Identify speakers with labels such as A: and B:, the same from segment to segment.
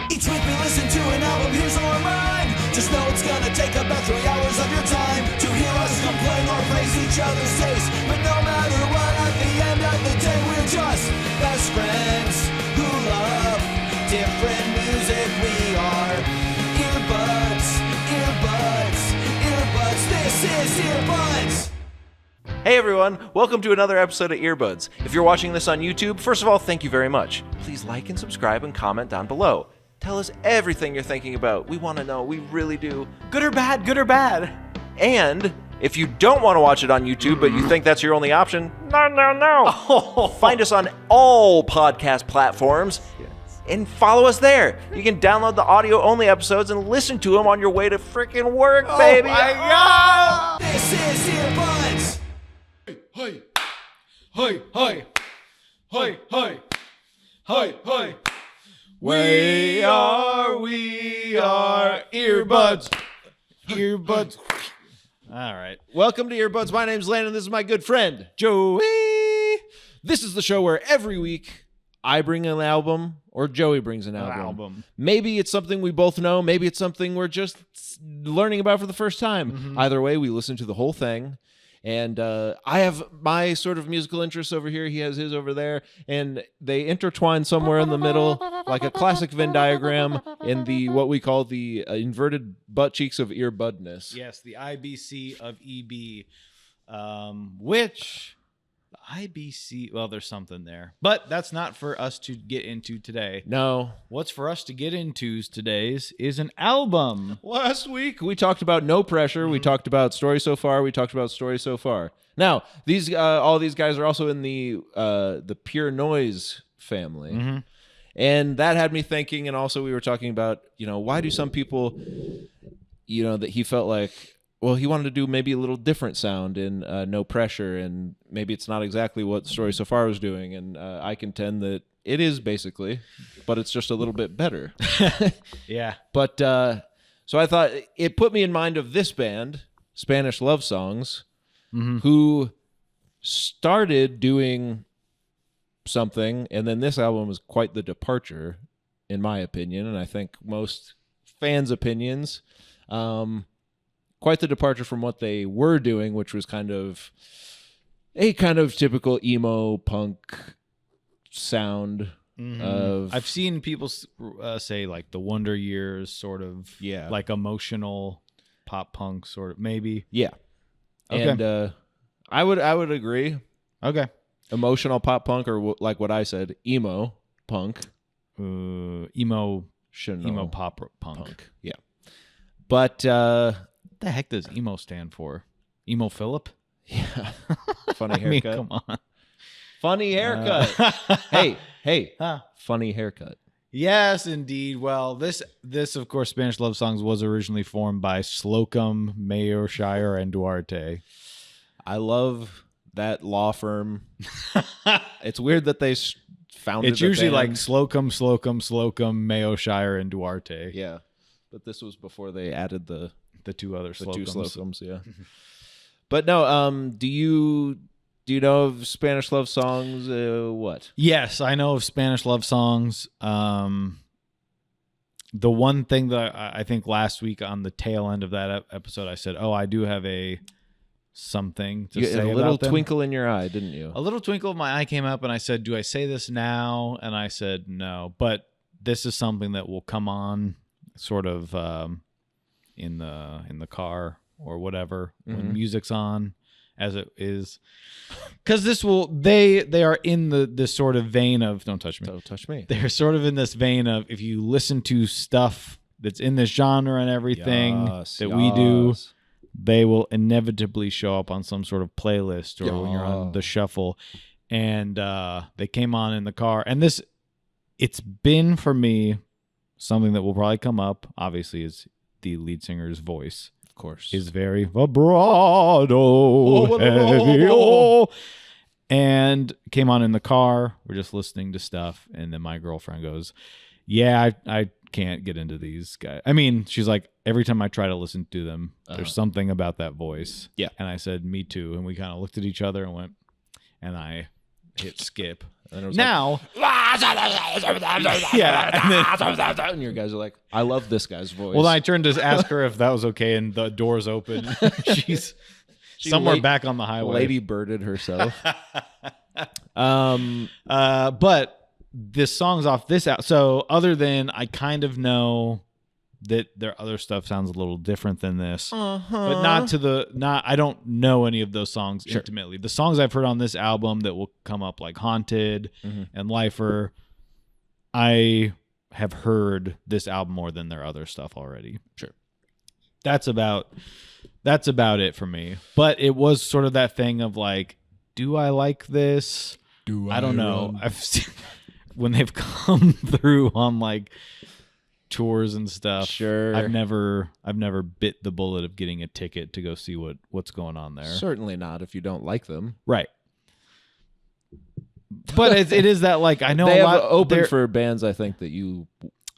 A: Each week we listen to an album, here's our rhyme. Just know it's gonna take about 3 hours of your time to hear us complain or praise each other's taste. But no matter what, at the end of the day, we're just best friends who love different music. We are earbuds, earbuds, earbuds. This is Earbuds.
B: Hey everyone, welcome to another episode of Earbuds. If you're watching this on YouTube, first of all, thank you very much. Please like and subscribe and comment down below. Tell us everything you're thinking about. We want to know, we really do. Good or bad, good or bad. And if you don't want to watch it on YouTube, but you think that's your only option, no. Find us on all podcast platforms and follow us there. You can download the audio-only episodes and listen to them on your way to freaking work, baby.
A: Oh my God! This is Earbuds.
C: Hi, hi, hi, hi, hi, hi, hi. We are Earbuds. Earbuds. All right. Welcome to Earbuds. My name's Landon. This is my good friend, Joey. This is the show where every week I bring an album or Joey brings an album. Maybe it's something we both know. Maybe it's something we're just learning about for the first time. Mm-hmm. Either way, we listen to the whole thing. And I have my sort of musical interests over here. He has his over there. And they intertwine somewhere in the middle, like a classic Venn diagram in the what we call the inverted butt cheeks of earbudness.
D: Yes, the IBC of EB, which... IBC, well, there's something there. But that's not for us to get into today.
B: No.
D: What's for us to get into today's is an album.
B: Last week, we talked about No Pressure. We talked about Story So Far. We talked about Story So Far. Now, these all these guys are also in the Pure Noise family. Mm-hmm. And that had me thinking, and also we were talking about, why do some people, that he felt like, well, he wanted to do maybe a little different sound in No Pressure, and maybe it's not exactly what Story So Far was doing, and I contend that it is basically, but it's just a little bit better.
D: Yeah.
B: But, so I thought, it put me in mind of this band, Spanish Love Songs, who started doing something, and then this album was quite the departure, in my opinion, and I think most fans' opinions. Quite the departure from what they were doing, which was kind of typical emo punk sound. Mm-hmm.
D: I've seen people say like the Wonder Years, sort of, like emotional pop punk, sort of, maybe.
B: Yeah. Okay. And I would agree.
D: Okay.
B: Emotional pop punk, or like what I said, emo punk.
D: Emo pop punk.
B: Yeah. But
D: what the heck does emo stand for? Emo Philip?
B: Yeah. Funny haircut.
D: Come on.
B: Funny haircut. Hey. Funny haircut.
D: Yes, indeed. Well, this of course, Spanish Love Songs was originally formed by Slocum, Mayorshire, and Duarte.
B: I love that law firm. It's weird that they founded.
D: It's usually like Slocum, Mayorshire, and Duarte.
B: Yeah, but this was before they added the
D: two other Slocums.
B: The two Slocums, yeah. But no, do you know of Spanish Love Songs? What?
D: Yes, I know of Spanish Love Songs. The one thing that I think last week on the tail end of that episode, I said, "Oh, I do have something to say about them." A little
B: twinkle in your eye, didn't you?
D: A little twinkle in my eye came up, and I said, "Do I say this now?" And I said, "No." But this is something that will come on, sort of. In the car or whatever when music's on, as it is, because they are in this sort of vein of don't touch me. They're sort of in this vein of, if you listen to stuff that's in this genre and everything we do, they will inevitably show up on some sort of playlist or when you're on the shuffle. And they came on in the car, and it's been for me something that will probably come up. Obviously, is the lead singer's voice,
B: of course,
D: is very vibrato, heavy, and came on in the car. We're just listening to stuff, and then my girlfriend goes, "Yeah, I can't get into these guys." I mean, she's like, every time I try to listen to them, there's something about that voice.
B: Yeah,
D: and I said, "Me too." And we kind of looked at each other and went, and I hit skip.
C: And it was
D: Now,
C: and your guys are like, I love this guy's voice.
D: well, I turned to ask her if that was okay, and the door's open. She's somewhere back on the highway.
C: Lady birded herself.
D: But this song's off this out. So other than I kind of know that their other stuff sounds a little different than this, but not I don't know any of those songs intimately. The songs I've heard on this album that will come up, like Haunted and Lifer, I have heard this album more than their other stuff already.
C: Sure.
D: That's about it for me. But it was sort of that thing of like, do I like this? I don't know. I've seen when they've come through on like tours and stuff.
C: Sure.
D: I've never bit the bullet of getting a ticket to go see what's going on there.
C: Certainly not if you don't like them.
D: Right. But it is that like I know
C: they
D: a
C: have
D: lot
C: open for bands I think that you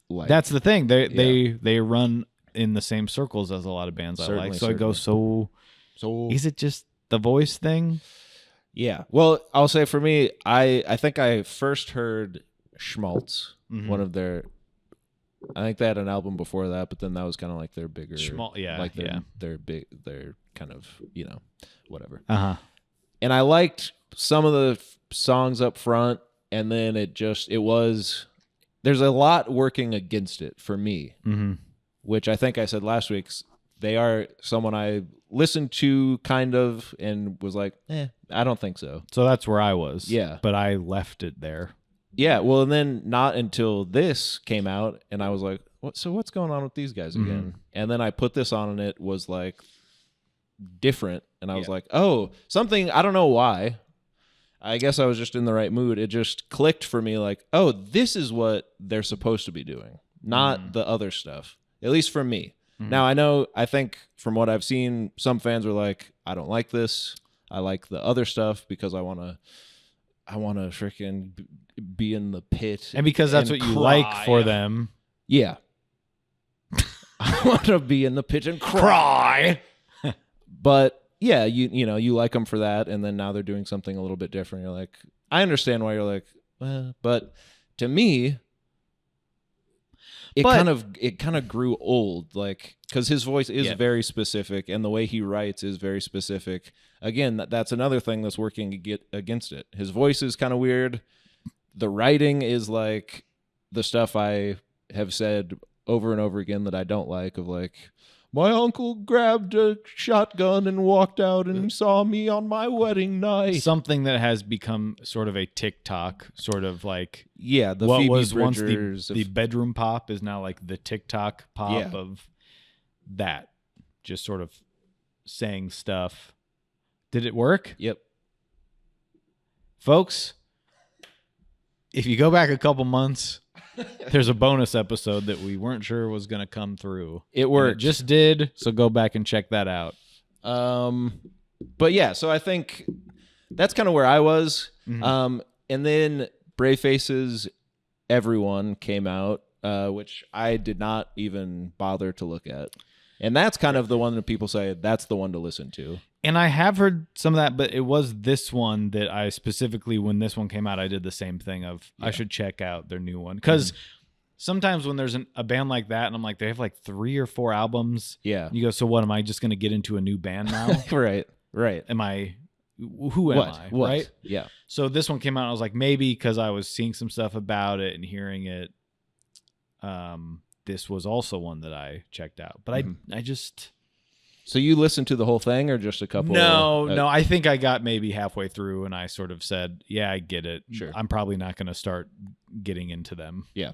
C: like.
D: That's the thing. They run in the same circles as a lot of bands I like. So I go so is it just the voice thing?
C: Yeah. Well, I'll say for me, I think I first heard Schmaltz, one of their. I think they had an album before that, but then that was kind of like their bigger, their big, their kind of whatever. And I liked some of the songs up front, and then there's a lot working against it for me, which I think I said last week. They are someone I listened to kind of and was like, I don't think so.
D: So that's where I was.
C: Yeah.
D: But I left it there.
C: Yeah. Well, and then not until this came out and I was like, what's going on with these guys again? And then I put this on and it was like different. And I was like, oh, something, I don't know why. I guess I was just in the right mood. It just clicked for me like, oh, this is what they're supposed to be doing, not the other stuff, at least for me. Now, I think from what I've seen, some fans are like, I don't like this. I like the other stuff because I want to freaking be in the pit.
D: And because that's what you like for them.
C: Yeah. I want to be in the pit and cry. But yeah, you like them for that. And then now they're doing something a little bit different. You're like, I understand why you're like, but to me, it kind of grew old, like, because his voice is very specific and the way he writes is very specific. Again, that's another thing that's working against it. His voice is kind of weird. The writing is like the stuff I have said over and over again that I don't like, of like, my uncle grabbed a shotgun and walked out and saw me on my wedding night.
D: Something that has become sort of a TikTok, sort of like
C: the
D: what
C: Phoebe
D: was
C: Bridgers
D: once the bedroom pop is now like the TikTok pop of that. Just sort of saying stuff. Did it work?
C: Yep.
D: Folks, if you go back a couple months, there's a bonus episode that we weren't sure was going to come through.
C: It worked.
D: It just did, so go back and check that out.
C: But yeah, so I think that's kind of where I was. And then Brave Faces, Everyone came out, which I did not even bother to look at. And that's kind of the one that people say that's the one to listen to.
D: And I have heard some of that, but it was this one that I specifically, when this one came out, I did the same thing of I should check out their new one. Because sometimes when there's a band like that, and I'm like, they have like 3 or 4 albums.
C: Yeah.
D: You go, so what, am I just going to get into a new band now?
C: Right.
D: Who am I?
C: What?
D: Right?
C: Yeah.
D: So this one came out, and I was like, maybe because I was seeing some stuff about it and hearing it, this was also one that I checked out. But I just...
C: So you listened to the whole thing or just a couple?
D: No. I think I got maybe halfway through and I sort of said, yeah, I get it.
C: Sure.
D: I'm probably not going to start getting into them.
C: Yeah.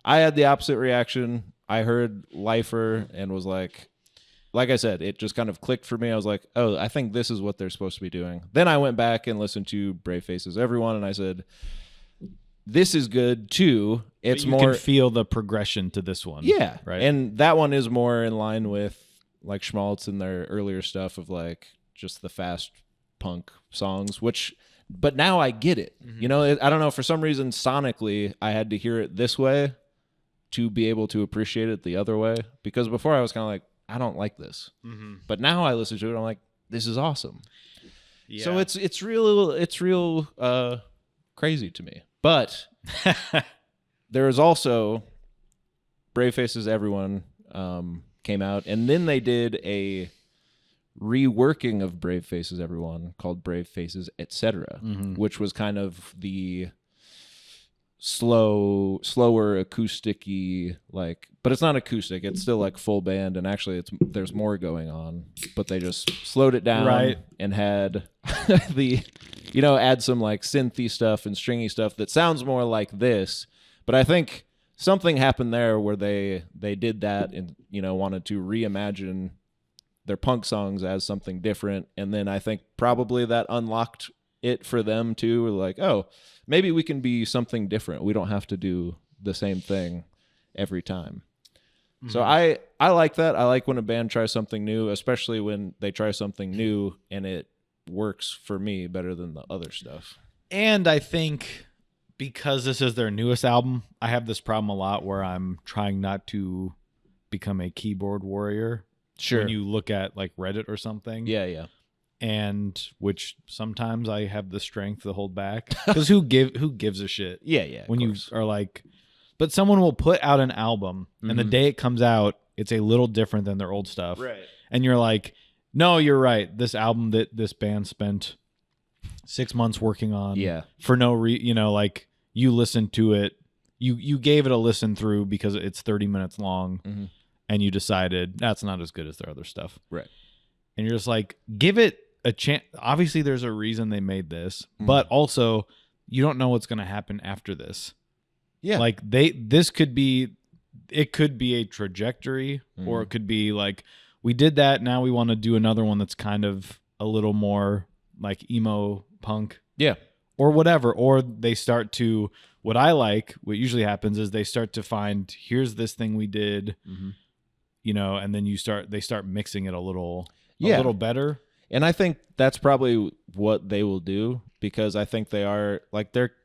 C: I had the opposite reaction. I heard Lifer and was like I said, it just kind of clicked for me. I was like, oh, I think this is what they're supposed to be doing. Then I went back and listened to Brave Faces, Everyone, and I said, this is good too. It's
D: you can feel the progression to this one.
C: Yeah.
D: Right.
C: And that one is more in line with like Schmaltz and their earlier stuff of like just the fast punk songs, but now I get it. I don't know, for some reason sonically I had to hear it this way to be able to appreciate it the other way, because before I was kind of like, I don't like this. But now I listen to it, I'm like, this is awesome. So it's real crazy to me. But there is also Brave Faces Everyone came out, and then they did a reworking of Brave Faces Everyone called Brave Faces Etc., which was kind of the slower acoustic-y, like, but it's not acoustic, it's still like full band, and actually there's more going on, but they just slowed it down and had the add some like synthy stuff and stringy stuff that sounds more like this. But I think something happened there where they did that and wanted to reimagine their punk songs as something different, and then I think probably that unlocked it for them too. Like, oh, maybe we can be something different. We don't have to do the same thing every time. So I like that. I like when a band tries something new, especially when they try something new and it works for me better than the other stuff.
D: And I think because this is their newest album, I have this problem a lot where I'm trying not to become a keyboard warrior.
C: Sure.
D: When you look at like Reddit or something.
C: Yeah.
D: And which sometimes I have the strength to hold back, because who gives a shit?
C: Yeah.
D: When you are like, but someone will put out an album and the day it comes out, it's a little different than their old stuff.
C: Right.
D: And you're like, no, you're right. This album that this band spent 6 months working on.
C: Yeah.
D: For no like you listened to it, you gave it a listen through because it's 30 minutes long, and you decided that's not as good as their other stuff.
C: Right.
D: And you're just like, give it a chance. Obviously, there's a reason they made this, but also you don't know what's going to happen after this.
C: Yeah.
D: Like it could be a trajectory, or it could be like, we did that, now we want to do another one that's kind of a little more like emo punk.
C: Yeah.
D: Or whatever. Or they start to, what usually happens is they start to find, here's this thing we did, and then they start mixing it a little better.
C: And I think that's probably what they will do, because I think they're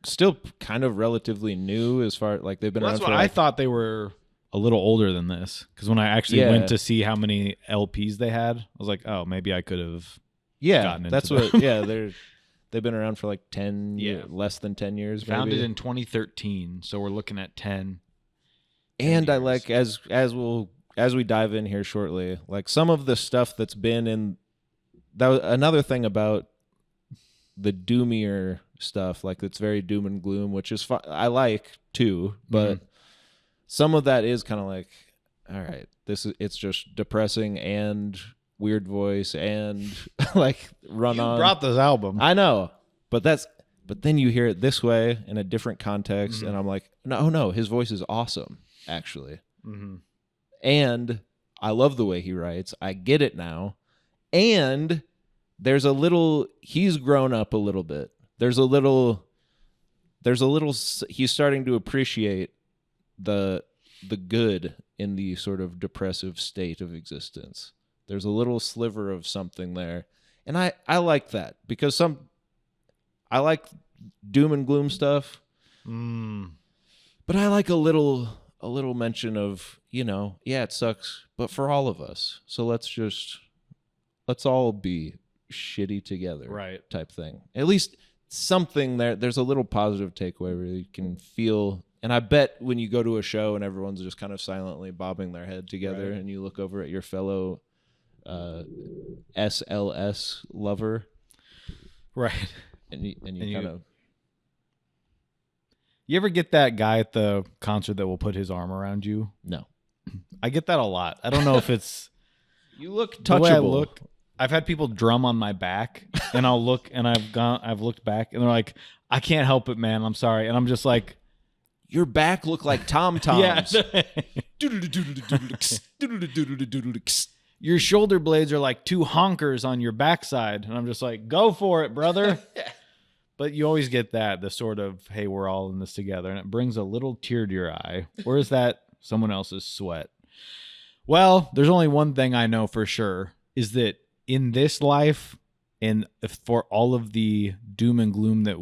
C: still kind of relatively new as far like they've been around.
D: That's
C: for
D: what I thought. They were a little older than this, because when I actually went to see how many LPs they had, I was like, oh, maybe I could have gotten into
C: that's
D: them.
C: what they've been around for like 10 years, less than 10 years.
D: Founded
C: maybe.
D: in 2013, so we're looking at 10.
C: And
D: years.
C: I like as we dive in here shortly, like some of the stuff that's been in that was another thing about the doomier stuff, like it's very doom and gloom, which is I like too, but some of that is kind of like, all right, it's just depressing and weird voice and like run on.
D: You brought this album.
C: I know, but then you hear it this way in a different context, and I'm like, no, his voice is awesome, actually. And I love the way he writes. I get it now. And he's grown up a little bit. There's a little, he's starting to appreciate the good in the sort of depressive state of existence. There's a little sliver of something there. And I like that, because I like doom and gloom stuff. But I like a little mention of, it sucks, but for all of us. So let's all be shitty together,
D: right?
C: Type thing. At least something there. There's a little positive takeaway where you can feel. And I bet when you go to a show and everyone's just kind of silently bobbing their head together, and you look over at your fellow SLS lover,
D: right?
C: And you kind of.
D: You ever get that guy at the concert that will put his arm around you?
C: No.
D: I get that a lot. I don't know if it's
C: you look touchable.
D: The way I look. I've had people drum on my back, and I'll look, and I've looked back, and they're like, "I can't help it, man. I'm sorry." And I'm just like,
C: "Your back look like tom-toms."
D: Your shoulder blades are like two honkers on your backside, and I'm just like, "Go for it, brother." But you always get the sort of, hey, we're all in this together, and it brings a little tear to your eye. Or is that someone else's sweat? Well, there's only one thing I know for sure, is that in this life, and for all of the doom and gloom that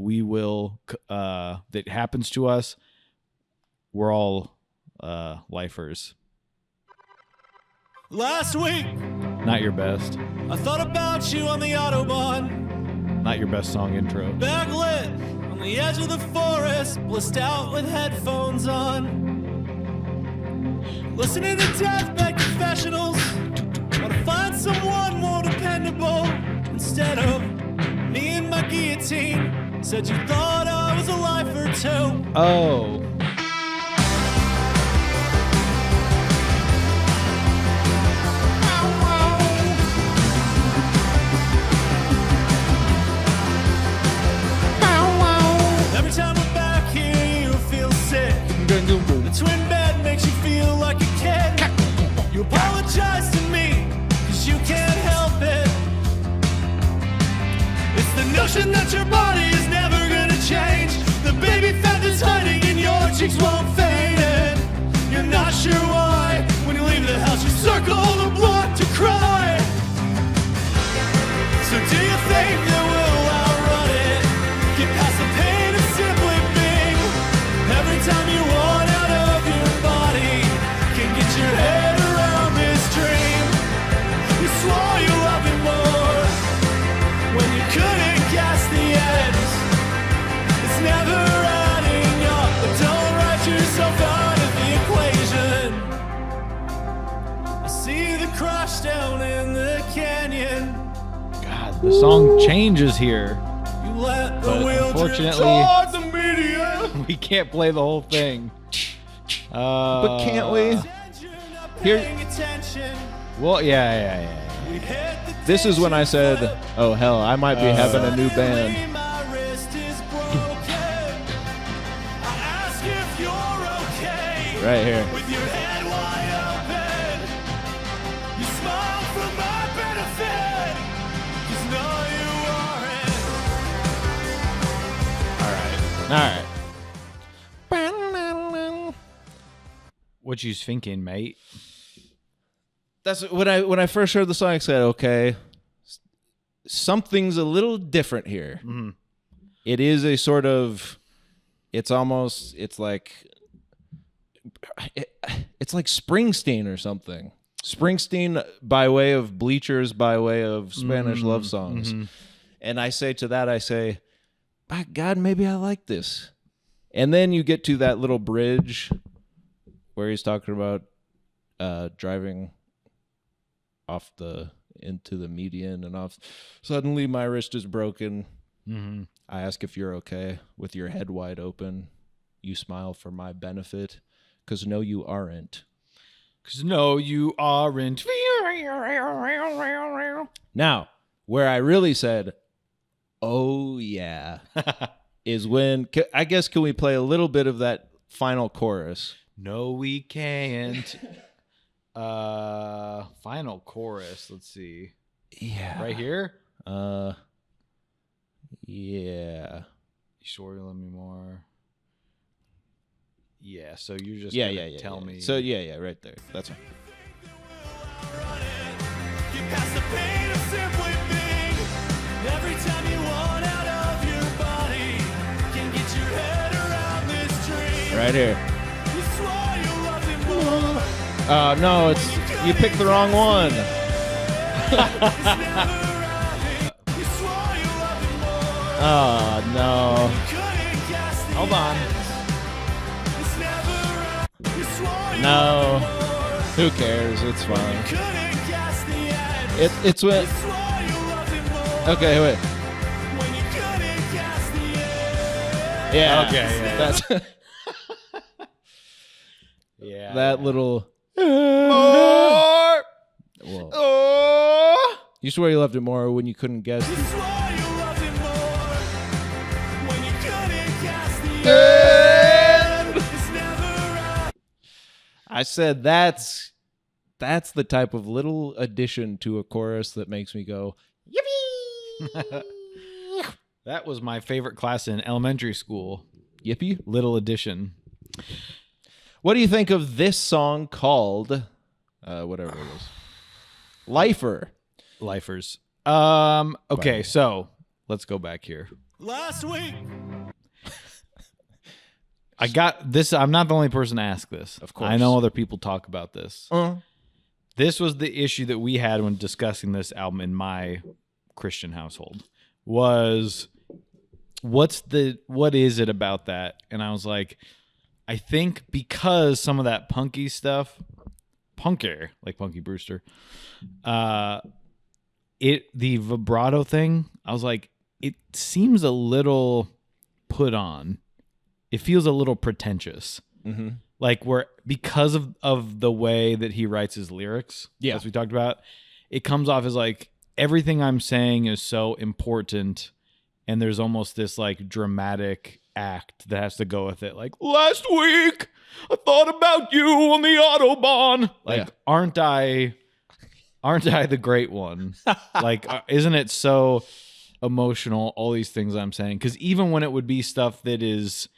D: that happens to us, we're all lifers.
A: Last week,
D: not your best.
A: I thought about you on the Autobahn.
D: Not your best song intro.
A: Backlit on the edge of the forest, blissed out with headphones on. Listening to deathbed confessionals. Wanna find someone more dependable instead of me and my guillotine. Said you thought I was a lifer too.
C: Oh.
A: Every time we're back here, you feel sick. The twin bed makes you feel like a kid. You apologize to me, cause you can't help it. It's the notion that your body is never gonna change. The baby fat that's hiding in your cheeks won't fade. And you're not sure why. When you leave the house, you circle the block to cry. So do you think that we'll outrun it? Get past the pain of simply being. Every time you want out of your body, can get your head around this dream. You swore you loved it more when you couldn't guess the ends. It's never adding up, but don't write yourself out of the equation. I see the crush down in the canyon.
D: God, the song changes here.
A: You let the
D: But
A: wheel
D: unfortunately-
A: toward the media.
D: We can't play the whole thing.
C: But can't we?
A: Here.
C: Here-
D: Well, yeah.
C: This is when I said, oh hell, I might be having a new band. Right here.
A: With your head wide open, you smile for my benefit. 'Cause no, you aren't.
C: All right.
D: What you thinking, mate?
C: That's when I first heard the song. I said, okay, something's a little different here.
D: Mm-hmm.
C: It is a sort of, it's like Springsteen or something. Springsteen by way of Bleachers, by way of Spanish love songs.
D: Mm-hmm.
C: And I say to that, I say, by God, maybe I like this. And then you get to that little bridge where he's talking about driving off into the median and off. Suddenly my wrist is broken.
D: Mm-hmm.
C: I ask if you're okay with your head wide open. You smile for my benefit. 'Cause no, you aren't.
D: 'Cause no, you aren't.
C: Now, where I really said, oh yeah, is when, I guess, can we play a little bit of that final chorus?
D: No, we can't. Final chorus. Let's see.
C: Yeah.
D: Right here?
C: Yeah.
D: You sure you love me more? Yeah, so you're just
C: Yeah,
D: gonna tell me.
C: So yeah, right there. That's fine.
A: Get past the pain of simply being. Every time you want out of your body, can get your head around this dream.
C: Right here.
A: You swore you loved it more.
C: No, it's, you picked the wrong one.
A: You swore you loved it more.
C: Oh, no.
A: Couldn't guess the
D: Hold on.
A: It's never you swore you
C: No.
A: loved it more.
C: Who cares? It's fine.
A: Couldn't guess the end.
C: It's when,
A: You swore you loved it more.
C: okay, wait.
A: When you couldn't guess the end.
C: Yeah.
D: Okay, yeah.
C: That's
D: Yeah.
C: that little. Whoa. You swear you loved it more when you couldn't guess.
A: You swore you loved it more. When you couldn't guess the end. It's never
C: I said that's the type of little addition to a chorus that makes me go, yippee!
D: That was my favorite class in elementary school.
C: Yippee?
D: Little Addition.
C: What do you think of this song called, whatever it is, Lifer?
D: Lifers. Okay,
C: Wow.
D: so let's go back here.
A: last week.
D: I got this. I'm not the only person to ask this.
C: Of course.
D: I know other people talk about this. This was the issue that we had when discussing this album in my Christian household, was what is it about that? And I was like, I think because some of that punky stuff, punker, like Punky Brewster, the vibrato thing, I was like, it seems a little put on. It feels a little pretentious.
C: Mm-hmm.
D: Like because of the way that he writes his lyrics, as we talked about, it comes off as like everything I'm saying is so important, and there's almost this like dramatic act that has to go with it. Like, last week I thought about you on the Autobahn. Like, aren't I the great one? Like, isn't it so emotional, all these things I'm saying? Because even when it would be stuff that is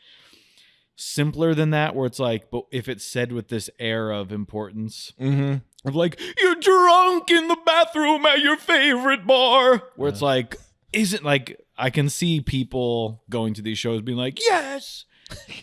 D: simpler than that, where it's like, but if it's said with this air of importance, of like, you're drunk in the bathroom at your favorite bar, where it's like, isn't like, I can see people going to these shows being like, yes,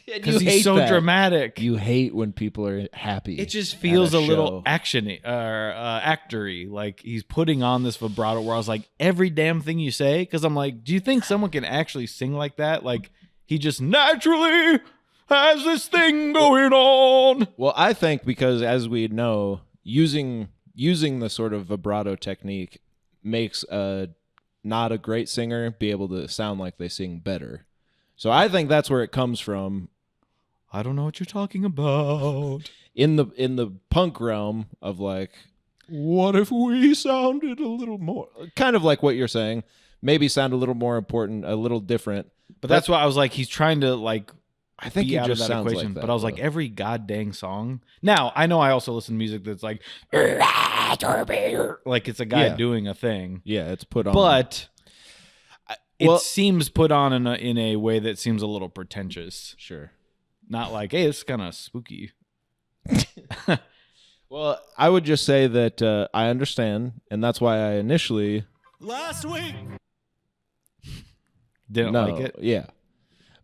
D: because he's so dramatic.
C: You hate when people are happy.
D: It just feels a little action-y or actory. Like he's putting on this vibrato where I was like, every damn thing you say, because I'm like, do you think someone can actually sing like that? Like he just naturally has this thing going on.
C: Well, I think because, as we know, using the sort of vibrato technique makes not a great singer be able to sound like they sing better. So I think that's where it comes from.
D: I don't know what you're talking about.
C: In the punk realm of like, what if we sounded a little more, kind of like what you're saying, maybe sound a little more important, a little different.
D: But that's why I was like, he's trying to like,
C: I think he
D: out
C: just
D: of that
C: sounds
D: equation.
C: like that.
D: But I was like, every goddamn song. Now I know I also listen to music that's like it's a guy doing a thing.
C: Yeah, it's put on.
D: But it seems put on in a way that seems a little pretentious.
C: Sure.
D: Not like, hey, it's kind of spooky.
C: Well, I would just say that I understand, and that's why I initially
A: Last week.
D: didn't like it.
C: Yeah.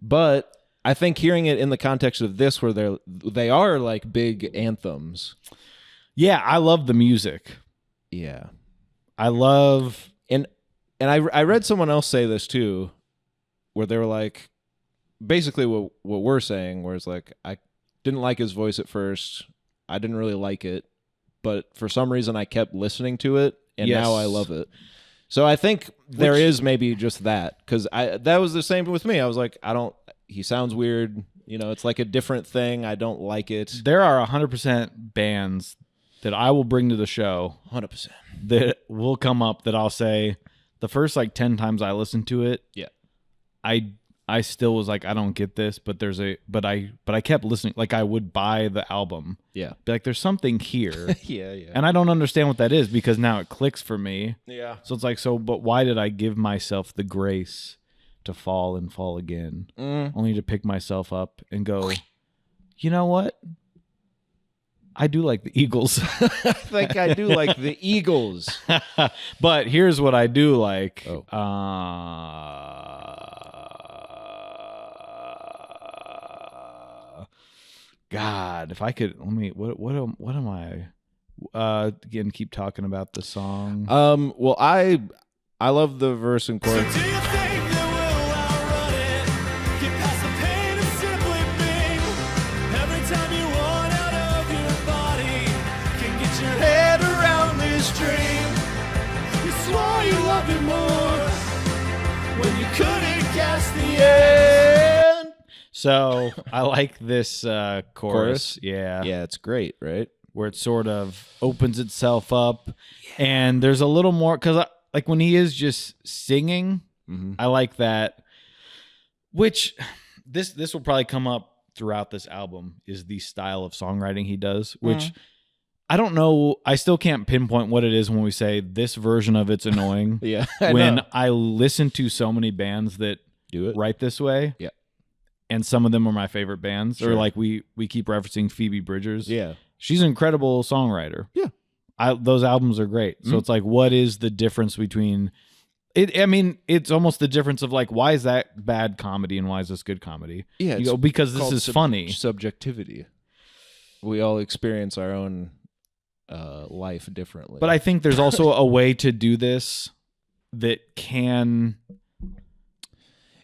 C: But I think hearing it in the context of this, where they are like big anthems.
D: Yeah, I love the music.
C: Yeah.
D: I love...
C: And I read someone else say this too, where they were like, basically what we're saying, where it's like, I didn't like his voice at first. I didn't really like it. But for some reason, I kept listening to it, and now I love it. So I think there is maybe just that, because that was the same with me. I was like, he sounds weird. You know, it's like a different thing. I don't like it.
D: There are 100% bands that I will bring to the show.
C: 100%.
D: That will come up that I'll say, the first like 10 times I listened to it, I still was like, I don't get this, but I kept listening. Like I would buy the album.
C: Yeah.
D: Be like, there's something here.
C: Yeah.
D: And I don't understand what that is, because now it clicks for me.
C: Yeah.
D: So it's like, but why did I give myself the grace to fall and fall again? Only to pick myself up and go, you know what? I do like the Eagles.
C: I think I do like the Eagles.
D: But here's what I do like.
C: Oh.
D: God, if I could, what am I? Again, keep talking about the song.
C: Well, I love the verse and chorus.
A: Do you think that we'll outrun it? Get past the pain of simply being. Every time you want out of your body, can get your head around this dream. You swore you loved it more when you couldn't guess the end.
D: So I like this chorus. Yeah.
C: Yeah, it's great, right?
D: Where it sort of opens itself up, and there's a little more, because like when he is just singing, I like that. Which this will probably come up throughout this album, is the style of songwriting he does, which I don't know. I still can't pinpoint what it is when we say this version of it's annoying.
C: Yeah.
D: I listen to so many bands that
C: do it
D: write this way.
C: Yeah.
D: And some of them are my favorite bands.
C: Sure.
D: Or like we keep referencing Phoebe Bridgers.
C: Yeah.
D: She's an incredible songwriter.
C: Yeah.
D: Those albums are great. So it's like, what is the difference between it? I mean, it's almost the difference of like, why is that bad comedy and why is this good comedy?
C: Yeah.
D: You go, because this is funny.
C: Subjectivity. We all experience our own life differently.
D: But I think there's also a way to do this that can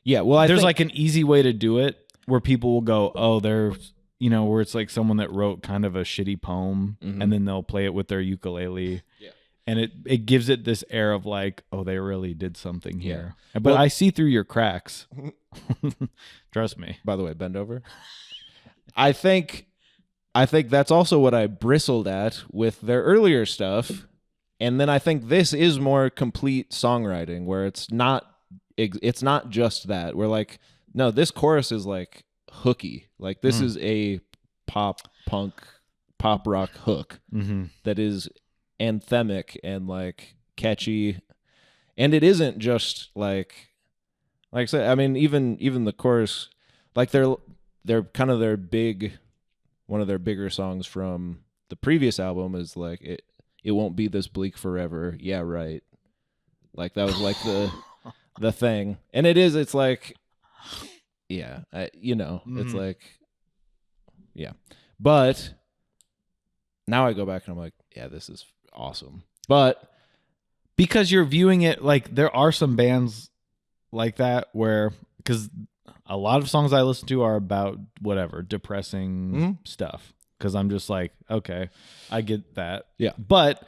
C: Yeah, well,
D: there's
C: think,
D: like an easy way to do it where people will go, oh, they're, you know, where it's like someone that wrote kind of a shitty poem and then they'll play it with their ukulele. Yeah. And it gives it this air of like, oh, they really did something here. Yeah. But I see through your cracks. Trust me.
C: By the way, bend over. I think that's also what I bristled at with their earlier stuff. And then I think this is more complete songwriting where it's not just that. We're like, no, this chorus is like hooky. Like this is a pop punk pop rock hook that is anthemic and like catchy, and it isn't just like I said. I mean, even the chorus, like they're kind of one of their bigger songs from the previous album is like it won't be this bleak forever. Yeah, right. Like that was like the thing, and it's like, yeah, it's like, yeah, but now I go back and I'm like, yeah, this is awesome. But
D: because you're viewing it like there are some bands like that where, because a lot of songs I listen to are about whatever depressing stuff, because I'm just like, okay, I get that.
C: Yeah.
D: But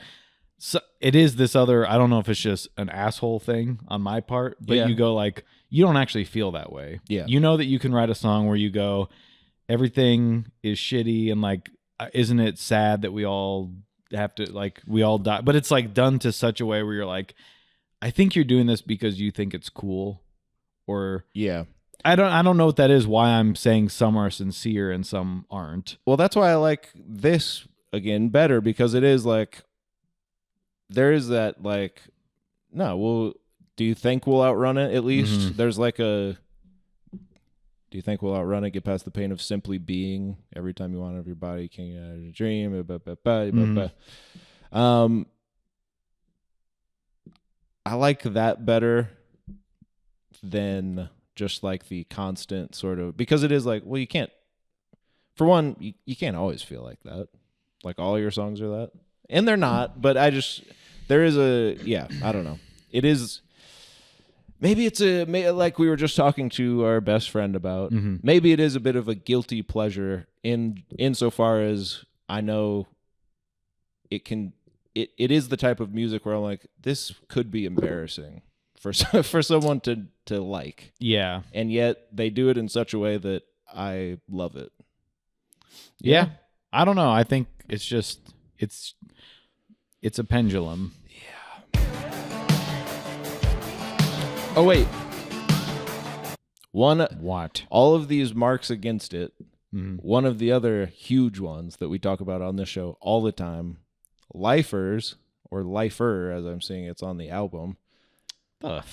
D: so it is this other, I don't know if it's just an asshole thing on my part, but you go like, you don't actually feel that way.
C: Yeah.
D: You know that you can write a song where you go, everything is shitty and like, isn't it sad that we all have to, like, we all die? But it's like done to such a way where you're like, I think you're doing this because you think it's cool, or
C: yeah.
D: I don't know what that is, why I'm saying some are sincere and some aren't.
C: Well, that's why I like this again better, because it is like, there is that like, no, well, do you think we'll outrun it at least? There's like do you think we'll outrun it, get past the pain of simply being, every time you want out of your body, can't get out of your dream. I like that better than just like the constant sort of, because it is like, well, you can't, for one, you can't always feel like that. Like all your songs are that. And they're not, but there is I don't know. It is, maybe it's like we were just talking to our best friend about, maybe it is a bit of a guilty pleasure insofar as I know it is the type of music where I'm like, this could be embarrassing for someone to like.
D: Yeah.
C: And yet they do it in such a way that I love it.
D: Yeah. I don't know. I think it's just, it's a pendulum.
C: Yeah. Oh, wait.
D: What?
C: All of these marks against it. One of the other huge ones that we talk about on this show all the time, Lifers, or Lifer, as I'm seeing it's on the album.
D: The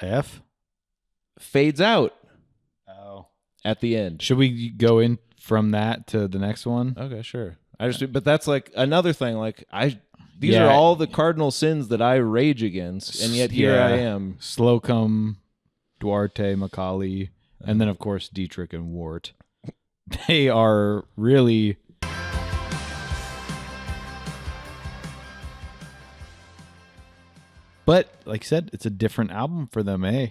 D: F?
C: Fades out.
D: Oh.
C: At the end.
D: Should we go in from that to the next one?
C: Okay, sure. But that's like another thing. Like these are all the cardinal sins that I rage against, and yet here I am.
D: Slocum, Duarte, Macaulay, and then of course Dietrich and Wart. They are really. But like I said, it's a different album for them, eh?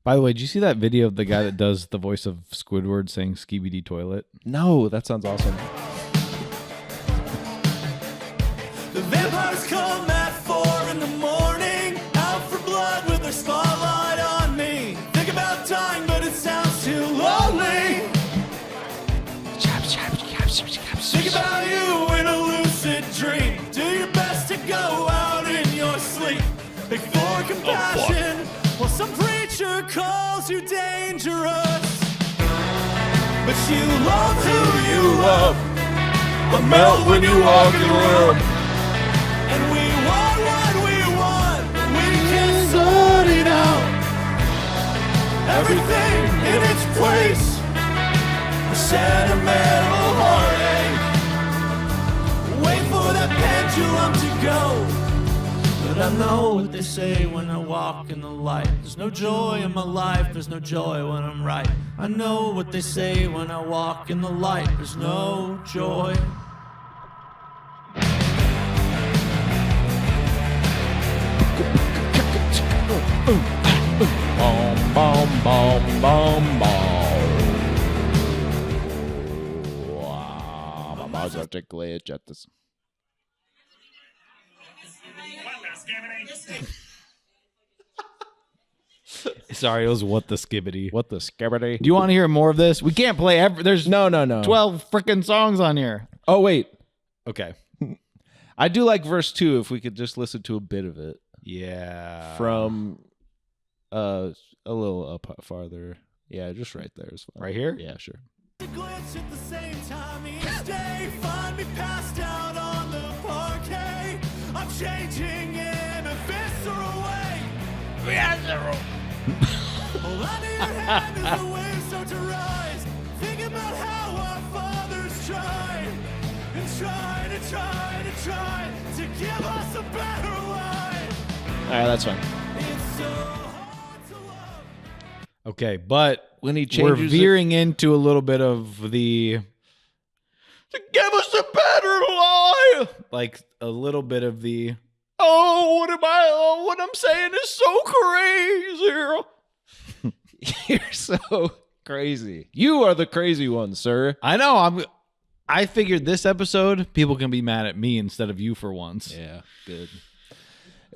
D: By the way, did you see that video of the guy that does the voice of Squidward saying "Skibidi Toilet"?
C: No, that sounds awesome.
A: The vampires come at 4 in the morning, out for blood with their spotlight on me. Think about dying, but it sounds too lonely. Think about you in a lucid dream. Do your best to go out in your sleep. Beg for compassion while some preacher calls you dangerous. But you love who you love. I melt when you walk in the room. And we want what we want. We can sort it out. Everything in its place. A sentimental heartache. Wait for that pendulum to go. But I know what this say when I walk in the light. There's no joy in my life, there's no joy when I'm right. I know what they say when I walk in the light. There's no joy.
C: Bom, bom, bom, bom, bom. Wow, my mouth's a glitch at this.
D: Sorry, it was What the Skibbity.
C: What the scabbity?
D: Do you want to hear more of this? We can't play there's
C: No.
D: 12 freaking songs on here.
C: Oh, wait.
D: Okay.
C: I do like verse 2 if we could just listen to a bit of it.
D: Yeah.
C: From a little up farther. Yeah, just right there is fine.
D: Right here?
C: Yeah, sure.
A: Glitch at the same time each day. Find me passed out on the parquet. I'm changing in a visceral way. All I need a hand as the waves start to rise. Think about how our fathers tried and tried and tried and tried to give us a better life.
C: All right, that's fine.
A: It's so hard to love.
D: Okay, but
C: When he
D: we're
C: changes
D: veering into a little bit of the to give us a better life. Like a little bit of the what I'm saying is so crazy.
C: You're so crazy. You are the crazy one, sir.
D: I know. I figured this episode people can be mad at me instead of you for once.
C: Yeah, good.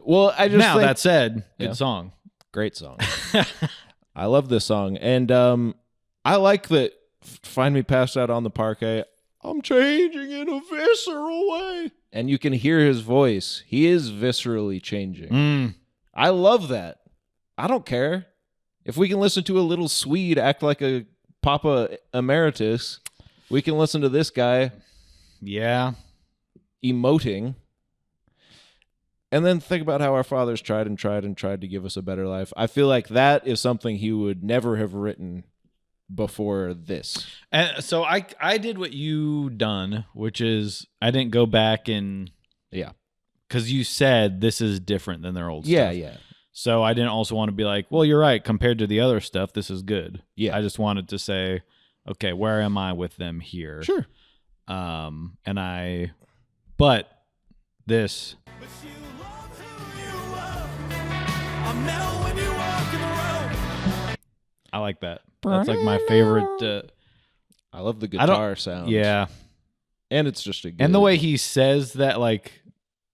C: Well, I just
D: Now
C: think,
D: that said, good
C: Yeah.
D: song.
C: great song. I love this song, and I like that. Find me passed out on the parquet. I'm changing in a visceral way, and you can hear his voice. He is viscerally changing. I love that. I don't care if we can listen to a little Swede act like a Papa Emeritus. We can listen to this guy
D: Yeah.
C: emoting. And then think about how our fathers tried and tried and tried to give us a better life. I feel like that is something he would never have written before this.
D: And so I did what you done, which is I didn't go back and
C: Yeah.
D: because you said this is different than their old
C: Yeah,
D: stuff.
C: yeah.
D: So I didn't also want to be like, well, you're right. Compared to the other stuff, this is good.
C: Yeah.
D: I just wanted to say, okay, where am I with them here?
C: Sure.
D: But this,
A: But you love who you love. I melt when you walk in the road.
D: I like that. That's like my favorite.
C: I love the
D: I don't-
C: guitar sound.
D: Yeah.
C: And it's just a good,
D: And the way he says that, like,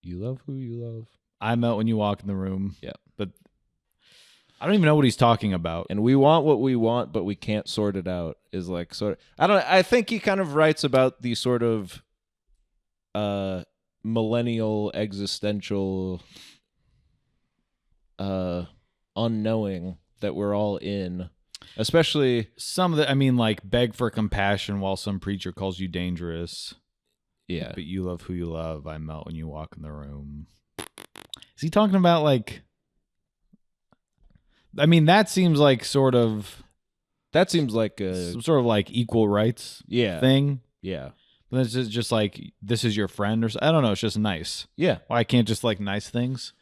C: you love who you love.
D: I melt when you walk in the room.
C: Yeah.
D: But I don't even know what he's talking about.
C: And we want what we want, but we can't sort it out is like sort of, I think he kind of writes about the sort of millennial existential unknowing that we're all in. Especially
D: Some of the, I mean, like, beg for compassion while some preacher calls you dangerous.
C: yeah.
D: But you love who you love. I melt when you walk in the room. Is he talking about, like, I mean, that seems like sort of
C: That seems like a
D: some sort of like equal rights
C: yeah.
D: thing.
C: Yeah.
D: But it's just like, this is your friend or I don't know. It's just nice.
C: Yeah.
D: Why I can't just like nice things?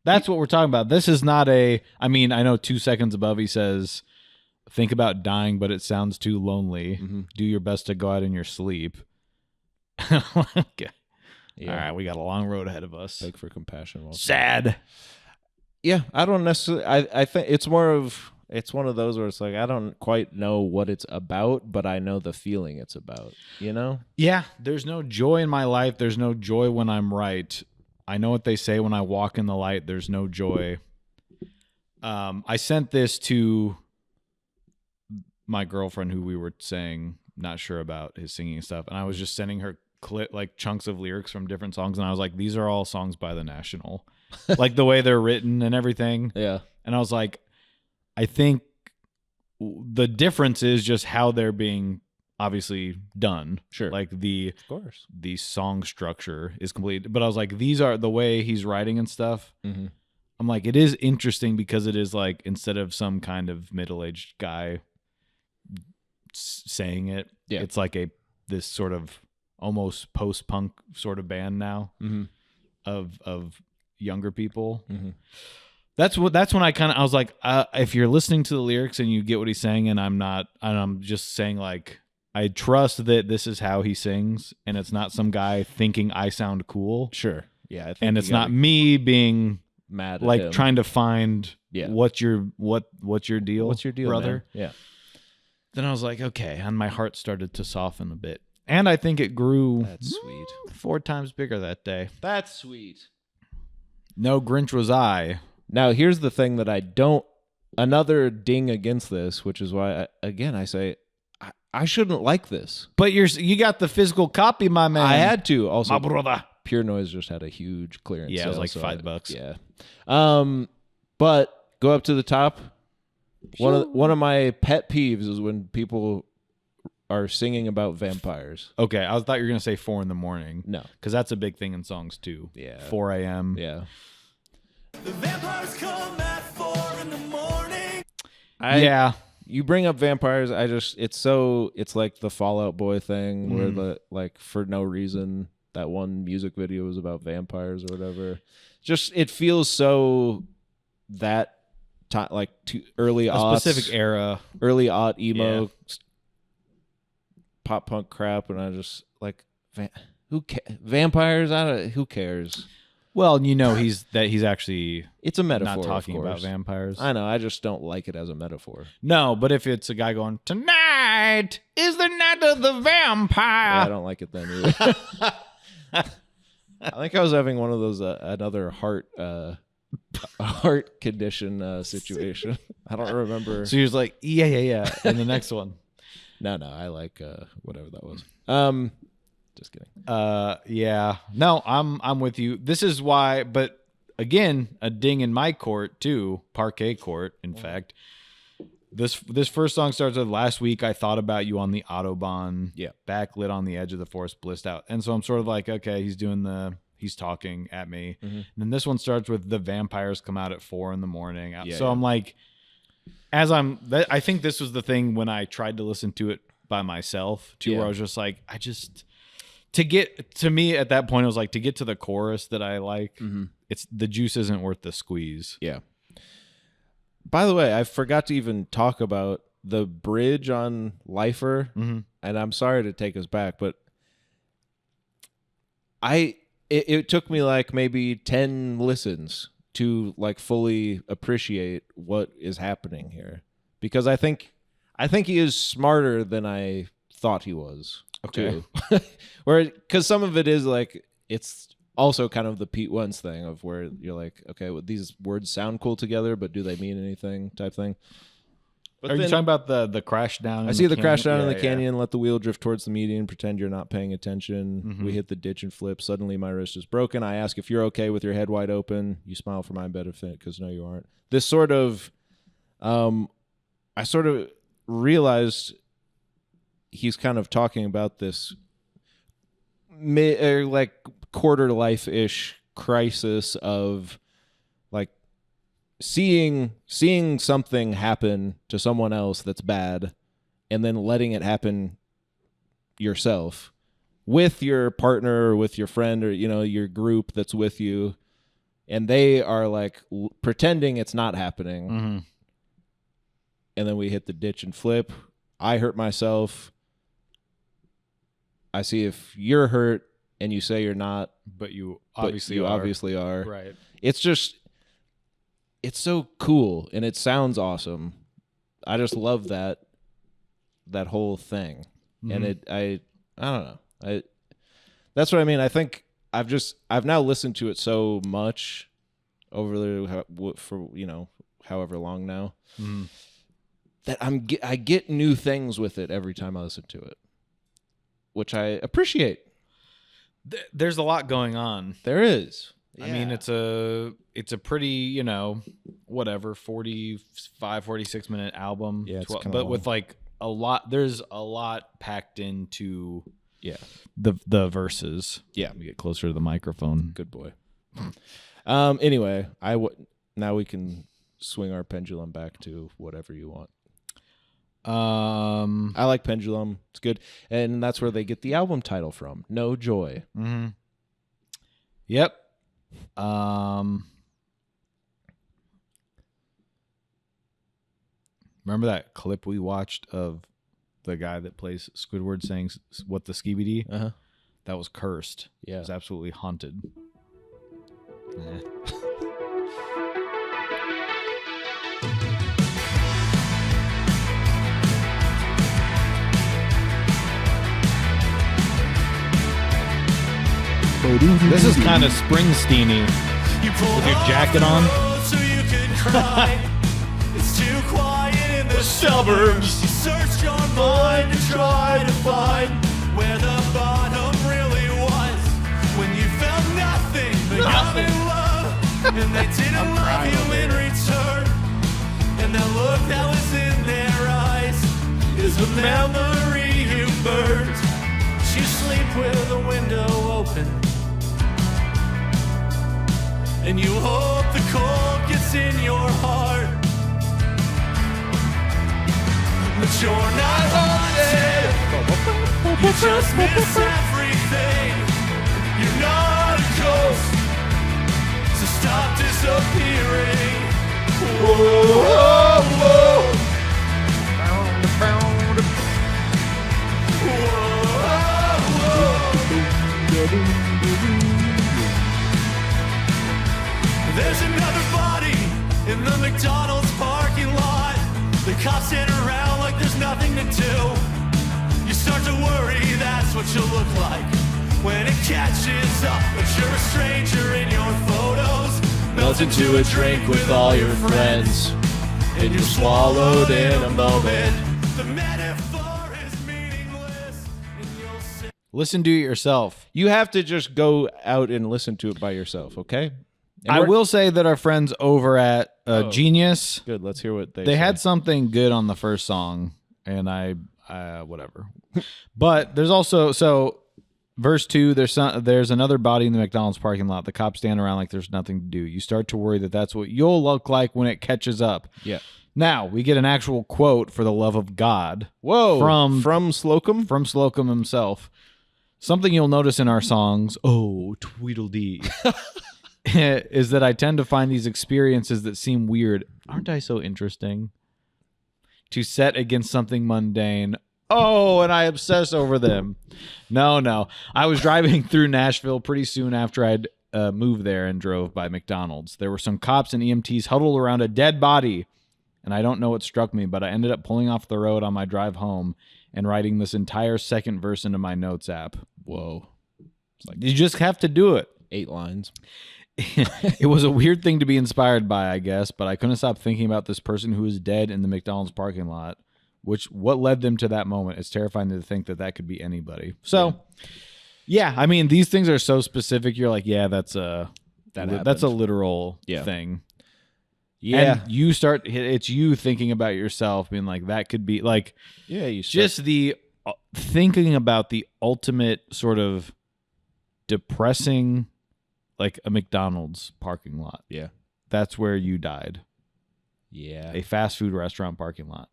D: That's what we're talking about. This is not I mean, I know 2 seconds above he says, think about dying, but it sounds too lonely.
C: Mm-hmm.
D: Do your best to go out in your sleep. Okay.
C: Yeah.
D: All right. We got a long road ahead of us.
C: Beg for compassion. While
D: Sad.
C: Yeah, I don't necessarily. I think it's more of one of those where it's like I don't quite know what it's about, but I know the feeling it's about. You know?
D: Yeah. There's no joy in my life. There's no joy when I'm right. I know what they say when I walk in the light. There's no joy. I sent this to my girlfriend who we were saying not sure about his singing stuff, and I was just sending her like chunks of lyrics from different songs, and I was like, these are all songs by The National. Like the way they're written and everything.
C: Yeah.
D: And I was like, I think the difference is just how they're being obviously done.
C: Sure.
D: Like
C: Of course.
D: the song structure is complete. But I was like, these are the way he's writing and stuff.
C: Mm-hmm.
D: I'm like, it is interesting because it is like, instead of some kind of middle-aged guy saying it,
C: Yeah.
D: it's like this sort of almost post-punk sort of band now
C: Mm-hmm.
D: of younger people.
C: Mm-hmm.
D: That's when I was like, if you're listening to the lyrics and you get what he's saying, and I'm just saying like, I trust that this is how he sings, and it's not some guy thinking I sound cool.
C: Sure. Yeah. I think
D: And it's not me being
C: mad at
D: like
C: him.
D: trying to find
C: Yeah.
D: what's your deal?
C: What's your deal,
D: brother?
C: man? Yeah.
D: Then I was like, okay, and my heart started to soften a bit. And I think it grew
C: That's sweet.
D: 4 times bigger that day.
C: That's sweet.
D: No Grinch was I.
C: Now, here's the thing that I don't. Another ding against this, which is why, I say, I shouldn't like this.
D: But you got the physical copy, my man.
C: I had to. Also,
D: my brother.
C: Pure Noise just had a huge clearance.
D: Yeah, it was
C: sale,
D: like
C: so
D: $5.
C: Yeah. But go up to the top. One of my pet peeves is when people are singing about vampires.
D: Okay, I thought you were going to say 4 in the morning.
C: No.
D: Because that's a big thing in songs, too.
C: Yeah.
D: 4 a.m.
C: Yeah.
A: The vampires come at 4 in the morning.
D: Yeah.
C: You bring up vampires, it's like the Fallout Boy thing where for no reason that one music video was about vampires or whatever. Just it feels so that like early aughts,
D: specific era,
C: early aught emo pop punk crap, and I just like vampires. Who cares?
D: Well, he's actually
C: It's a metaphor.
D: not talking
C: of
D: about
C: course.
D: vampires.
C: I know. I just don't like it as a metaphor.
D: No, but if it's a guy going, tonight is the night of the
C: Yeah,
D: vampire.
C: I don't like it then either. I think I was having one of those another heart condition situation. I don't remember.
D: So he was like, yeah. And the next one.
C: No, I like whatever that was. Just kidding.
D: Yeah. No, I'm with you. This is why, but again, a ding in my court too, parquet court, in fact. This first song starts with last week I thought about you on the Autobahn.
C: Yeah.
D: Backlit on the edge of the forest, blissed out. And so I'm sort of like, okay, he's talking at me.
C: Mm-hmm.
D: And then this one starts with the vampires come out at 4 in the morning.
C: Yeah,
D: so
C: yeah.
D: I'm like, I think this was the thing when I tried to listen to it by myself too,
C: Yeah.
D: where I was just like, to get to me at that point, it was like to get to the chorus that I like.
C: Mm-hmm.
D: It's the juice isn't worth the squeeze.
C: Yeah. By the way, I forgot to even talk about the bridge on Lifer,
D: Mm-hmm.
C: and I'm sorry to take us back, but it took me like maybe 10 listens to like fully appreciate what is happening here, because I think he is smarter than I thought he was.
D: Okay.
C: Too. Because some of it is like it's also kind of the Pete Wentz thing of where you're like, okay, well, these words sound cool together, but do they mean anything? Type thing. But
D: Are you talking about the crash down?
C: I see the crash down in the
D: Yeah.
C: canyon, let the wheel drift towards the median, pretend you're not paying attention.
D: Mm-hmm.
C: We hit the ditch and flip. Suddenly my wrist is broken. I ask if you're okay with your head wide open. You smile for my benefit because no, you aren't. This sort of, I sort of realized he's kind of talking about this like quarter life-ish crisis of like seeing something happen to someone else that's bad and then letting it happen yourself with your partner or with your friend or your group that's with you, and they are like pretending it's not happening.
D: Mm-hmm.
C: And then we hit the ditch and flip. I hurt myself. I see if you're hurt and you say you're not,
D: But you
C: but
D: obviously
C: you
D: are.
C: obviously are.
D: Right.
C: It's so cool and it sounds awesome. I just love that whole thing.
D: Mm-hmm.
C: And I don't know. That's what I mean. I think I've now listened to it so much over there for however long now
D: Mm-hmm.
C: that I get new things with it every time I listen to it, which I appreciate.
D: There's a lot going on.
C: There is.
D: I mean, it's a pretty, whatever, 45, 46 minute album.
C: Yeah, it's kinda
D: but
C: long.
D: with like a lot, there's a lot packed into
C: Yeah.
D: the verses.
C: Yeah.
D: Let me get closer to the microphone.
C: Good boy. Anyway, now we can swing our pendulum back to whatever you want. I like Pendulum. It's good. And that's where they get the album title from. No Joy.
D: Mm-hmm. Yep. Remember that clip we watched of the guy that plays Squidward saying "What the Skibidi"?
C: Uh-huh.
D: That was cursed.
C: Yeah.
D: It was absolutely haunted. This is kind of Springsteen-y. With your jacket on.
A: So you can cry. It's too quiet in the suburbs. You searched your mind to try to find where the bottom really was. When you felt nothing but love and love, and they didn't love you in return. And that look that was in their eyes is a memory you burned. You sleep with the window open, and you hope the cold gets in your heart. But you're not haunted. You just miss everything. You're not a ghost, so stop disappearing. Whoa, whoa, whoa. There's another body in the McDonald's parking lot. The cops stand around like there's nothing to do. You start to worry that's what you look like when it catches up. But you're a stranger in your photos, melt into a drink with all your friends, and you're swallowed in a moment. The metaphor is meaningless, and you'll say
D: Listen to it yourself.
C: You have to just go out and listen to it by yourself, okay? And
D: I
C: we're-
D: will say that our friends over at Genius,
C: Good. Let's hear what they
D: they
C: say.
D: had something good on the first song, and I whatever. But there's also verse 2. There's another body in the McDonald's parking lot. The cops stand around like there's nothing to do. You start to worry that that's what you'll look like when it catches up.
C: Yeah.
D: Now we get an actual quote for the love of God.
C: Whoa.
D: From
C: Slocum?
D: From Slocum himself. Something you'll notice in our songs, oh, Tweedledee, is that I tend to find these experiences that seem weird. Aren't I so interesting? To set against something mundane. Oh, and I obsess over them. No. I was driving through Nashville pretty soon after I'd moved there and drove by McDonald's. There were some cops and EMTs huddled around a dead body. And I don't know what struck me, but I ended up pulling off the road on my drive home and writing this entire second verse into my notes app.
C: Whoa.
D: You just have to do it.
C: 8 lines.
D: It was a weird thing to be inspired by, I guess, but I couldn't stop thinking about this person who was dead in the McDonald's parking lot, what led them to that moment. It's terrifying to think that could be anybody. So, yeah, I mean, these things are so specific. You're like, yeah, that's a literal thing. Yeah. And it's you thinking about yourself, being like, that could be like,
C: yeah,
D: just the thinking about the ultimate sort of depressing, like a McDonald's parking lot.
C: Yeah.
D: That's where you died.
C: Yeah.
D: A fast food restaurant parking lot.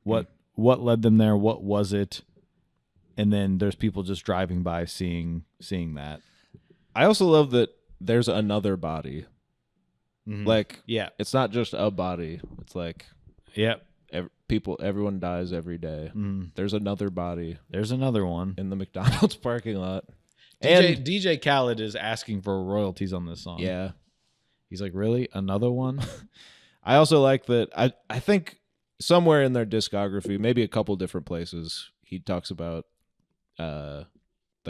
D: What led them there? What was it? And then there's people just driving by seeing that.
C: I also love that there's another body.
D: Mm-hmm.
C: Like,
D: yeah,
C: it's not just a body. It's like,
D: yep.
C: Everyone dies every day.
D: Mm.
C: There's another body.
D: There's another one
C: in the McDonald's parking lot.
D: DJ Khaled is asking for royalties on this song.
C: Yeah.
D: He's like, really? Another one?
C: I also like that. I think somewhere in their discography, maybe a couple different places, he talks about the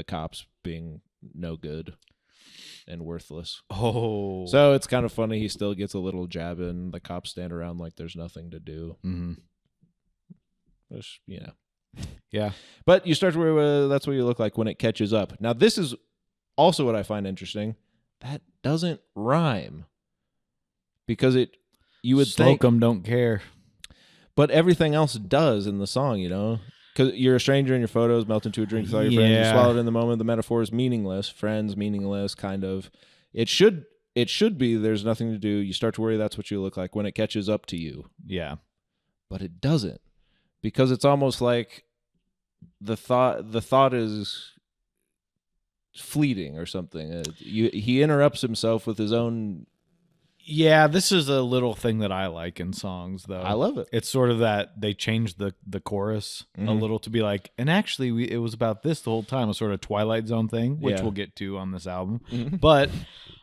C: cops being no good and worthless.
D: Oh.
C: So it's kind of funny. He still gets a little jab in. The cops stand around like there's nothing to do.
D: Mm-hmm.
C: Which,
D: yeah.
C: But you start to worry, that's what you look like when it catches up. Now, this is also what I find interesting. That doesn't rhyme. Because you would think...
D: Slocum don't care.
C: But everything else does in the song, Because you're a stranger in your photos, melt into a drink with all your friends. You're swallowed in the moment. The metaphor is meaningless. Friends, meaningless, kind of. It should be there's nothing to do. You start to worry that's what you look like when it catches up to you.
D: Yeah.
C: But it doesn't. Because it's almost like the thought is fleeting or something. He interrupts himself with his own.
D: Yeah, this is a little thing that I like in songs, though.
C: I love it.
D: It's sort of that they changed the chorus a little to be like, and actually it was about this the whole time, a sort of Twilight Zone thing, which we'll get to on this album. But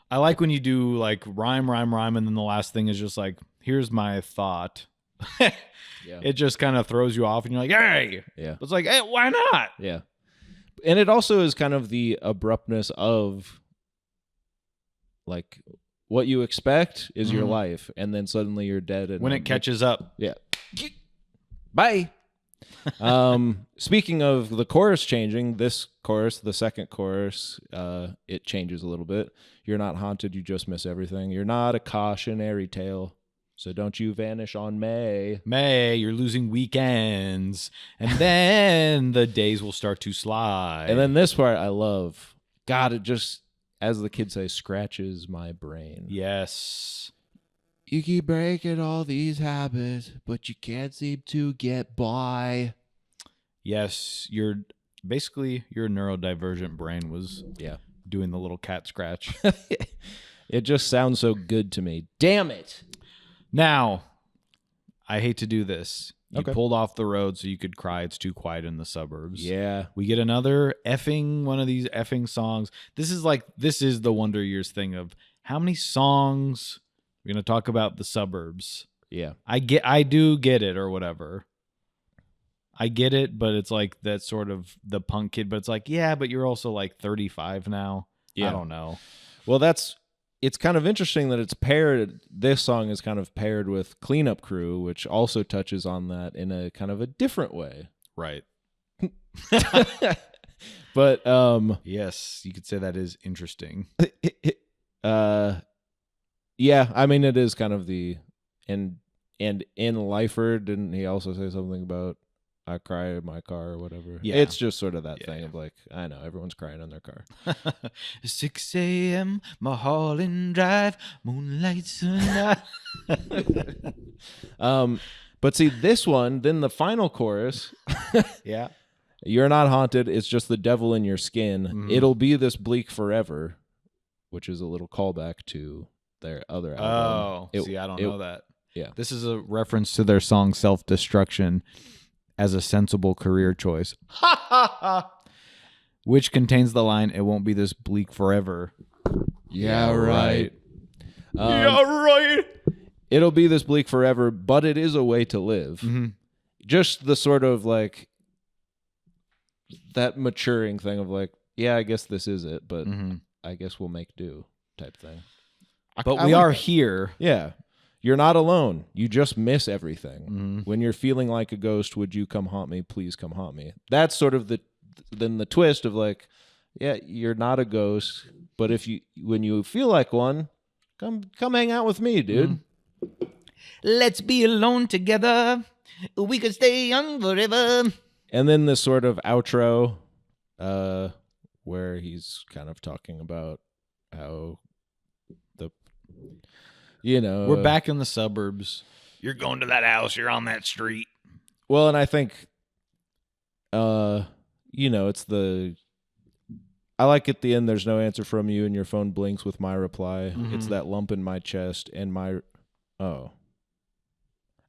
D: I like when you do like rhyme, and then the last thing is just like, here's my thought. It just kind of throws you off, and you're like, hey.
C: Yeah.
D: It's like, hey, why not?
C: Yeah. And it also is kind of the abruptness of like what you expect is your life, and then suddenly you're dead. And
D: when it catches up.
C: Yeah. Bye. Speaking of the chorus changing, this chorus, the second chorus, it changes a little bit. You're not haunted, you just miss everything. You're not a cautionary tale, so don't you vanish on May.
D: May, you're losing weekends, and then the days will start to slide.
C: And then this part I love. God, it just, as the kids say, scratches my brain.
D: Yes.
C: You keep breaking all these habits, but you can't seem to get by.
D: Yes, your neurodivergent brain was doing the little cat scratch.
C: It just sounds so good to me. Damn it.
D: Now, I hate to do this. You
C: Okay.
D: pulled off the road so you could cry It's Too Quiet in the Suburbs.
C: Yeah.
D: We get another one of these effing songs. This is the Wonder Years thing of how many songs we're going to talk about the suburbs.
C: Yeah.
D: I do get it or whatever. I get it, but it's like that sort of the punk kid, but it's like, yeah, but you're also like 35 now.
C: Yeah.
D: I don't know.
C: Well, it's kind of interesting that this song is kind of paired with Cleanup Crew, which also touches on that in a kind of a different way.
D: Right.
C: But
D: yes, you could say that is interesting.
C: yeah, I mean it is kind of and in Lifer, didn't he also say something about I cry in my car or whatever?
D: Yeah.
C: It's just sort of that thing of like, I know, everyone's crying in their car.
D: 6 a.m. Mulholland Drive, moonlight tonight.
C: But see, this one, then the final chorus,
D: Yeah.
C: you're not haunted, it's just the devil in your skin. It'll be this bleak forever, which is a little callback to their other album.
D: Oh, see, I don't know that.
C: Yeah.
D: This is a reference to their song Self-Destruction as a sensible career choice. Which contains the line, it won't be this bleak forever.
C: Yeah, right.
D: Right.
C: It'll be this bleak forever, but it is a way to live. Just the sort of like that maturing thing of like, yeah, I guess this is it, but I guess we'll make do type thing.
D: But we are here.
C: Yeah. You're not alone. You just miss everything. When you're feeling like a ghost, would you come haunt me? Please come haunt me. That's sort of the twist of like, yeah, you're not a ghost, but when you feel like one, come hang out with me, dude.
D: Let's be alone together. We could stay young forever.
C: And then this sort of outro, where he's kind of talking about how
D: we're back in the suburbs. You're going to that house. You're on that street.
C: Well, and I think, it's I like at the end, there's no answer from you and your phone blinks with my reply. It's that lump in my chest and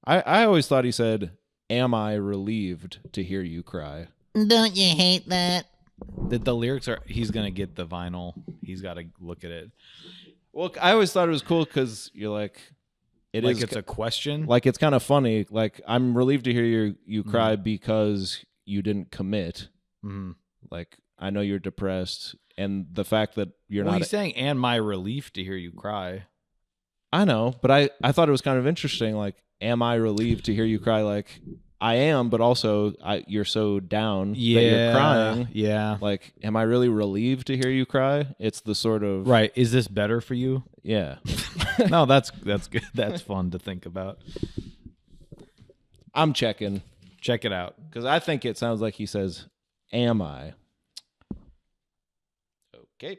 C: I always thought he said, am I relieved to hear you cry?
E: Don't you hate that?
D: The lyrics are, he's going to get the vinyl. He's got to look at it.
C: Well, I always thought it was cool because you're like,
D: it's a question.
C: Like, it's kind of funny. Like, I'm relieved to hear you cry because you didn't commit. Like, I know you're depressed, and the fact that you're not.
D: He's saying, and my relief to hear you cry.
C: I know, but I thought it was kind of interesting. Like, am I relieved to hear you cry? Like, I am, but also you're so down that you're crying.
D: Yeah.
C: Like, am I really relieved to hear you cry? It's the sort of
D: right. Is this better for you?
C: Yeah.
D: No, that's good. That's fun to think about.
C: I'm checking.
D: Check it out.
C: Because I think it sounds like he says, am I? Okay.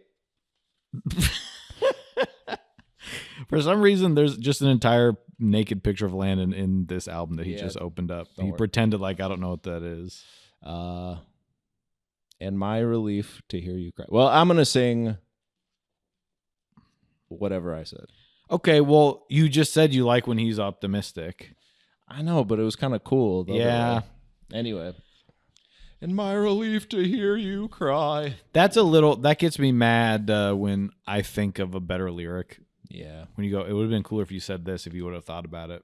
D: For some reason, there's just an entire naked picture of Landon in this album that he just opened up. He pretended like I don't know what that is.
C: And my relief to hear you cry. Well, I'm going to sing whatever I said.
D: Okay, well, you just said you like when he's optimistic.
C: I know, but it was kind of cool. The other
D: Yeah.
C: way. Anyway. And my relief to hear you cry.
D: That gets me mad when I think of a better lyric.
C: Yeah.
D: When you go, it would have been cooler if you said this, if you would have thought about it.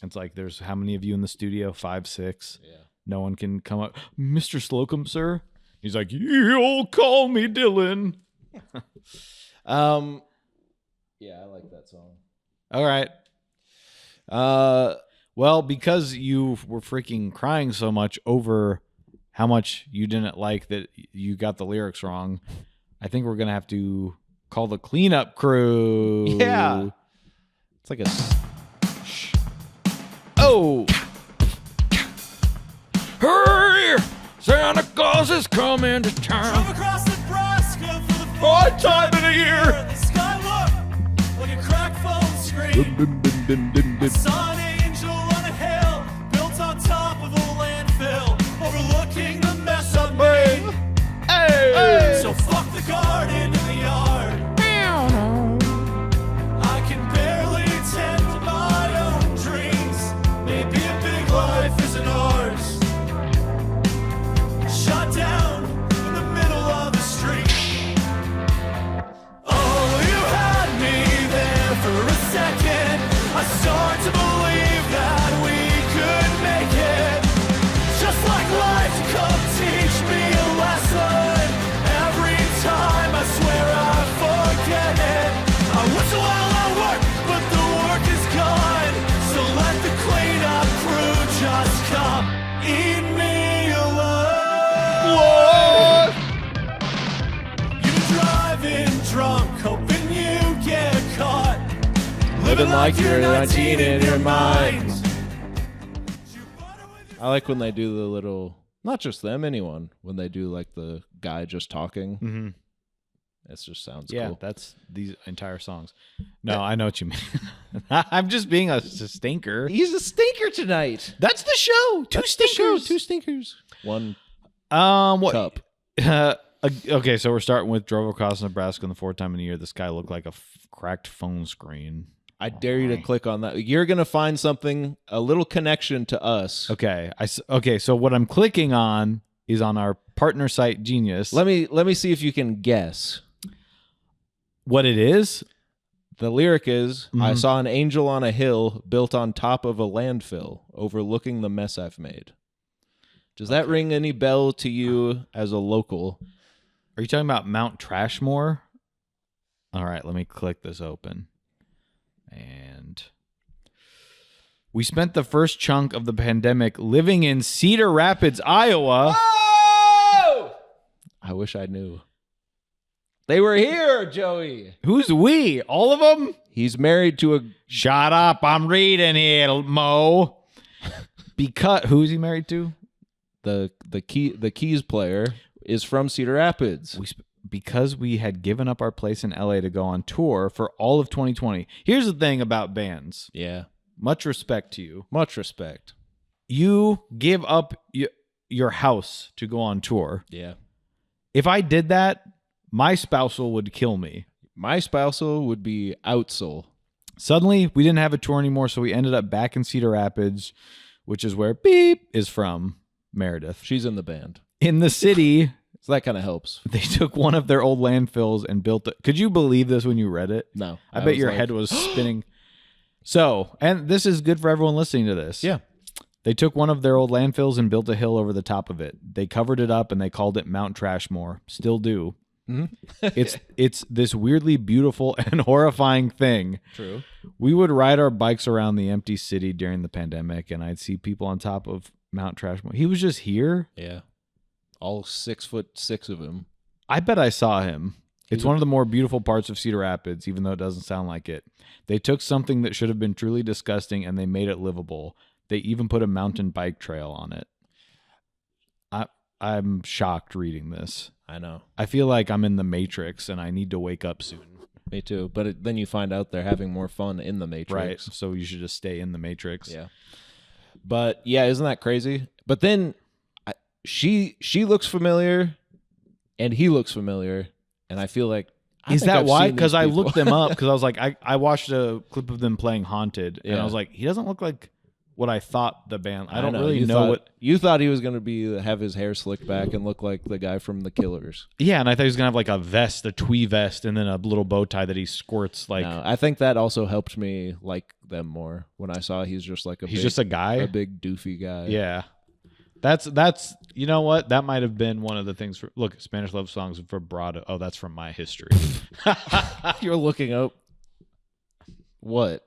D: It's like, there's how many of you in the studio? 5, 6.
C: Yeah.
D: No one can come up. Mr. Slocum, sir? He's like, you'll call me Dylan.
C: Yeah, I like that song.
D: All right. Well, because you were freaking crying so much over how much you didn't like that you got the lyrics wrong, I think we're going to have to call the cleanup crew.
C: Yeah. It's like a...
D: Oh! Hurry! Santa Claus is coming to
A: Drove
D: town.
A: across Nebraska for the
D: What time of the year?
A: The sky looked like a cracked phone screen. I saw an angel on a hill built on top of a landfill, overlooking the mess I've made.
D: Hey!
A: So fuck the garden in the yard. I can barely tend to my own dreams. Maybe a big life isn't ours. Shut down in the middle of the street. Oh, you had me there for a second. I start to believe that we could make it. Just like life, come teach me a lesson. Every time I swear I forget it. I whistle while I work, but the work is gone. So let the cleanup crew just come eat me alive. You've been driving drunk, hoping you get caught.
C: Living like you're 19 in your mind. I like when they do the little... Not just them, anyone. When they do like the guy just talking.
D: Mm-hmm.
C: It just sounds
D: Yeah,
C: cool.
D: that's these entire songs. No, I know what you mean. I'm just being a stinker.
C: He's a stinker tonight.
D: That's the show. Two stinkers.
C: Two stinkers. One
D: What?
C: cup.
D: Okay, so we're starting with drove across Nebraska in the 4th time in a year. This guy looked like a cracked phone screen.
C: I dare you to click on that. You're going to find something, a little connection to us.
D: Okay, okay. So what I'm clicking on is on our partner site, Genius.
C: Let me see if you can guess.
D: What it is?
C: The lyric is, I
D: Mhm.
C: saw an angel on a hill built on top of a landfill, overlooking the mess I've made. Does that ring any bell to you as a local?
D: Are you talking about Mount Trashmore? All right, let me click this open. And we spent the first chunk of the pandemic living in Cedar Rapids, Iowa.
C: Oh! I wish I knew. They were here, Joey.
D: Who's we? All of them?
C: He's married to a...
D: Shut up. I'm reading here, Mo. Because who's he married to?
C: The keys player is from Cedar Rapids.
D: Because we had given up our place in LA to go on tour for all of 2020. Here's the thing about bands.
C: Yeah.
D: Much respect to you.
C: Much respect.
D: You give up your house to go on tour.
C: Yeah.
D: If I did that, my spousal would kill me.
C: My spousal would be outsole.
D: Suddenly, we didn't have a tour anymore, so we ended up back in Cedar Rapids, which is where Beep is from, Meredith.
C: She's in the band.
D: In the city...
C: So that kind of helps.
D: They took one of their old landfills and built it. Could you believe this when you read it?
C: No.
D: I bet your head was spinning. So, and this is good for everyone listening to this.
C: Yeah.
D: They took one of their old landfills and built a hill over the top of it. They covered it up and they called it Mount Trashmore. Still do.
C: Mm-hmm.
D: It's this weirdly beautiful and horrifying thing.
C: True.
D: We would ride our bikes around the empty city during the pandemic, and I'd see people on top of Mount Trashmore. He was just here.
C: Yeah. All 6'6" of him.
D: I bet I saw him. It's one of the more beautiful parts of Cedar Rapids, even though it doesn't sound like it. They took something that should have been truly disgusting and they made it livable. They even put a mountain bike trail on it. I'm shocked reading this.
C: I know.
D: I feel like I'm in the Matrix and I need to wake up soon.
C: Me too. But then you find out they're having more fun in the Matrix.
D: Right. So you should just stay in the Matrix.
C: Yeah. But yeah, isn't that crazy? But then she looks familiar. and he looks familiar, and I feel like
D: Is
C: think
D: that
C: I've
D: why?
C: seen
D: Because
C: these
D: I
C: people.
D: looked them up because I was like, I watched a clip of them playing Haunted, and
C: Yeah.
D: I was like, he doesn't look like what I thought the band. I don't
C: know.
D: really
C: You
D: know
C: thought,
D: what.
C: you thought he was going to have his hair slicked back and look like the guy from The Killers.
D: Yeah, and I thought he was gonna have like a vest, a twee vest, and then a little bow tie that he squirts like.
C: No, I think that also helped me like them more when I saw he's just like
D: He's just a guy.
C: a big doofy guy.
D: Yeah. That's you know what? That might have been one of the things for look, Spanish love songs for vibrato. Oh, that's from my history.
C: You're looking up what?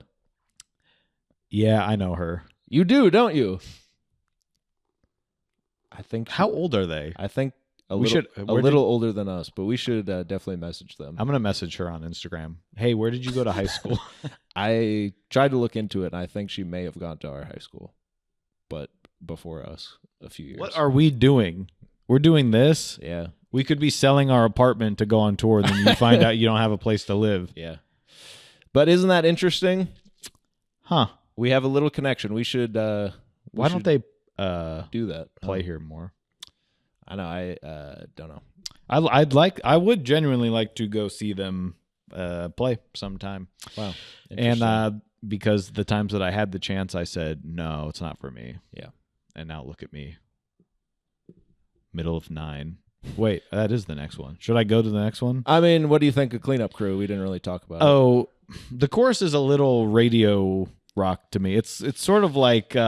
D: Yeah, I know her.
C: You do, don't you? I think
D: How old are they?
C: I think a
D: We
C: little,
D: should-
C: a
D: where
C: little older than us, but we should definitely message them.
D: I'm gonna message her on Instagram. Hey, where did you go to high school?
C: I tried to look into it, and I think she may have gone to our high school, but before us a few years.
D: What are we doing? We're doing this.
C: Yeah,
D: We could be selling our apartment to go on tour, and then you find out you don't have a place to live.
C: yeah. But isn't that interesting?
D: Huh.
C: We have a little connection. We should.
D: Why don't they
C: do that?
D: play here more?
C: I know. I don't know.
D: I would genuinely like to go see them play sometime.
C: Wow.
D: And because the times that I had the chance, I said, no, it's not for me.
C: Yeah.
D: And now look at me. Middle of 9. Wait, that is the next one. Should I go to the next one?
C: I mean, what do you think of Cleanup Crew? We didn't really talk about it.
D: Oh, the chorus is a little radio rock to me. It's sort of like who's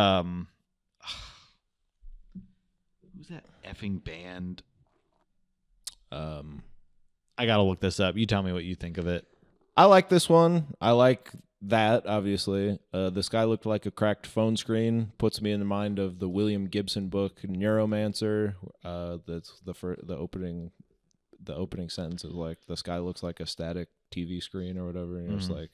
D: that effing band? I gotta look this up. You tell me what you think of it.
C: I like this one. I like that, obviously. This guy looked like a cracked phone screen. Puts me in the mind of the William Gibson book Neuromancer. That's the opening sentence is like, the sky looks like a static TV screen or whatever. And you're just like,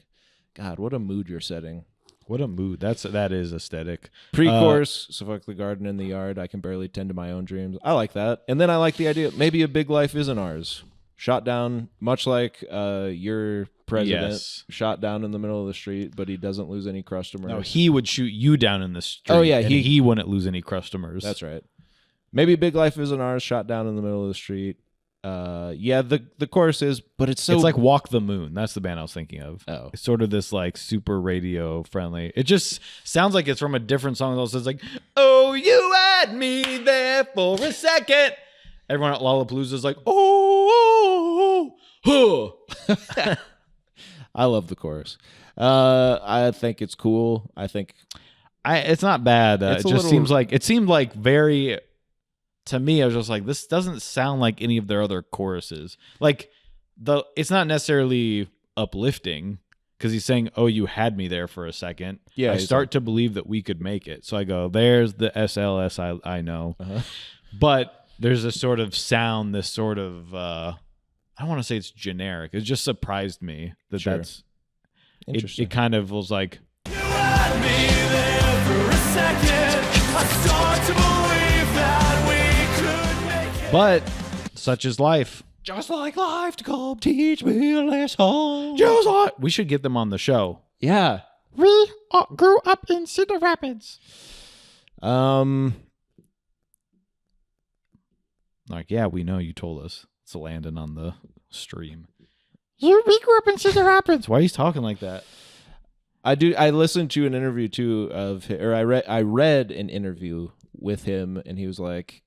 C: God, what a mood you're setting.
D: What a mood. That is aesthetic.
C: Pre-chorus, so fuck the garden in the yard. I can barely tend to my own dreams. I like that. And then I like the idea, maybe a big life isn't ours. Shot down, much like your president,
D: Yes.
C: shot down in the middle of the street, but he doesn't lose any customers.
D: No, he would shoot you down in the street.
C: Oh, yeah,
D: and he wouldn't lose any customers.
C: That's right. Maybe big life isn't ours. Shot down in the middle of the street. Yeah, the chorus is, but it's so.
D: It's like Walk the Moon. That's the band I was thinking of.
C: Oh.
D: It's sort of this like super radio friendly. It just sounds like it's from a different song. Also, it's like, oh, you had me there for a second. Everyone at Lollapalooza is like, oh,
C: I love the chorus. I think it's cool. I think
D: it's not bad.
C: It's
D: It
C: a
D: just
C: little-
D: seemed like very. To me, I was just like, this doesn't sound like any of their other choruses. Like it's not necessarily uplifting because he's saying, "Oh, you had me there for a second."
C: Yeah,
D: I
C: he's
D: start to believe that we could make it. So I go, "There's the SLS I know,"
C: Uh-huh.
D: but there's a sort of sound, this sort of I don't want to say it's generic. It just surprised me that
C: Sure.
D: that's
C: interesting.
D: it. Kind of was like,
A: You had me there for a second. I start to believe that we could make it.
D: but such is life.
C: Just like life to come teach me a lesson.
D: Just like we should get them on the show.
C: Yeah.
D: We grew up in Cedar Rapids. Like, yeah, we know you told us. It's Landon on the stream. We grew up in Cedar Rapids. Why are you talking like that?
C: I do. I listened to an interview too or I read an interview with him, and he was like,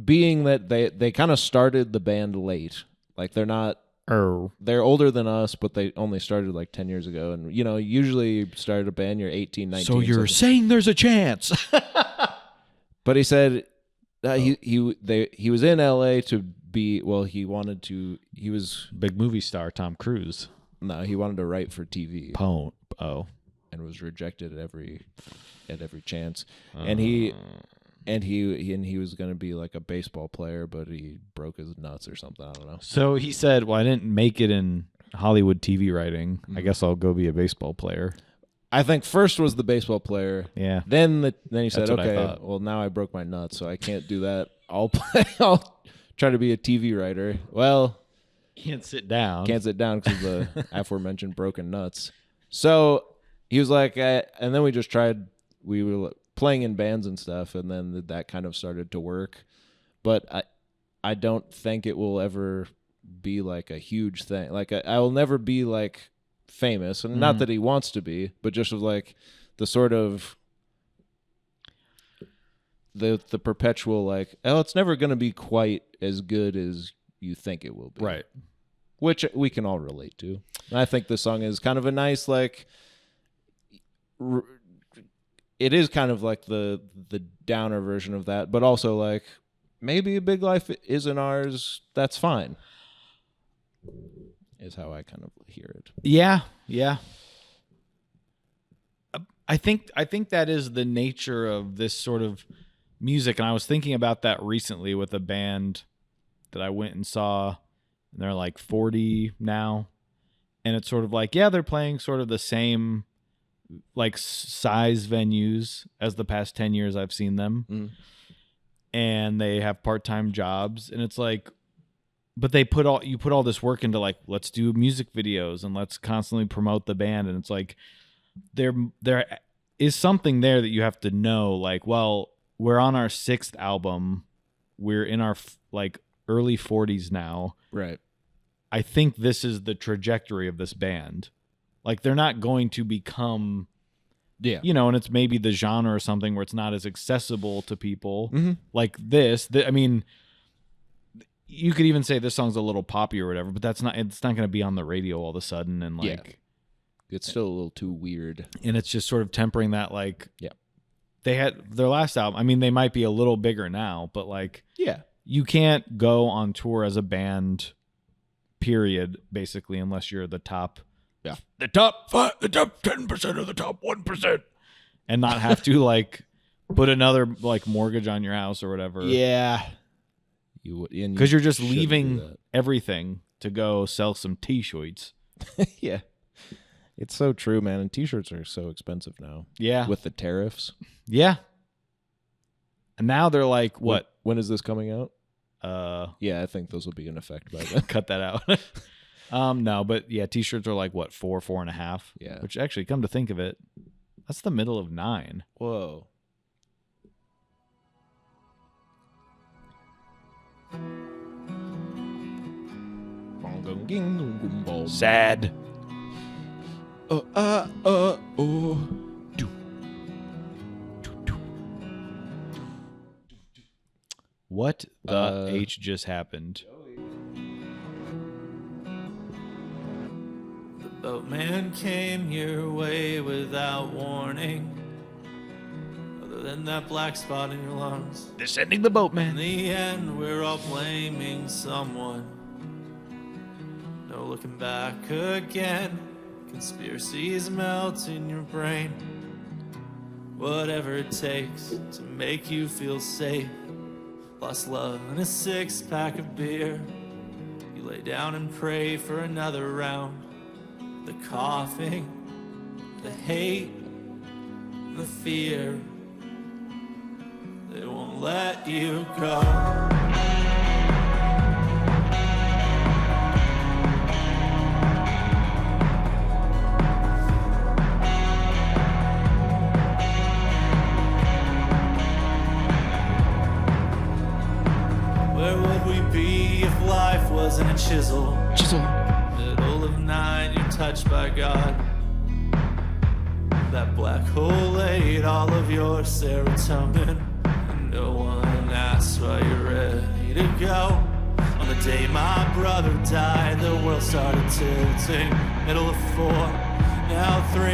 C: being that they kind of started the band late, like they're older than us, but they only started like 10 years ago, and usually you started a band, you're 18, 19.
D: So you're saying there's a chance?
C: But he said he was in LA to be he wanted to
D: Big movie star Tom Cruise.
C: he wanted to write for TV.
D: Oh.
C: And was rejected at every chance. And he was going to be like a baseball player, but he broke his nuts or something. I don't know.
D: So he said, well, I didn't make it in Hollywood TV writing. I guess I'll go be a baseball player.
C: I think first was the baseball player.
D: Yeah.
C: Then he said,
D: That's what I
C: okay,
D: thought.
C: well, now I broke my nuts, so I can't do that. I'll try to be a TV writer. Well,
D: Can't sit down.
C: can't sit down because of the aforementioned broken nuts. So he was like, and then we just tried, we were playing in bands and stuff, and then that kind of started to work. but I don't think it will ever be like a huge thing. Like I will never be like famous, and not that he wants to be, but just of like the sort of the perpetual like, oh, it's never going to be quite as good as you think it will be.
D: Right.
C: Which we can all relate to. And I think this song is kind of a nice like it is kind of like the downer version of that, but also like maybe a big life isn't ours. That's fine. Is how I kind of hear it.
D: Yeah. I think that is the nature of this sort of music, and I was thinking about that recently with a band that I went and saw, and they're like 40 now, and it's sort of like, yeah, they're playing sort of the same like size venues as the past 10 years I've seen them, and they have part-time jobs, and it's like, but you put all this work into like, let's do music videos and let's constantly promote the band, and it's like there is something there that you have to know, like, well, we're on our 6th album, we're in our like early 40s now,
C: right?
D: I think this is the trajectory of this band. Like, they're not going to become, and it's maybe the genre or something where it's not as accessible to people like this. I mean, you could even say this song's a little poppy or whatever, but it's not going to be on the radio all of a sudden, and like,
C: it's still a little too weird.
D: And it's just sort of tempering that, like, they had their last album. I mean, they might be a little bigger now, but like, you can't go on tour as a band, period, basically, unless you're the top. The top 10% of the top 1%, and not have to like put another like mortgage on your house or whatever.
C: Yeah,
D: because you're just leaving everything to go sell some t-shirts.
C: Yeah, it's so true, man. And t-shirts are so expensive now.
D: Yeah,
C: with the tariffs.
D: Yeah, and now they're like, what?
C: When is this coming out? Yeah, I think those will be in effect by then.
D: Cut that out. No, but yeah, t-shirts are like what, 4.5?
C: Yeah.
D: Which actually, come to think of it, that's the middle of 9.
C: Whoa.
D: Sad. What the H just happened?
A: The boatman came your way without warning. Other than that black spot in your lungs.
D: They're sending the boatman.
A: In the end, we're all blaming someone. No looking back again. Conspiracies melt in your brain. Whatever it takes to make you feel safe. Lost love and a 6-pack of beer. You lay down and pray for another round. The coughing, the hate, the fear, they won't let you go. Where would we be if life wasn't a chisel? Middle of 9, you're touched by God. That black hole ate all of your serotonin, and no one asks why you're ready to go. On the day my brother died, the world started tilting. Middle of 4, now 3,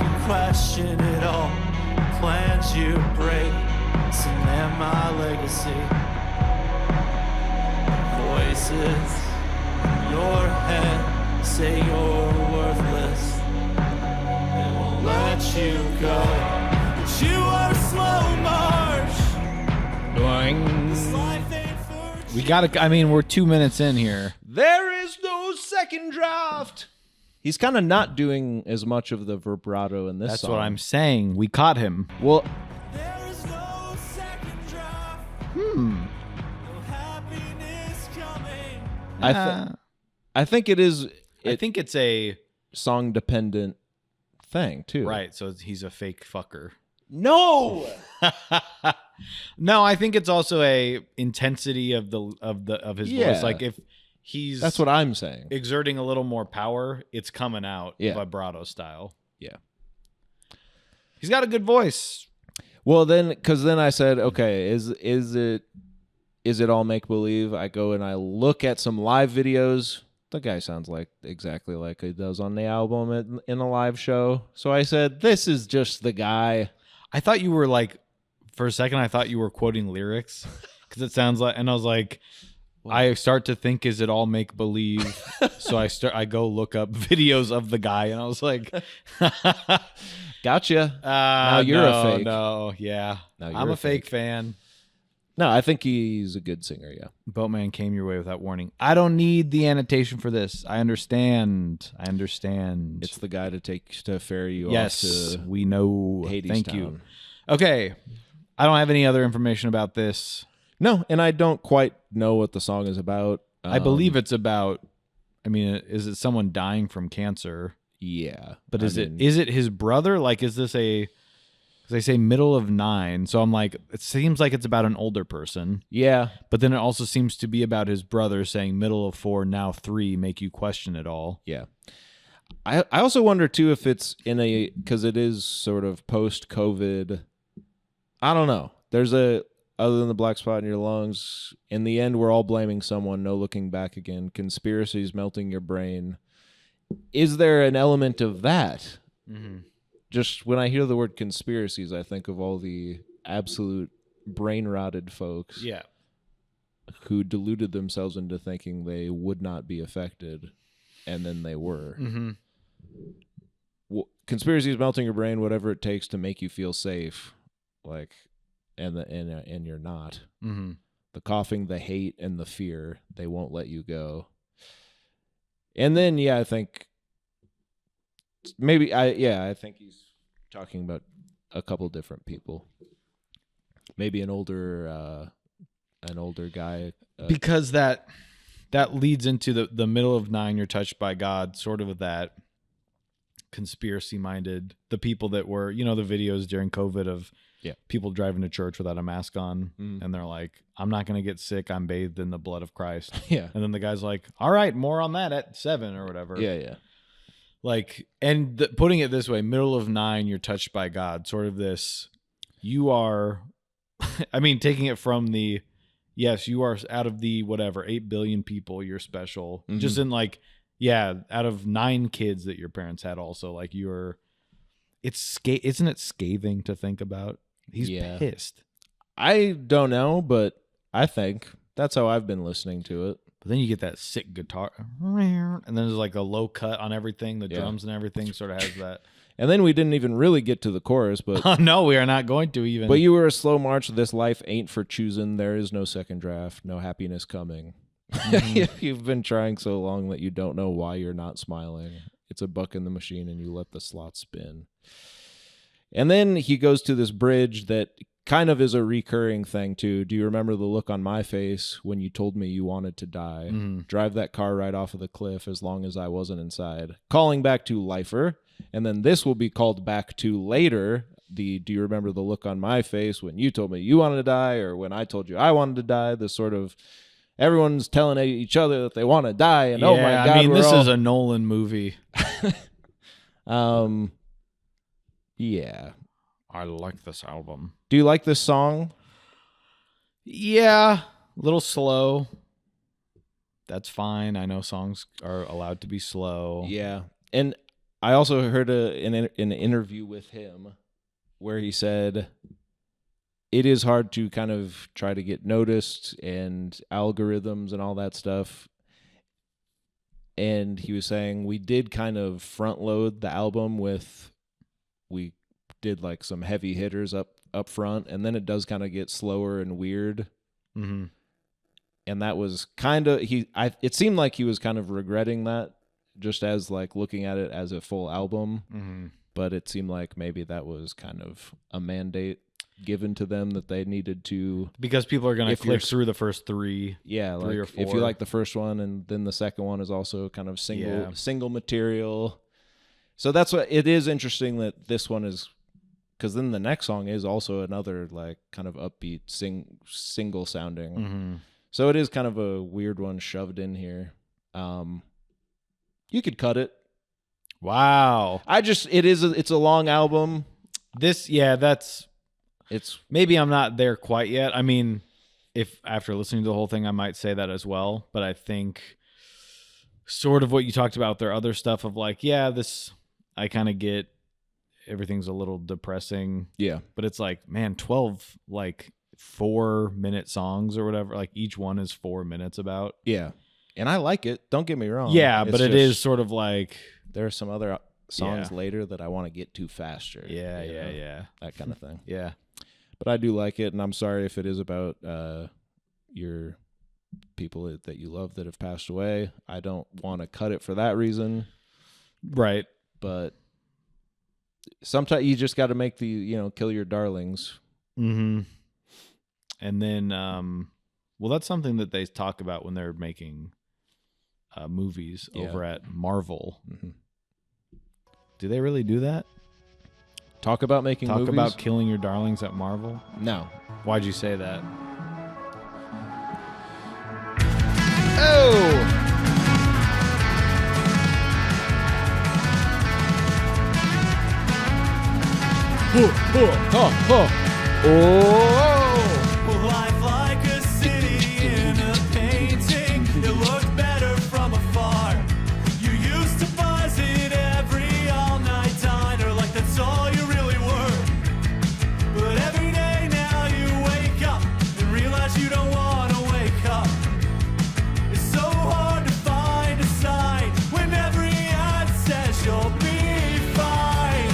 A: you question it all. Plans you break, cement my legacy. Voices in your head say you're worthless. They won't let you go. But you are a slow march. This life ain't for
D: We gotta. I mean, we're 2 minutes in here.
C: There is no second draft. He's kind of not doing as much of the vibrato in this
D: That's
C: song.
D: what I'm saying. We caught him.
C: Well,
A: There is no second draft. No happiness coming.
C: I think it is
D: I think it's a
C: song dependent thing too.
D: right. So he's a fake fucker.
C: No.
D: No, I think it's also a intensity of his
C: Yeah.
D: voice. Like if he's
C: That's what I'm saying.
D: exerting a little more power, it's coming out
C: Yeah.
D: vibrato style.
C: Yeah.
D: He's got a good voice.
C: Well, because then I said, okay, is it all make believe? I go and I look at some live videos. The guy sounds like exactly like he does on the album in a live show. So I said, this is just the guy.
D: I thought you were like, for a second, I thought you were quoting lyrics because it sounds like, and I was like, I start to think, is it all make believe? So I go look up videos of the guy, and I was like,
C: Gotcha. Now you're a fake.
D: No, yeah,
C: Now you're
D: I'm
C: a
D: a fake
C: fake.
D: fan.
C: No, I think he's a good singer. Yeah.
D: Boatman came your way without warning. I don't need the annotation for this. I understand.
C: It's the guy to ferry you
D: yes,
C: off to
D: we know.
C: Hades
D: Thank
C: Town.
D: you. Okay, I don't have any other information about this.
C: No, and I don't quite know what the song is about.
D: I believe it's about. I mean, is it someone dying from cancer?
C: Yeah,
D: But
C: I
D: is
C: mean,
D: it his brother? Like, is this a? Because they say middle of 9, so I'm like, it seems like it's about an older person.
C: Yeah,
D: But then it also seems to be about his brother saying middle of 4, now 3, make you question it all.
C: yeah. I also wonder too if it's because it is sort of post-COVID. I don't know. There's other than the black spot in your lungs. In the end, we're all blaming someone. No looking back again. Conspiracies melting your brain. Is there an element of that?
D: Mm-hmm.
C: Just when I hear the word conspiracies, I think of all the absolute brain-rotted folks
D: Yeah.
C: who deluded themselves into thinking they would not be affected, and then they were.
D: Mm-hmm.
C: Conspiracies melting your brain, whatever it takes to make you feel safe, like, and you're not.
D: Mm-hmm.
C: The coughing, the hate, and the fear, they won't let you go. And then, yeah, I think I think he's talking about a couple different people. Maybe an older guy.
D: Because that leads into the middle of 9, you're touched by God, sort of that conspiracy minded, the people that were, the videos during COVID of people driving to church without a mask on, and they're like, I'm not going to get sick, I'm bathed in the blood of Christ.
C: Yeah.
D: And then the guy's like, all right, more on that at 7 or whatever.
C: Yeah.
D: Like, and putting it this way, middle of 9, you're touched by God, sort of this, you are, I mean, taking it from the, yes, you are out of the, 8 billion people, you're special.
C: Mm-hmm.
D: Just in like, yeah, out of 9 kids that your parents had also, like isn't it scathing to think about? He's pissed.
C: I don't know, but I think that's how I've been listening to it.
D: But then you get that sick guitar, and then there's like a low cut on everything, the drums and everything sort of has that.
C: And then we didn't even really get to the chorus, but
D: Oh, no, we are not going to even.
C: but you were a slow march. This life ain't for choosing. There is no second draft. No happiness coming. You've been trying so long that you don't know why you're not smiling. It's a buck in the machine, and you let the slot spin. And then he goes to this bridge that kind of is a recurring thing too. Do you remember the look on my face when you told me you wanted to die? Drive that car right off of the cliff as long as I wasn't inside. Calling back to Lifer. And then this will be called back to later. Do you remember the look on my face when you told me you wanted to die, or when I told you I wanted to die? This sort of everyone's telling each other that they want to die, and oh my God,
D: I mean,
C: we're
D: this
C: all...
D: is a Nolan movie.
C: Yeah.
D: I like this album.
C: Do you like this song?
D: Yeah, a little slow. That's fine. I know songs are allowed to be slow.
C: Yeah. And I also heard an interview with him where he said it is hard to kind of try to get noticed and algorithms and all that stuff. And he was saying we did kind of front load the album we did like some heavy hitters up front, and then it does kind of get slower and weird.
D: Mm-hmm.
C: And that was kind of it seemed like he was kind of regretting that, just as like looking at it as a full album.
D: Mm-hmm.
C: But it seemed like maybe that was kind of a mandate given to them that they needed to,
D: because people are going to
C: If you're
D: click through the first 3.
C: yeah, like
D: Three or
C: if
D: four.
C: you like the first one, and then the second one is also kind of single material. So that's what it is interesting that this one is because then the next song is also another like kind of upbeat single sounding.
D: Mm-hmm.
C: So it is kind of a weird one shoved in here. You could cut it.
D: Wow.
C: It's a long album.
D: It's maybe I'm not there quite yet. I mean, if after listening to the whole thing, I might say that as well. But I think sort of what you talked about, their other stuff of like, I kind of get everything's a little depressing.
C: Yeah.
D: But it's like, man, 12 like 4-minute songs or whatever. Like each one is 4 minutes about.
C: Yeah. And I like it. Don't get me wrong.
D: Yeah,
C: It's
D: but it is sort of like
C: there are some other songs later that I want to get to faster.
D: Yeah.
C: That kind of thing.
D: Yeah.
C: But I do like it, and I'm sorry if it is about your people that you love that have passed away. I don't want to cut it for that reason.
D: Right.
C: But sometimes you just got to make the, kill your darlings.
D: Mm-hmm. And then, well, that's something that they talk about when they're making movies over at Marvel.
C: Mm-hmm.
D: Do they really do that?
C: Talk about making movies?
D: Talk about killing your darlings at Marvel?
C: No.
D: Why'd you say that?
A: Life like a city in a painting. It looked better from afar. You used to buzz it every all-night diner like that's all you really were. But every day now you wake up and realize you don't want to wake up. It's so hard to find a sign when every ad says you'll be fine.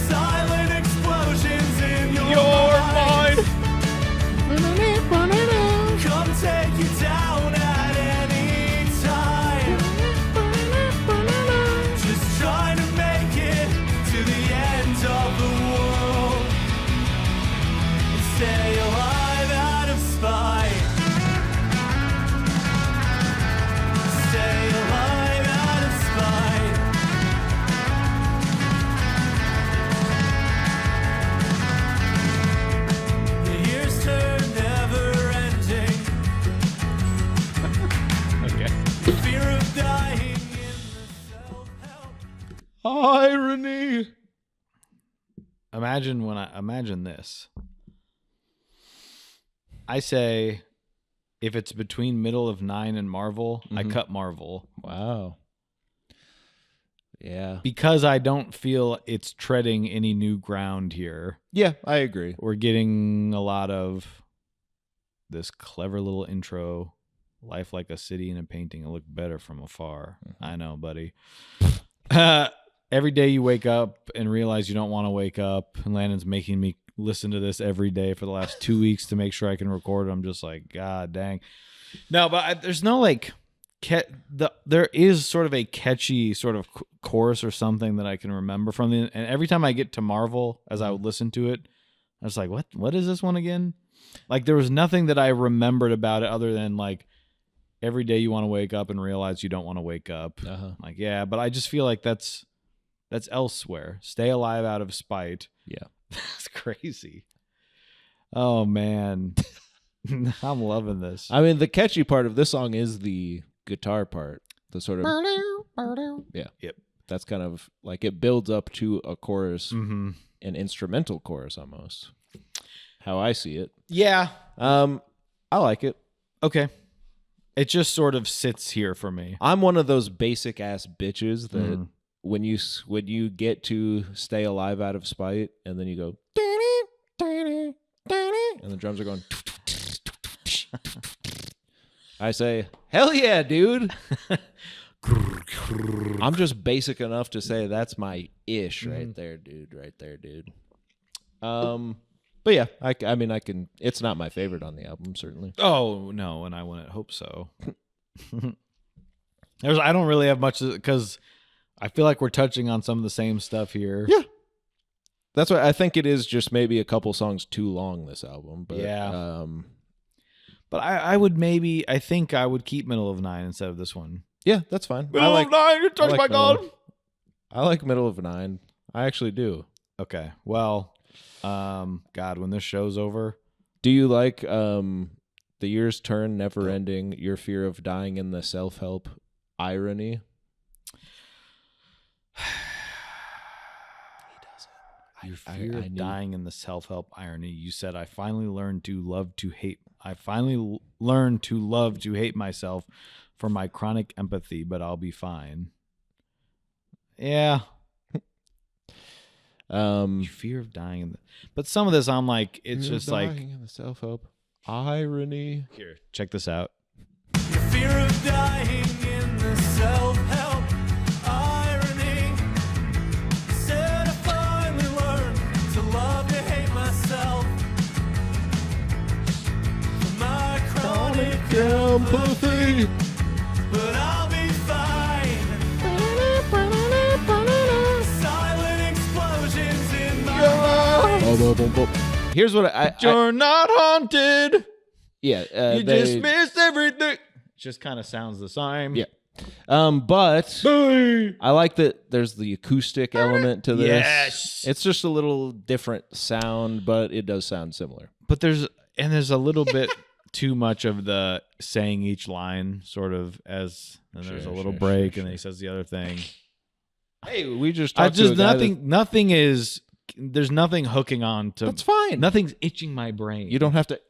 A: Silent explosions in your mind. Come take you down at any time. Just trying to make it to the end of the world and stay alive out of spite. Stay alive out of spite. The years turn never ending.
D: Okay.
A: The fear of dying in the self-help.
C: Irony.
D: Imagine this. I say if it's between Middle of 9 and Marvel, I cut Marvel.
C: Wow. Yeah.
D: Because I don't feel it's treading any new ground here.
C: Yeah, I agree.
D: We're getting a lot of this clever little intro. Life like a city in a painting. It looked better from afar. I know, buddy. Every day you wake up and realize you don't want to wake up. And Landon's making me listen to this every day for the last 2 weeks to make sure I can record. I'm just like, God dang. No, but there's no like... there is sort of a catchy sort of chorus or something that I can remember from the, and every time I get to Marvel, as I would listen to it, I was like, what is this one again? Like there was nothing that I remembered about it other than like every day you want to wake up and realize you don't want to wake up. Like, yeah, but I just feel like that's elsewhere. Stay alive out of spite.
C: Yeah.
D: That's crazy. Oh man. I'm loving this.
C: I mean, the catchy part of this song is the guitar part. The sort of yeah.
D: Yep.
C: That's kind of like it builds up to a chorus,
D: Mm-hmm.
C: an instrumental chorus almost. How I see it.
D: Yeah.
C: I like it.
D: Okay. It just sort of sits here for me.
C: I'm one of those basic ass bitches that when you get to stay alive out of spite and then you go and the drums are going I say, hell yeah, dude. I'm just basic enough to say that's my ish right there, dude. Right there, dude. But yeah, I mean, I can. It's not my favorite on the album, certainly.
D: Oh no, and I wouldn't hope so. I don't really have much because I feel like we're touching on some of the same stuff here.
C: Yeah, that's why I think it is just maybe a couple songs too long. This album, but
D: yeah. But I think I would keep Middle of 9 instead of this one.
C: Yeah, that's fine.
D: Middle of 9, you touch my God.
C: I like Middle of 9. I actually do.
D: Okay. Well, God, when this show's over,
C: Do you like The Year's Turn, Never Ending, Your Fear of Dying in the Self-Help Irony?
D: your fear of dying in the self-help irony. You said, I finally learned to love to hate myself for my chronic empathy, but I'll be fine. Yeah. Your fear of dying in the, but some of this I'm like, it's
C: Fear of
D: just like,
C: dying in the self-help irony.
D: here, check this out.
A: Your fear of dying in the self-help irony. Said I finally learned to love to hate myself. For my chronic
C: Empathy.
A: but I'll be fine. Silent explosions in my
C: Here's what I
D: You're not haunted.
C: yeah.
D: You just missed everything. Just kind of sounds the same.
C: Yeah. But I like that there's the acoustic element to this.
D: Yes.
C: It's just a little different sound, but it does sound similar.
D: But there's a little bit too much of the saying each line sort of as, and there's a little break, and then he says the other thing.
C: Hey, we just
D: I
C: talked to a
D: just
C: guy
D: nothing is, there's nothing hooking on to.
C: that's fine.
D: Nothing's itching my brain.
C: You don't have to.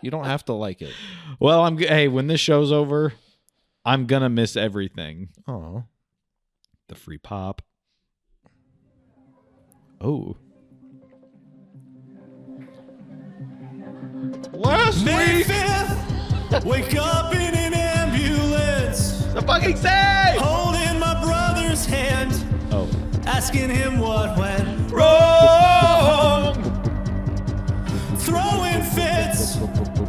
C: You don't have to like it.
D: Well, hey, when this show's over, I'm gonna miss everything.
C: Oh,
D: The free pop. Oh.
C: last
A: May 5th, wake up in an ambulance,
D: The fucking say.
A: holding my brother's hand,
D: Oh.
A: asking him what went
D: Wrong.
A: throwing fits.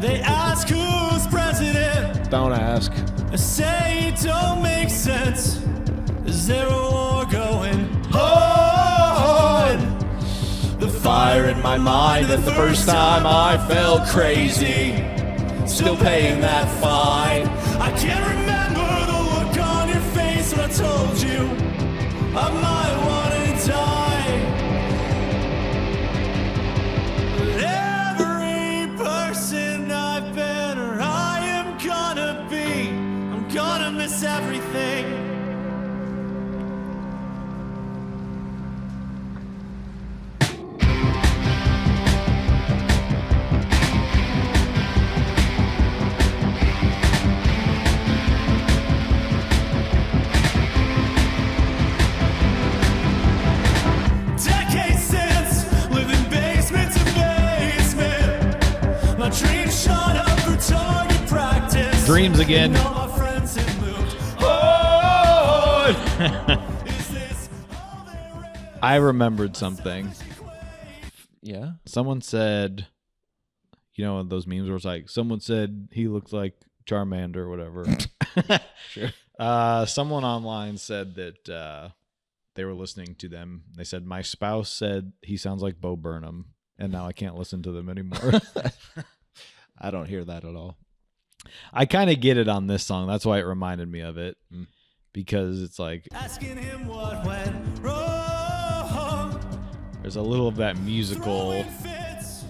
A: They ask who's president.
C: don't ask.
A: I say it don't make sense. Is there a war going on? The fire in my mind the first time I felt crazy. Still paying that fine. I can't remember the look on your face when I told you I might want to die. But every person I've been or I am gonna be, I'm gonna miss everything. Decades since, living basement to basement. My dreams shot up for target practice.
D: Dreams again.
A: And all my friends have moved. Is this all there is?
D: I remembered something.
C: Yeah.
D: Someone said, you know, those memes where it's like, someone said he looked like Charmander or whatever.
C: Sure.
D: Someone online said that they were listening to them. They said, my spouse said he sounds like Bo Burnham, and now I can't listen to them anymore.
C: I don't hear that at all.
D: I kind of get it on this song. That's why it reminded me of it. Because it's like,
A: Asking him what went wrong.
D: there's a little of that musical.
A: Throwing fits.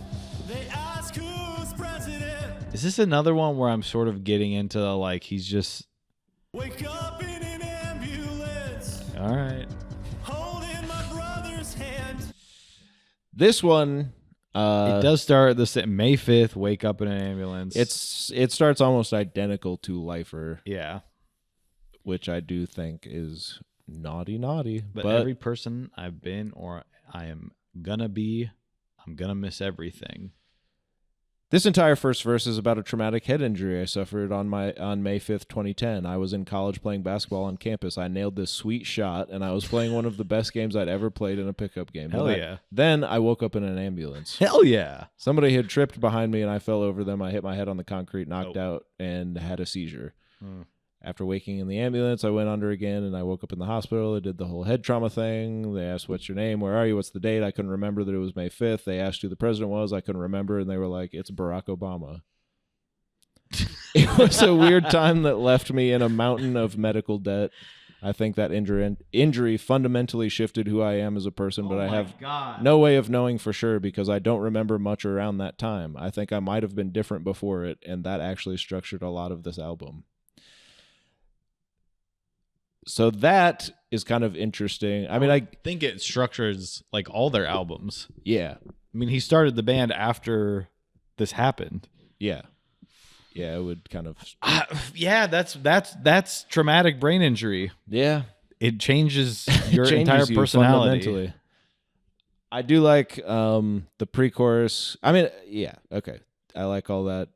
A: They ask who's president.
D: Is this another one where I'm sort of getting into like, he's just,
A: Wake up in an ambulance,
D: all right.
A: holding my brother's hand.
C: This one,
D: It does start the same, May 5th, wake up in an ambulance.
C: it starts almost identical to Lifer,
D: yeah.
C: which I do think is naughty.
D: But every person I've been or I am gonna be, I'm gonna miss everything.
C: this entire first verse is about a traumatic head injury I suffered on May 5th, 2010. I was in college playing basketball on campus. I nailed this sweet shot, and I was playing one of the best games I'd ever played in a pickup game.
D: Hell yeah.
C: Then I woke up in an ambulance.
D: Hell yeah.
C: Somebody had tripped behind me, and I fell over them. I hit my head on the concrete, knocked out, and had a seizure. After waking in the ambulance, I went under again, and I woke up in the hospital. I did the whole head trauma thing. They asked, what's your name? Where are you? What's the date? I couldn't remember that it was May 5th. They asked who the president was. I couldn't remember, and they were like, it's Barack Obama. It was a weird time that left me in a mountain of medical debt. I think that injury fundamentally shifted who I am as a person, but I have no way of knowing for sure because I don't remember much around that time. I think I might have been different before it, and that actually structured a lot of this album. So that is kind of interesting. I mean, I
D: think it structures like all their albums.
C: Yeah.
D: I mean, he started the band after this happened.
C: Yeah. Yeah, it would kind of.
D: Yeah, that's traumatic brain injury.
C: Yeah,
D: it changes your
C: changes
D: entire
C: you
D: personality.
C: Fundamentally. I do like the pre-chorus. I mean, yeah, okay, I like all that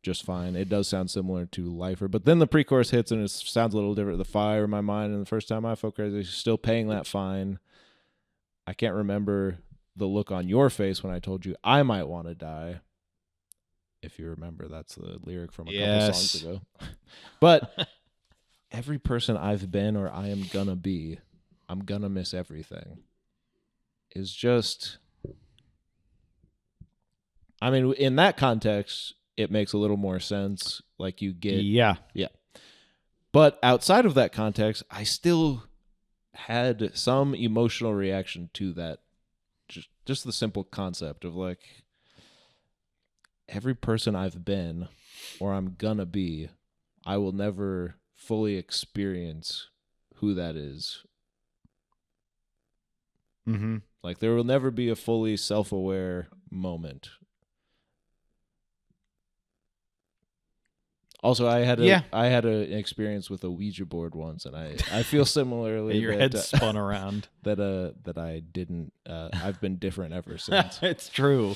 C: just fine. It does sound similar to Lifer, but then the pre-chorus hits and it sounds a little different. The fire in my mind, and the first time I felt crazy, still paying that fine. I can't remember the look on your face when I told you I might want to die. If you remember, that's the lyric from a couple songs ago. But every person I've been or I am gonna be, I'm gonna miss everything, is just... I mean, in that context, it makes a little more sense. Like you get...
D: Yeah.
C: But outside of that context, I still had some emotional reaction to that. Just the simple concept of like... every person I've been or I'm gonna be, I will never fully experience who that is.
D: Mm-hmm.
C: Like there will never be a fully self-aware moment. Also, I had an experience with a Ouija board once, and I feel similarly.
D: Your head spun around.
C: That I didn't. I've been different ever since.
D: It's true.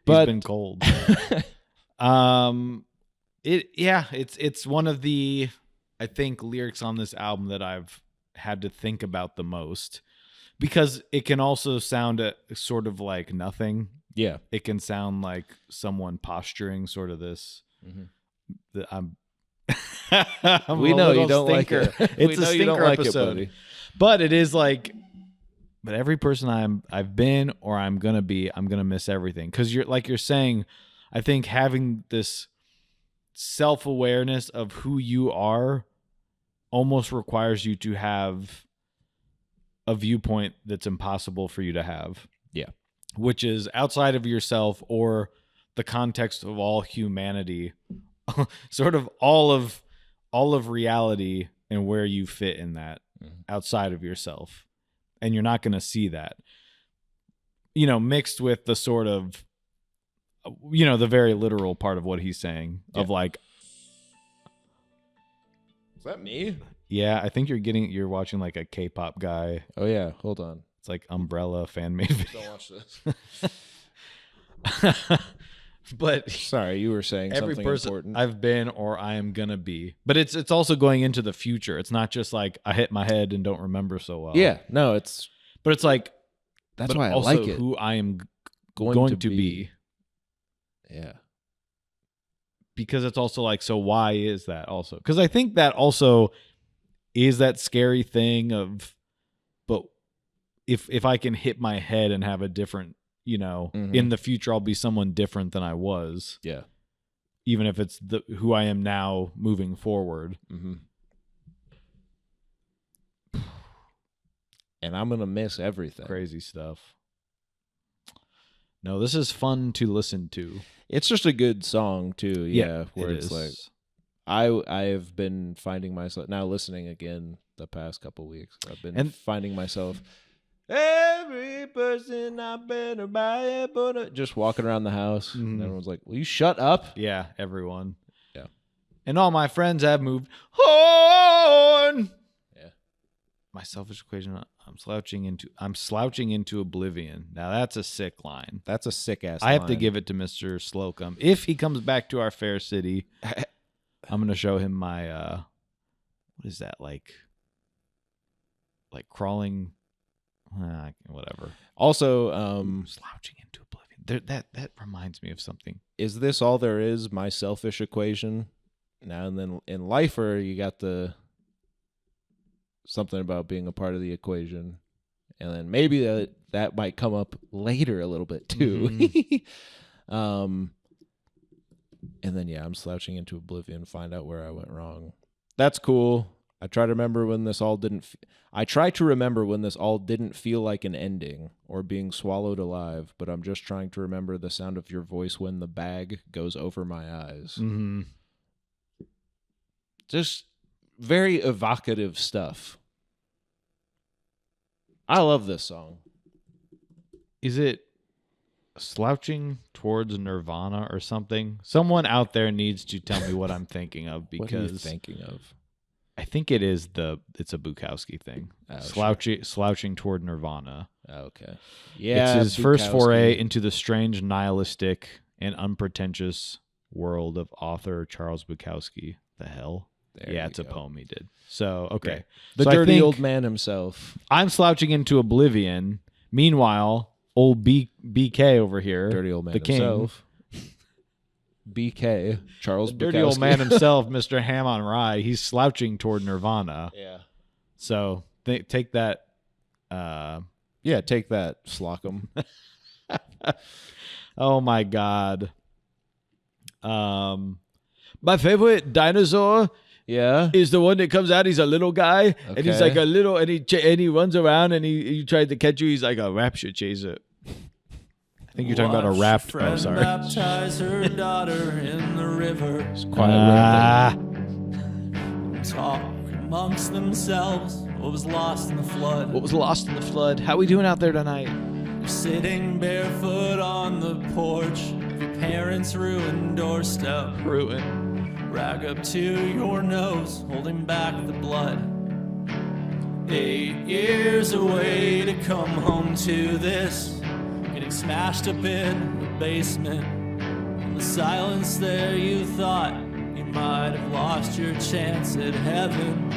C: But
D: he's been cold. It's one of the, I think, lyrics on this album that I've had to think about the most, because it can also sound sort of like nothing.
C: Yeah,
D: it can sound like someone posturing, sort of this. I'm
C: we know you don't
D: stinker.
C: like it.
D: It's
C: we
D: a
C: know you don't
D: stinker
C: like
D: episode,
C: it, buddy.
D: But it is like. But every person I've been or I'm gonna be, I'm gonna miss everything. Because you're saying, I think having this self-awareness of who you are almost requires you to have a viewpoint that's impossible for you to have.
C: Yeah.
D: Which is outside of yourself or the context of all humanity, sort of all of reality and where you fit in that outside of yourself. And you're not going to see that, mixed with the sort of, the very literal part of what he's saying of like.
C: Is that me?
D: Yeah, I think you're watching like a K-pop guy.
C: Oh yeah, hold on.
D: It's like Umbrella fan made video.
C: Don't watch this.
D: But
C: sorry, you were saying
D: every
C: something
D: person
C: important.
D: I've been or I am gonna be, but it's also going into the future. It's not just like I hit my head and don't remember so well.
C: Yeah, no, it's
D: like
C: that's why I
D: also
C: like it.
D: Who I am going to be.
C: Yeah,
D: because it's also like, so why is that also? Because I think that also is that scary thing of, but if I can hit my head and have a different. In the future, I'll be someone different than I was.
C: Yeah.
D: Even if it's who I am now moving forward.
C: Mm-hmm. And I'm going to miss everything.
D: Crazy stuff. No, this is fun to listen to.
C: It's just a good song, too. Yeah. Where it's
D: is.
C: like, I've been finding myself, now listening again the past couple weeks, I've been finding myself... Every person I've been about, just walking around the house, and everyone's like, "Will you shut up?"
D: Yeah, everyone.
C: Yeah,
D: and all my friends have moved on. Yeah, my selfish equation. I'm slouching into oblivion. Now that's a sick line.
C: That's a sick ass.
D: I have to give it to Mr. Slocum. If he comes back to our fair city, I'm gonna show him my what is that like crawling. Whatever.
C: Also,
D: slouching into oblivion. That reminds me of something.
C: Is this all there is? My selfish equation. Now and then in Lifer, you got the something about being a part of the equation, and then maybe that might come up later a little bit too. And then I'm slouching into oblivion. Find out where I went wrong. That's cool. I try to remember when this all didn't. I try to remember when this all didn't feel like an ending or being swallowed alive. But I'm just trying to remember the sound of your voice when the bag goes over my eyes.
D: Mm-hmm.
C: Just very evocative stuff. I love this song.
D: Is it slouching towards Nirvana or something? Someone out there needs to tell me what I'm thinking of, because
C: What are you thinking of?
D: I think it's a Bukowski thing. Slouching toward Nirvana.
C: Okay. Yeah.
D: It's his first
C: Bukowski.
D: foray into the strange, nihilistic, and unpretentious world of author Charles Bukowski. The hell?
C: There
D: yeah,
C: you
D: it's a
C: go.
D: poem he did. So, okay.
C: Great. The
D: So I
C: dirty
D: think
C: old man himself.
D: I'm slouching into oblivion. Meanwhile, old BK over here,
C: Dirty old man
D: the king,
C: himself. BK. Charles
D: the dirty
C: Bukowski.
D: old man himself, Mr. Ham on Rye, he's slouching toward Nirvana.
C: Yeah.
D: So take that.
C: Yeah, take that, Slocum.
D: Oh my God. My favorite dinosaur
C: Yeah.
D: is the one that comes out. He's a little guy, and he's
C: Okay.
D: like a little, and he runs around, and he tried to catch you. He's like a Rapture Chaser. I think you're talking about a
A: Watch
D: rapt.
A: your
D: Oh,
A: friend
D: sorry.
A: baptize her daughter in the river.
C: Quiet
A: Talk amongst themselves what was lost in the flood.
D: What was lost in the flood? How we doing out there tonight?
A: You're sitting barefoot on the porch of your parents' ruined doorstep.
D: Ruin.
A: Rag up to your nose, holding back the blood. 8 years away to come home to this. Getting smashed up in the basement. In the silence there you thought you might have lost your chance at heaven.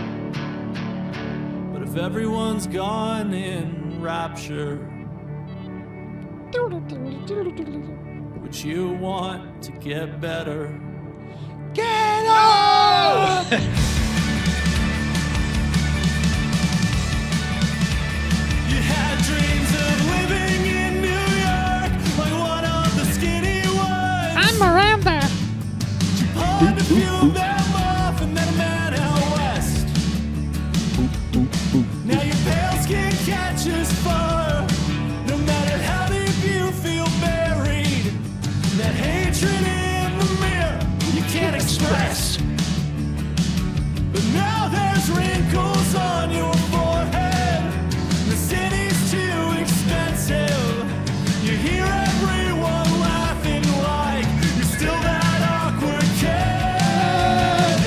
A: But if everyone's gone in rapture, would you want to get better?
C: Get up!
A: You had dreams of living in New York, like one of the skinny ones.
E: I'm Miranda.
A: You pawned a few of them off and met a man out west. Now your pale skin catches fire. No matter how deep you feel buried, that hatred in the mirror you can't express. But now there's wrinkles on your forehead. The city's too expensive. You hear everyone laughing like you're still that awkward kid.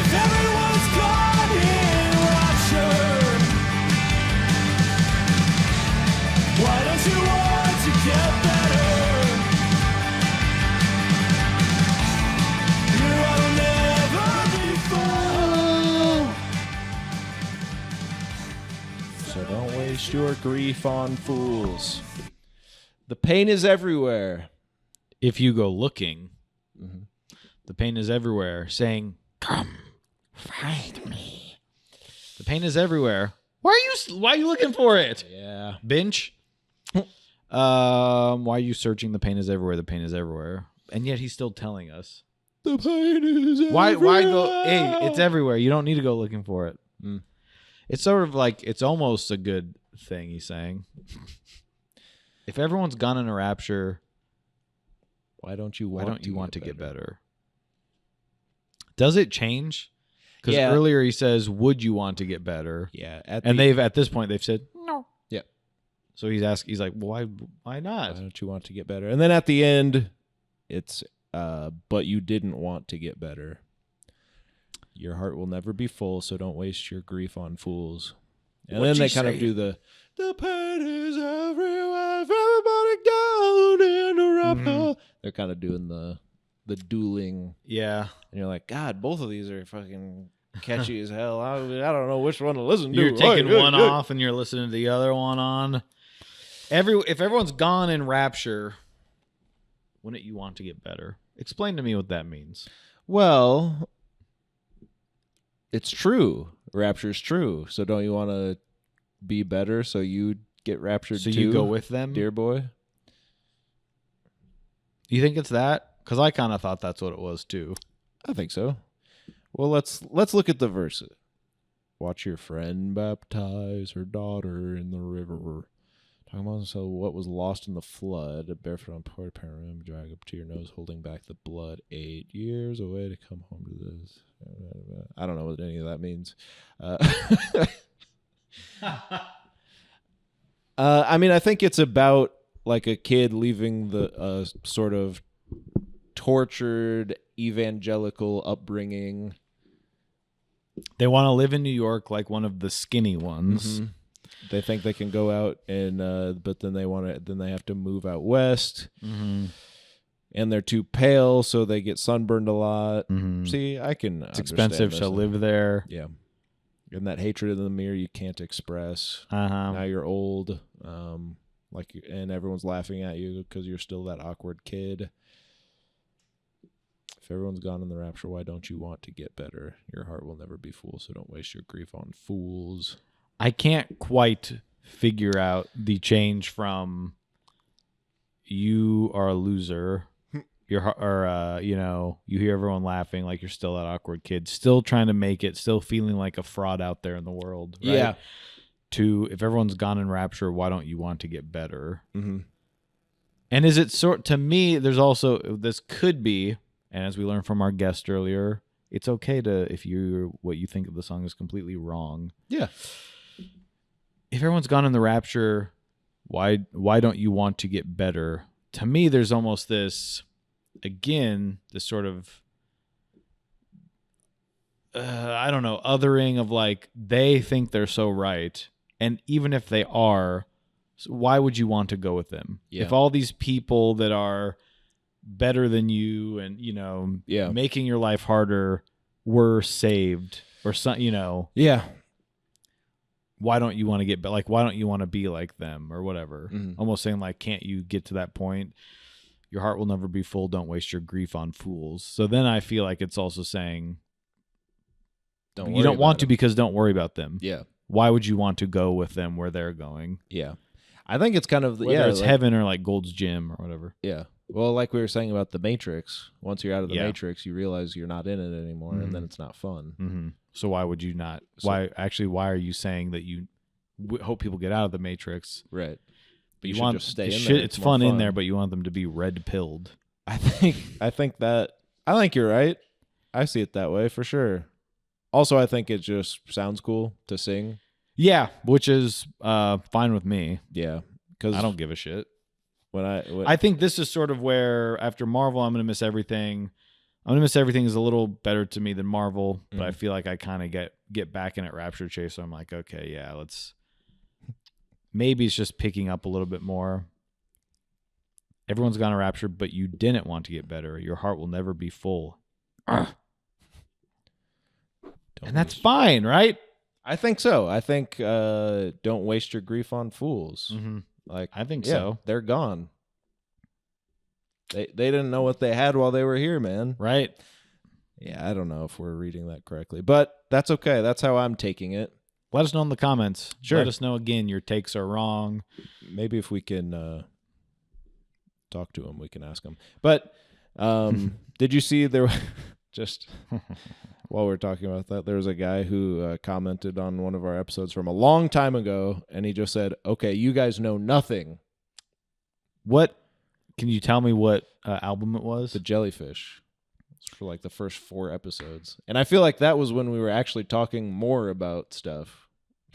A: If everyone's gone in rapture, why don't you want to get better? You'll never be full.
C: So don't waste your grief on fools. The pain is everywhere.
D: If you go looking,
C: Mm-hmm.
D: the pain is everywhere, saying, "Come, find me." The pain is everywhere. Why are you looking for it?
C: Yeah.
D: Binge. Why are you searching? The pain is everywhere. The pain is everywhere. And yet he's still telling us.
C: The pain is
D: Why go?
C: everywhere.
D: Hey, it's everywhere. You don't need to go looking for it.
C: Mm.
D: It's sort of like, it's almost a good thing he's saying. If everyone's gone in a rapture,
C: Why don't you
D: why
C: want
D: don't you want to get better? Does it change? Because
C: Yeah.
D: earlier he says, "Would you want to get better?"
C: Yeah.
D: And at this point they've said no.
C: Yep.
D: So he's like, well, why not?
C: Why don't you want to get better? And then at the end, it's but you didn't want to get better. Your heart will never be full, so don't waste your grief on fools. And
D: What'd
C: then they
D: you
C: kind of
D: say?
C: do the pain is everywhere, if everybody down in the rapture. They're kind of doing the dueling,
D: Yeah.
C: and you're like, God, both of these are fucking catchy as hell. I don't know which one to listen to.
D: You're taking
C: Hey,
D: one
C: hey, hey.
D: off and you're listening to the other one on. If everyone's gone in rapture, wouldn't you want to get better? Explain to me what that means.
C: Well, it's true. Rapture's true. So don't you want to be better so you get raptured
D: So
C: too?
D: you go with them?
C: dear boy?
D: You think it's that? Because I kind of thought that's what it was too.
C: I think so. Well, let's look at the verse. watch your friend baptize her daughter in the river. Talking about so what was lost in the flood, a barefoot on poor parent, drag up to your nose, holding back the blood. 8 years away to come home to this. I don't know what any of that means. I mean, I think it's about like a kid leaving the sort of tortured evangelical upbringing.
D: They want to live in New York like one of the skinny ones.
C: Mm-hmm. They think they can go out and, but then they have to move out west,
D: Mm-hmm.
C: and they're too pale, so they get sunburned a lot.
D: Mm-hmm.
C: See, I can.
D: It's expensive to live there.
C: Yeah, and that hatred in the mirror you can't express.
D: Uh-huh.
C: Now you're old, and everyone's laughing at you because you're still that awkward kid. If everyone's gone in the rapture, why don't you want to get better? Your heart will never be full, so don't waste your grief on fools.
D: I can't quite figure out the change from you are a loser, you hear everyone laughing like you're still that awkward kid, still trying to make it, still feeling like a fraud out there in the world. Right?
C: Yeah.
D: To if everyone's gone in rapture, why don't you want to get better?
C: Mm-hmm.
D: And is it to me? There's also this could be, and as we learned from our guest earlier, it's okay to if what you think of the song is completely wrong.
C: Yeah.
D: If everyone's gone in the rapture, why don't you want to get better? To me, there's almost this sort of I don't know, othering of like they think they're so right, and even if they are, why would you want to go with them?
C: Yeah.
D: If all these people that are better than you and making your life harder were saved or some,
C: Yeah.
D: why don't you want to get like why don't you want to be like them or whatever?
C: Mm-hmm.
D: Almost saying like, can't you get to that point? Your heart will never be full. Don't waste your grief on fools. So then I feel like it's also saying you don't want to because don't worry about them.
C: Yeah.
D: Why would you want to go with them where they're going?
C: Yeah. I think it's kind of
D: Whether it's heaven or like Gold's Gym or whatever.
C: Yeah. Well, like we were saying about the Matrix, once you're out of the Matrix, you realize you're not in it anymore, and then it's not fun.
D: Mm-hmm. So why would you not? Why are you saying that you hope people get out of the Matrix?
C: Right. But
D: you
C: should
D: want
C: just stay in there.
D: It's fun in there, but you want them to be red pilled.
C: I think you're right. I see it that way for sure. Also, I think it just sounds cool to sing.
D: Yeah, which is fine with me.
C: Yeah, because
D: I don't give a shit.
C: I
D: think this is sort of where after Marvel, I'm gonna miss everything. I'm gonna miss everything is a little better to me than Marvel, but I feel like I kind of get back in at Rapture Chaser. I'm like, okay, yeah, let's. Maybe it's just picking up a little bit more. Everyone's gone to Rapture, but you didn't want to get better. Your heart will never be full. And that's fine, right?
C: I think so. I think don't waste your grief on fools.
D: Mm-hmm.
C: Like
D: I think so.
C: They're gone. They didn't know what they had while they were here, man.
D: Right.
C: Yeah, I don't know if we're reading that correctly, but that's okay. That's how I'm taking it.
D: Let us know in the comments.
C: Sure.
D: Let us know again your takes are wrong.
C: Maybe if we can talk to him, we can ask him. But did you see there just while we're talking about that, there was a guy who commented on one of our episodes from a long time ago, and he just said, "Okay, you guys know nothing."
D: What? Can you tell me what album it was?
C: The Jellyfish. It's for like the first 4 episodes, and I feel like that was when we were actually talking more about stuff.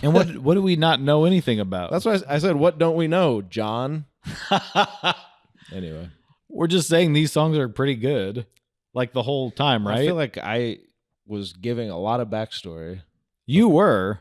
D: And what do we not know anything about?
C: That's why I said, "What don't we know, John?" Anyway,
D: we're just saying these songs are pretty good, like the whole time, right?
C: I feel like I was giving a lot of backstory.
D: You were,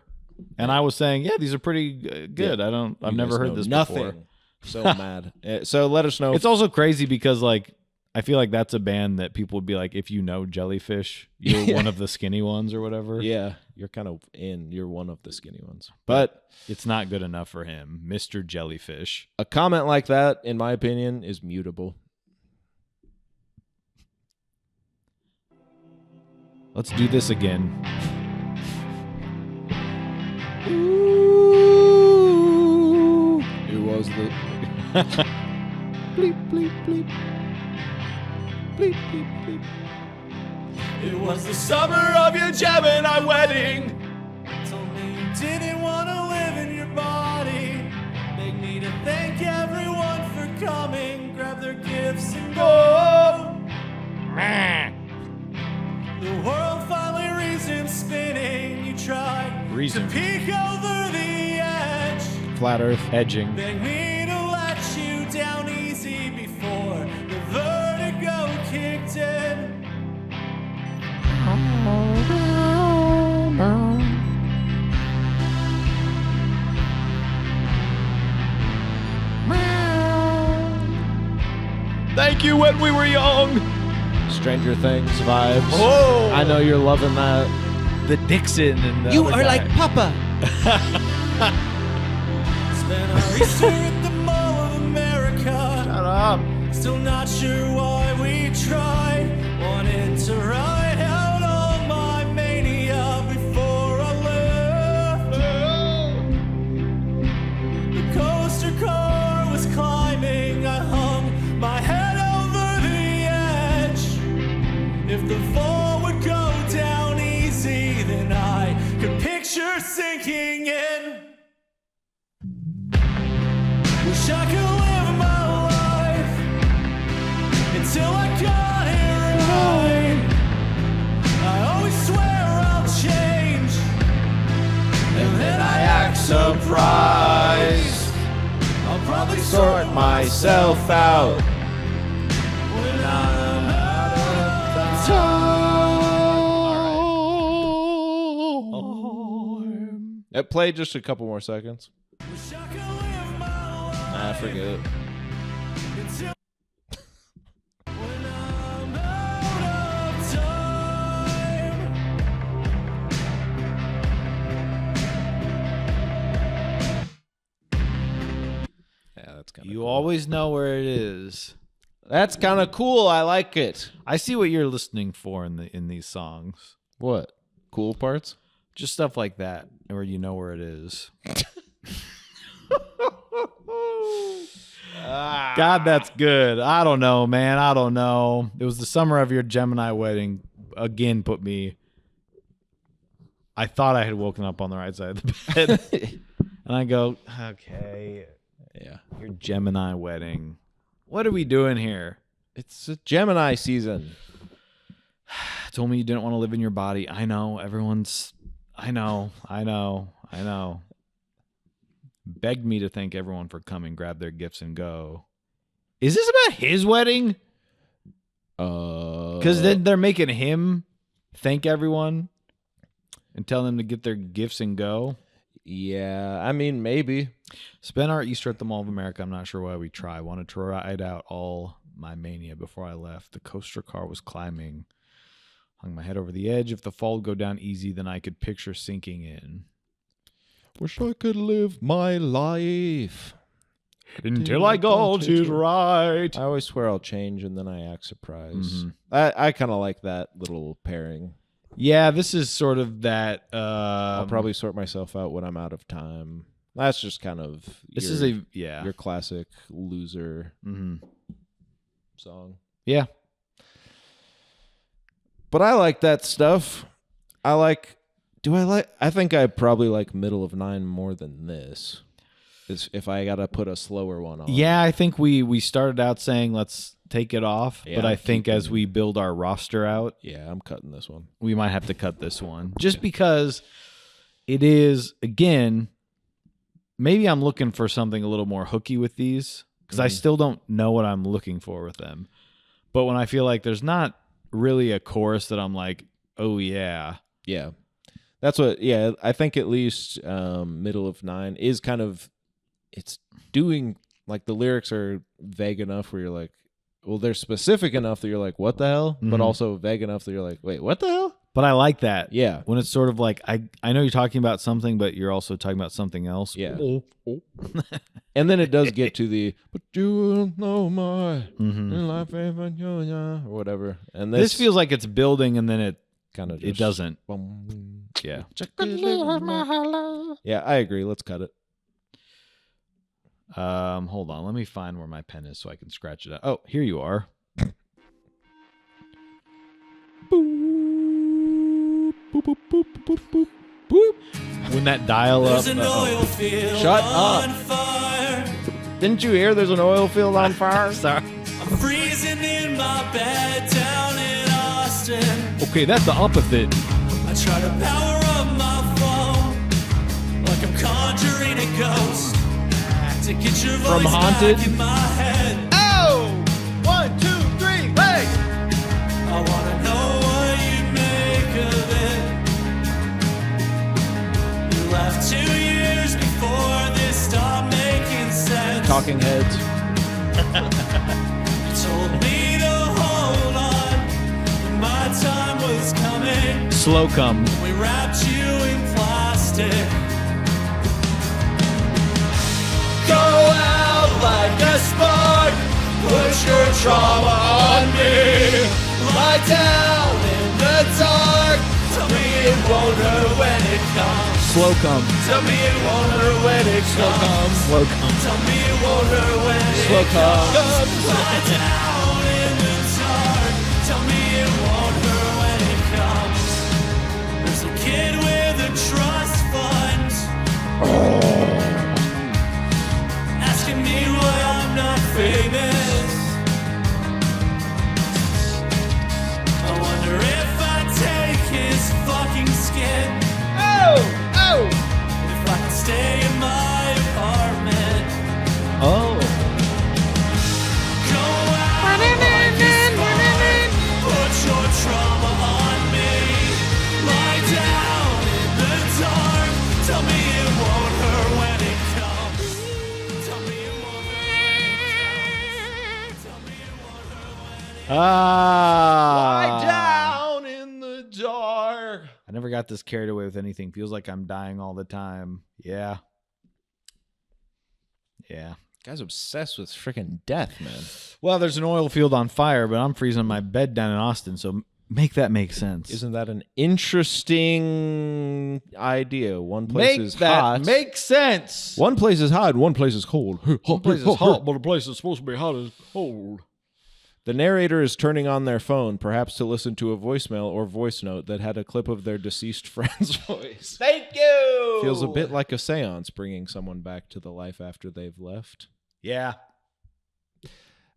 D: and I was saying, yeah, these are pretty good.
C: Yeah.
D: I've never heard this
C: nothing.
D: before.
C: So mad. So let us know.
D: It's also crazy because like I feel like that's a band that people would be like, if you know Jellyfish, you're one of the skinny ones or whatever.
C: Yeah, you're kind of you're one of the skinny ones. But
D: it's not good enough for him, Mr. Jellyfish.
C: A comment like that, in my opinion, is mutable.
D: Let's do this again.
C: Ooh, it was the bleep bleep bleep bleep bleep bleep.
A: It was the summer of your Gemini wedding. So didn't want to live in your body. Beg me to thank everyone for coming. Grab their gifts and go. The world finally reasons spinning. You tried
D: Reason.
A: to peek over the edge.
C: Flat Earth.
D: Edging.
A: Beg me to let you down easy before the vertigo kicked in.
D: Thank you when we were young.
C: Stranger Things vibes.
D: Oh.
C: I know you're loving that.
D: The Dixon and the
C: You
D: other
C: are
D: guy.
C: like Papa.
A: Spent our Easter at the Mall of America.
D: Shut up.
A: Still not sure why we tried. Wanted to ride out all my mania before I left. The coaster car was climbing. I hung my head over the edge. If the fall would go down easy, then I could picture sinking in. Wish I could live my life until I got it right. I always swear I'll change, and then I act surprised. I'll probably sort
C: myself out.
A: when I'm out of time.
C: It played just a couple more seconds.
A: Wish I could live my life
C: I forget it.
A: until when I'm out of time.
C: Yeah, that's kind of
D: You always know where it is.
C: That's kind of cool. I like it.
D: I see what you're listening for in these songs.
C: What? Cool parts?
D: Just stuff like that, where you know where it is. God, that's good. I don't know, man. I don't know. It was the summer of your Gemini wedding. Again, put me. I thought I had woken up on the right side of the bed. And I go, okay,
C: Yeah.
D: your Gemini wedding. What are we doing here?
C: It's a Gemini season.
D: Told me you didn't want to live in your body. I know. Everyone's. I know. Begged me to thank everyone for coming, grab their gifts, and go. Is this about his wedding? Because then they're making him thank everyone and tell them to get their gifts and go.
C: Yeah, I mean, maybe.
D: Spent our Easter at the Mall of America. I'm not sure why we try. Wanted to ride out all my mania before I left. The coaster car was climbing. Hung my head over the edge. If the fall would go down easy, then I could picture sinking in.
C: Wish I could live my life.
D: Until I got it right.
C: I always swear I'll change and then I act surprised.
D: Mhm.
C: I kind of like that little pairing.
D: Yeah, this is sort of that.
C: I'll probably sort myself out when I'm out of time. That's just kind of
D: This
C: your,
D: is
C: your classic loser
D: Mhm.
C: song.
D: Yeah.
C: But I like that stuff. I think I probably like Middle of Nine more than this. If I gotta put a slower one on.
D: Yeah, I think we started out saying let's take it off,
C: Yeah,
D: but I
C: I'm
D: think as we build our roster out,
C: Yeah, I'm cutting this one.
D: we might have to cut this one just because it is, again, maybe I'm looking for something a little more hooky with these because I still don't know what I'm looking for with them. But when I feel like there's not really a chorus that I'm like, oh yeah.
C: Yeah. That's what, yeah, I think at least Middle of Nine is kind of, it's doing, like the lyrics are vague enough where you're like, well, they're specific enough that you're like, what the hell? But
D: Mhm.
C: also vague enough that you're like, wait, what the hell?
D: But I like that.
C: Yeah.
D: When it's sort of like, I know you're talking about something, but you're also talking about something else.
C: Yeah. And then it does get to the, but you will know my
D: Mhm.
C: life even or whatever. And
D: This feels like it's building and then it
C: kind of
D: it doesn't. Yeah.
C: Yeah, I agree. Let's cut it.
D: Hold on. Let me find where my pen is so I can scratch it out. Oh, here you are.
C: Boop.
D: When that dial up.
A: There's an oil field
C: Shut
A: on
C: up.
A: fire.
C: Didn't you hear there's an oil field on fire?
D: Sorry.
A: I'm freezing in my bed down in Austin.
D: Okay, that's the opposite.
A: I try to power up my phone like I'm conjuring a ghost to get your voice
C: From Haunted?
A: back in my head.
C: Oh! 1, 2, 3, hey!
A: I wanna know what you make of it. You left 2 years before this stopped making sense.
C: Talking Heads.
A: You told me to hold on, and my time was coming.
D: Slow come.
A: We wrapped you in plastic. Go out like a spark, put your trauma on me. Lie down in the dark, tell me it won't hurt when it comes.
D: Slow come.
A: Tell me it won't hurt when it comes.
D: Slow come.
A: Tell me it won't hurt when
C: Slow
A: it
C: comes.
A: comes. Lie down in the dark, tell me it won't hurt when it comes. There's a kid with a trust fund asking me why I'm not famous. I wonder if I take his fucking skin.
C: Oh! Oh!
A: If I can stay in my apartment.
D: Oh.
A: Go out like a spark, put your trauma on me. Lie down in the dark, tell me it won't hurt when it comes. Tell me it won't hurt when it comes. Tell me it won't hurt when it
C: Lie
D: Ah.
C: down in the dark.
D: I never got this carried away with anything. Feels like I'm dying all the time. Yeah. Yeah.
C: Guy's obsessed with freaking death, man.
D: Well, there's an oil field on fire, but I'm freezing my bed down in Austin, so make that make sense.
C: Isn't that an interesting idea? One place is hot.
D: make sense.
C: One place is hot, one place is cold.
D: One place is hot, but the place is supposed to be hot as cold.
C: The narrator is turning on their phone, perhaps to listen to a voicemail or voice note that had a clip of their deceased friend's voice.
D: Thank you.
C: Feels a bit like a seance, bringing someone back to the life after they've left.
D: Yeah.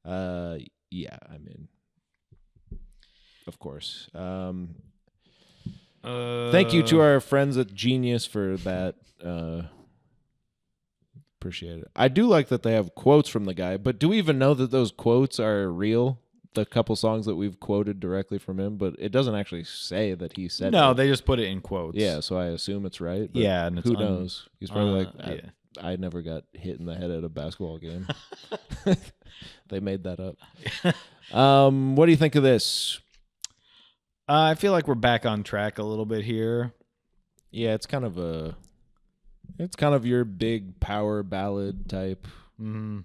C: Yeah, I mean, of course. Thank you to our friends at Genius for that. Appreciate it. I do like that they have quotes from the guy, but do we even know that those quotes are real? The couple songs that we've quoted directly from him, but it doesn't actually say that he said
D: No,
C: it.
D: they just put it in quotes.
C: Yeah, so I assume it's right. But
D: Yeah, and it's
C: who knows? He's probably
D: yeah.
C: I never got hit in the head at a basketball game. They made that up. What do you think of this?
D: I feel like we're back on track a little bit here.
C: Yeah, it's kind of your big power ballad type.
D: Mm-hmm.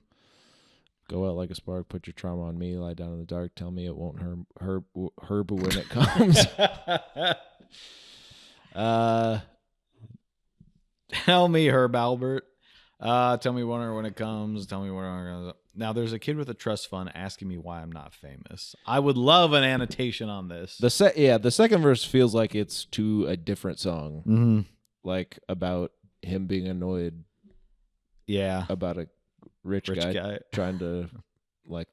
C: Go out like a spark, put your trauma on me, lie down in the dark, tell me it won't hurt when it comes.
D: Tell me, Herb Albert. Tell me when it comes. Tell me when it comes. Now, there's a kid with a trust fund asking me why I'm not famous. I would love an annotation on this.
C: The second verse feels like it's to a different song,
D: Mm-hmm.
C: like about him being annoyed
D: Yeah.
C: about a rich guy trying to like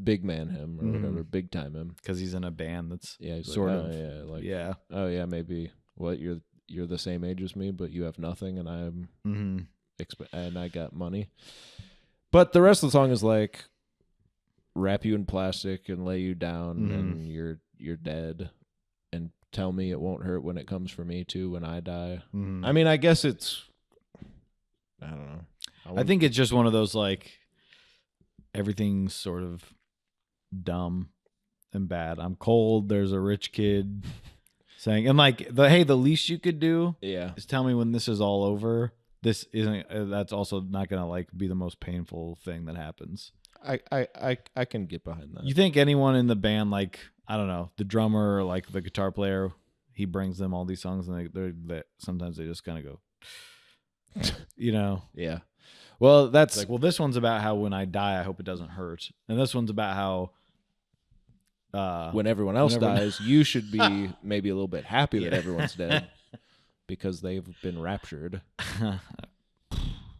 C: big man him or whatever, big time him
D: Because he's in a band that's
C: he's
D: sort
C: like,
D: of.
C: oh, yeah, like
D: Yeah.
C: oh yeah, maybe what you're the same age as me, but you have nothing, and I'm
D: Mm-hmm.
C: and I got money. But the rest of the song is like wrap you in plastic and lay you down, and you're dead, and tell me it won't hurt when it comes for me too when I die.
D: Mm-hmm.
C: I mean, I guess it's I don't know.
D: I think it's just one of those like everything's sort of dumb and bad. I'm cold. There's a rich kid saying, and like the least you could do
C: yeah.
D: is tell me when this is all over. This isn't. That's also not gonna like be the most painful thing that happens.
C: I can get behind that.
D: You think anyone in the band, like I don't know, the drummer or like the guitar player, he brings them all these songs, and they sometimes they just kind of go, you know.
C: Yeah. Well, that's
D: It's like, well, this one's about how when I die, I hope it doesn't hurt, and this one's about how
C: when everyone else dies, you should be maybe a little bit happy that everyone's dead. because they've been raptured.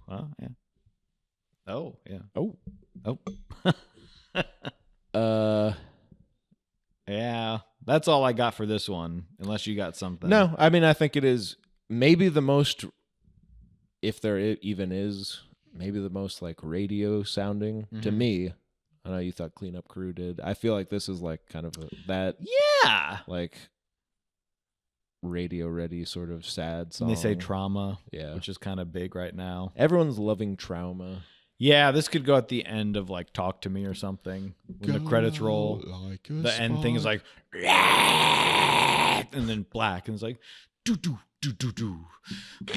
D: Well, yeah. Oh, yeah.
C: Oh.
D: Oh. Yeah. That's all I got for this one, unless you got something.
C: No, I mean, I think it is maybe the most, if there even is, maybe the most like radio sounding to me. I know you thought Cleanup Crew did. I feel like this is like kind of that,
D: Yeah.
C: like radio ready sort of sad song.
D: And they say trauma,
C: Yeah.
D: which is kind of big right now.
C: Everyone's loving Trauma.
D: Yeah, this could go at the end of like Talk to Me or something. When the credits roll,
C: like
D: the end thing is like, and then black, and it's like, do do do do do,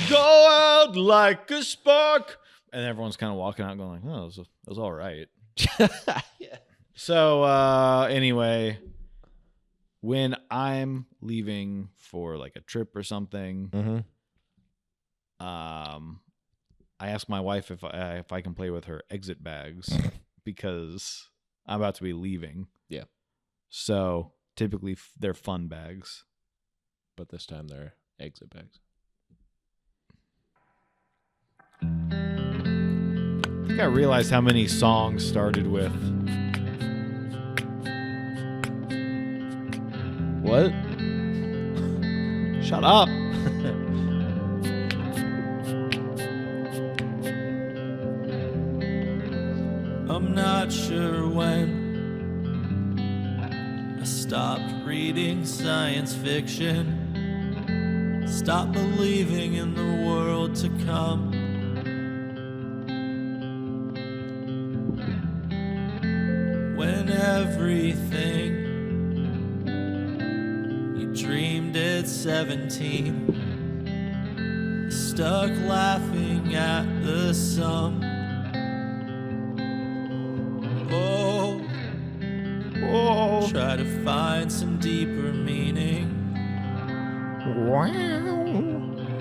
D: go out like a spark, and everyone's kind of walking out going like, oh, it was all right.
C: Yeah.
D: So anyway, when I'm leaving for like a trip or something, I ask my wife if I can play with her exit bags because I'm about to be leaving.
C: Yeah.
D: So typically they're fun bags.
C: But this time they're exit bags.
D: I think I realized how many songs started with
C: What?
D: shut up.
A: I'm not sure when I stopped reading science fiction, stopped believing in the world to come. When everything you dreamed at 17 is stuck laughing at the sum. Oh, try to find some deeper meaning.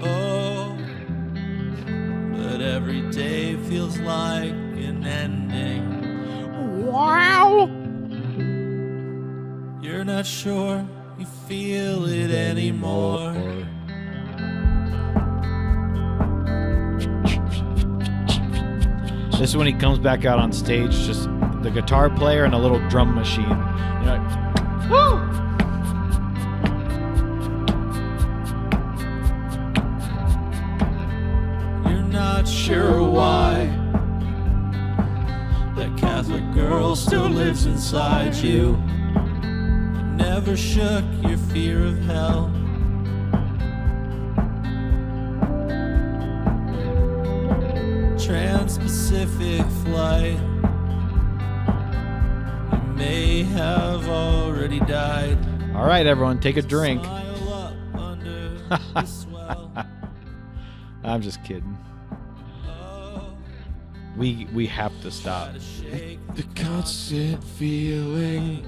A: Oh, but every day feels like an ending. You're not sure you feel it anymore.
D: This is when he comes back out on stage, just the guitar player and a little drum machine. You're like, woo!
A: You're not sure why that Catholic girl still lives inside you. Never shook your fear of hell. Trans-Pacific flight. You may have already died.
D: All right, everyone, take a drink.
A: Smile up under the swell.
D: I'm just kidding.
A: Oh,
D: We have to stop.
A: try to shake
C: The constant feeling.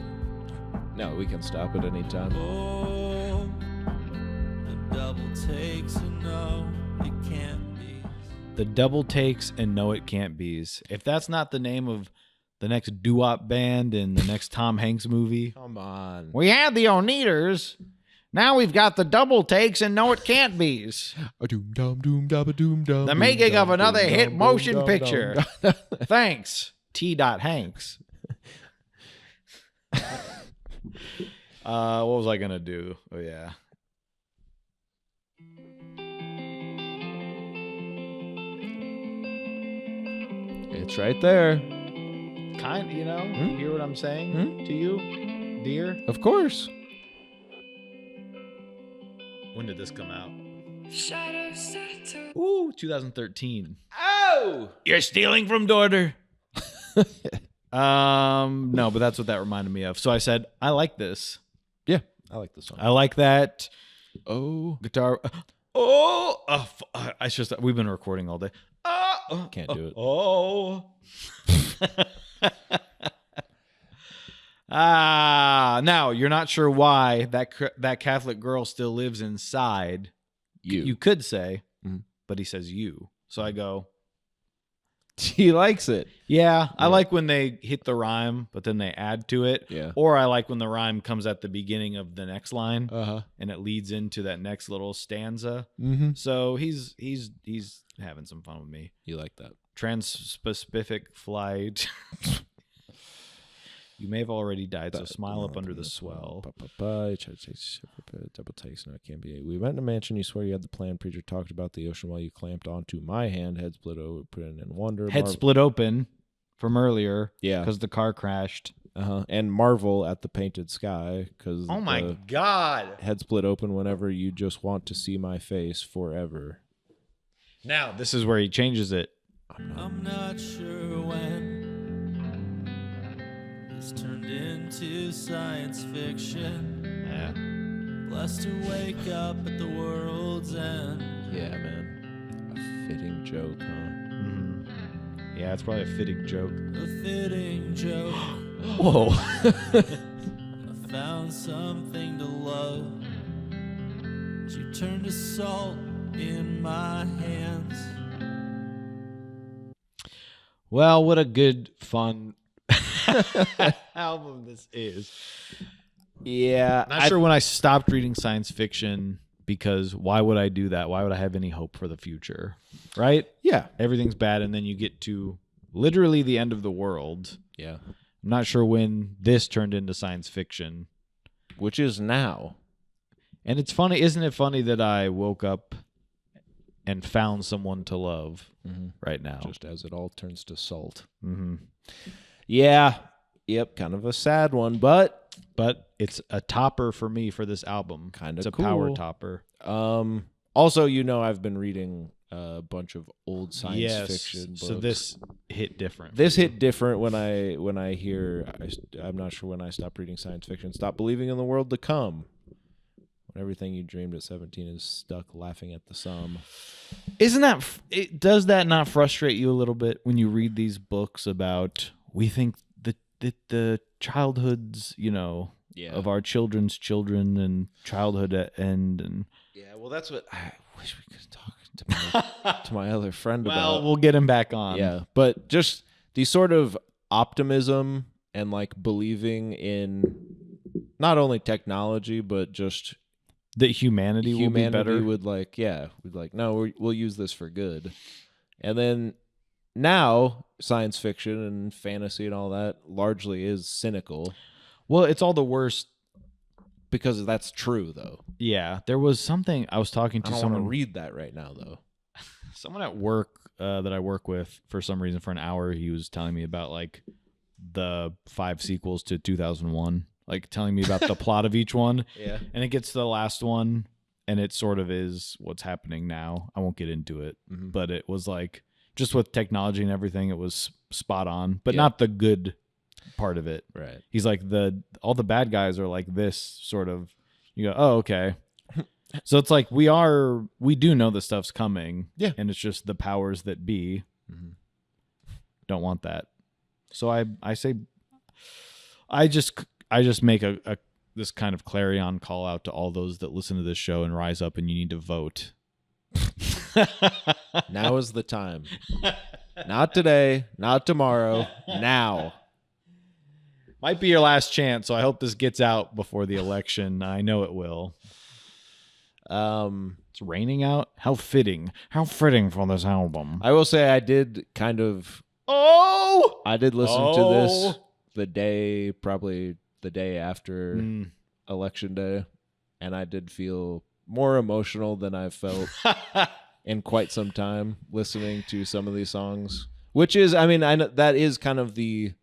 C: No, we can stop at any time.
A: Oh, the double takes and no, it can't be.
D: The double takes and no it can't be's. If that's not the name of the next doo-wop band in the next Tom Hanks movie.
C: Come on.
D: We had the Oneaters. Now we've got the double takes and no it can't be's. The making of another hit motion picture. Thanks, T. Hanks. What was I gonna do? Oh yeah.
C: It's right there.
D: Kind, you know? You hear what I'm saying to you, dear?
C: Of course.
D: When did this come out? Ooh, 2013.
C: Oh!
D: You're stealing from daughter. No, but that's what that reminded me of. So I said, I like this.
C: Yeah, I like this song.
D: I like that
C: Oh,
D: guitar. I just we've been recording all day.
C: can't do it.
D: Oh. Now you're not sure why that Catholic girl still lives inside. You could say, but he says you. So I go,
C: He likes it.
D: Yeah, I like when they hit the rhyme, but then they add to it.
C: Yeah.
D: Or I like when the rhyme comes at the beginning of the next line,
C: Uh-huh.
D: and it leads into that next little stanza.
C: Mm-hmm.
D: So he's having some fun with me.
C: You like that.
D: Trans-Pacific flight. You may have already died, so smile up under the swell.
C: You try to take double takes. No, it can't be. We met in a mansion. You swear you had the plan. Preacher talked about the ocean while you clamped onto my hand. Head split over, put in wonder.
D: Head split open from earlier.
C: Yeah.
D: Because the car crashed.
C: And marvel at the painted sky. Because
D: Oh my God.
C: head split open whenever you just want to see my face forever.
D: Now, this is where he changes it.
A: I'm not sure when it's turned into science fiction.
D: Yeah.
A: Blessed to wake up at the world's end.
C: Yeah, man. A fitting joke, huh?
D: Mm-hmm. Yeah, it's probably a fitting joke.
A: A fitting joke.
D: Whoa.
A: I found something to love. You turned to salt in my hands.
D: Well, what a good, fun album this is.
C: Yeah.
D: Not sure when I stopped reading science fiction, because why would I do that? Why would I have any hope for the future? Right?
C: Yeah.
D: Everything's bad, and then you get to literally the end of the world.
C: Yeah.
D: I'm not sure when this turned into science fiction.
C: Which is now.
D: And it's funny, isn't it funny that I woke up and found someone to love right now?
C: Just as it all turns to salt.
D: Mm-hmm.
C: Yeah. Yep. Kind of a sad one, but
D: it's a topper for me for this album.
C: Kinda
D: it's a
C: cool.
D: power topper.
C: Also, I've been reading a bunch of old science fiction books.
D: So this hit different.
C: This hit different when I hear. I'm not sure when I stopped reading science fiction. Stop believing in the world to come. When everything you dreamed at 17 is stuck laughing at the sum.
D: Isn't that? Does that not frustrate you a little bit when you read these books about we think the childhoods, of our children's children and childhood end and.
C: Yeah, well, that's what I wish we could talk to my other friend about.
D: Well, we'll get him back on.
C: Yeah, but just the sort of optimism and believing in not only technology but just
D: that humanity will be better.
C: Would no, we'll use this for good. And then now science fiction and fantasy and all that largely is cynical.
D: Well, it's all the worst.
C: Because that's true, though.
D: Yeah, there was something I was talking to
C: I don't
D: someone.
C: want to read that right now, though.
D: Someone at work that I work with for some reason for an hour. He was telling me about the 5 sequels to 2001, telling me about the plot of each one.
C: Yeah,
D: and it gets to the last one, and it sort of is what's happening now. I won't get into it, but it was just with technology and everything, it was spot on, but not the good part of it.
C: Right.
D: He's all the bad guys are like this sort of. You go, oh, okay. So it's we do know the stuff's coming.
C: Yeah.
D: And it's just the powers that be don't want that. So I say I just make a this kind of clarion call out to all those that listen to this show and rise up, and you need to vote.
C: Now is the time. Not today, not tomorrow, now.
D: Might be your last chance, so I hope this gets out before the election. I know it will. It's raining out. How fitting for this album.
C: I will say I did kind of.
D: Oh!
C: I did listen to this probably the day after Election Day, and I did feel more emotional than I've felt in quite some time listening to some of these songs. Which is, I know that is kind of the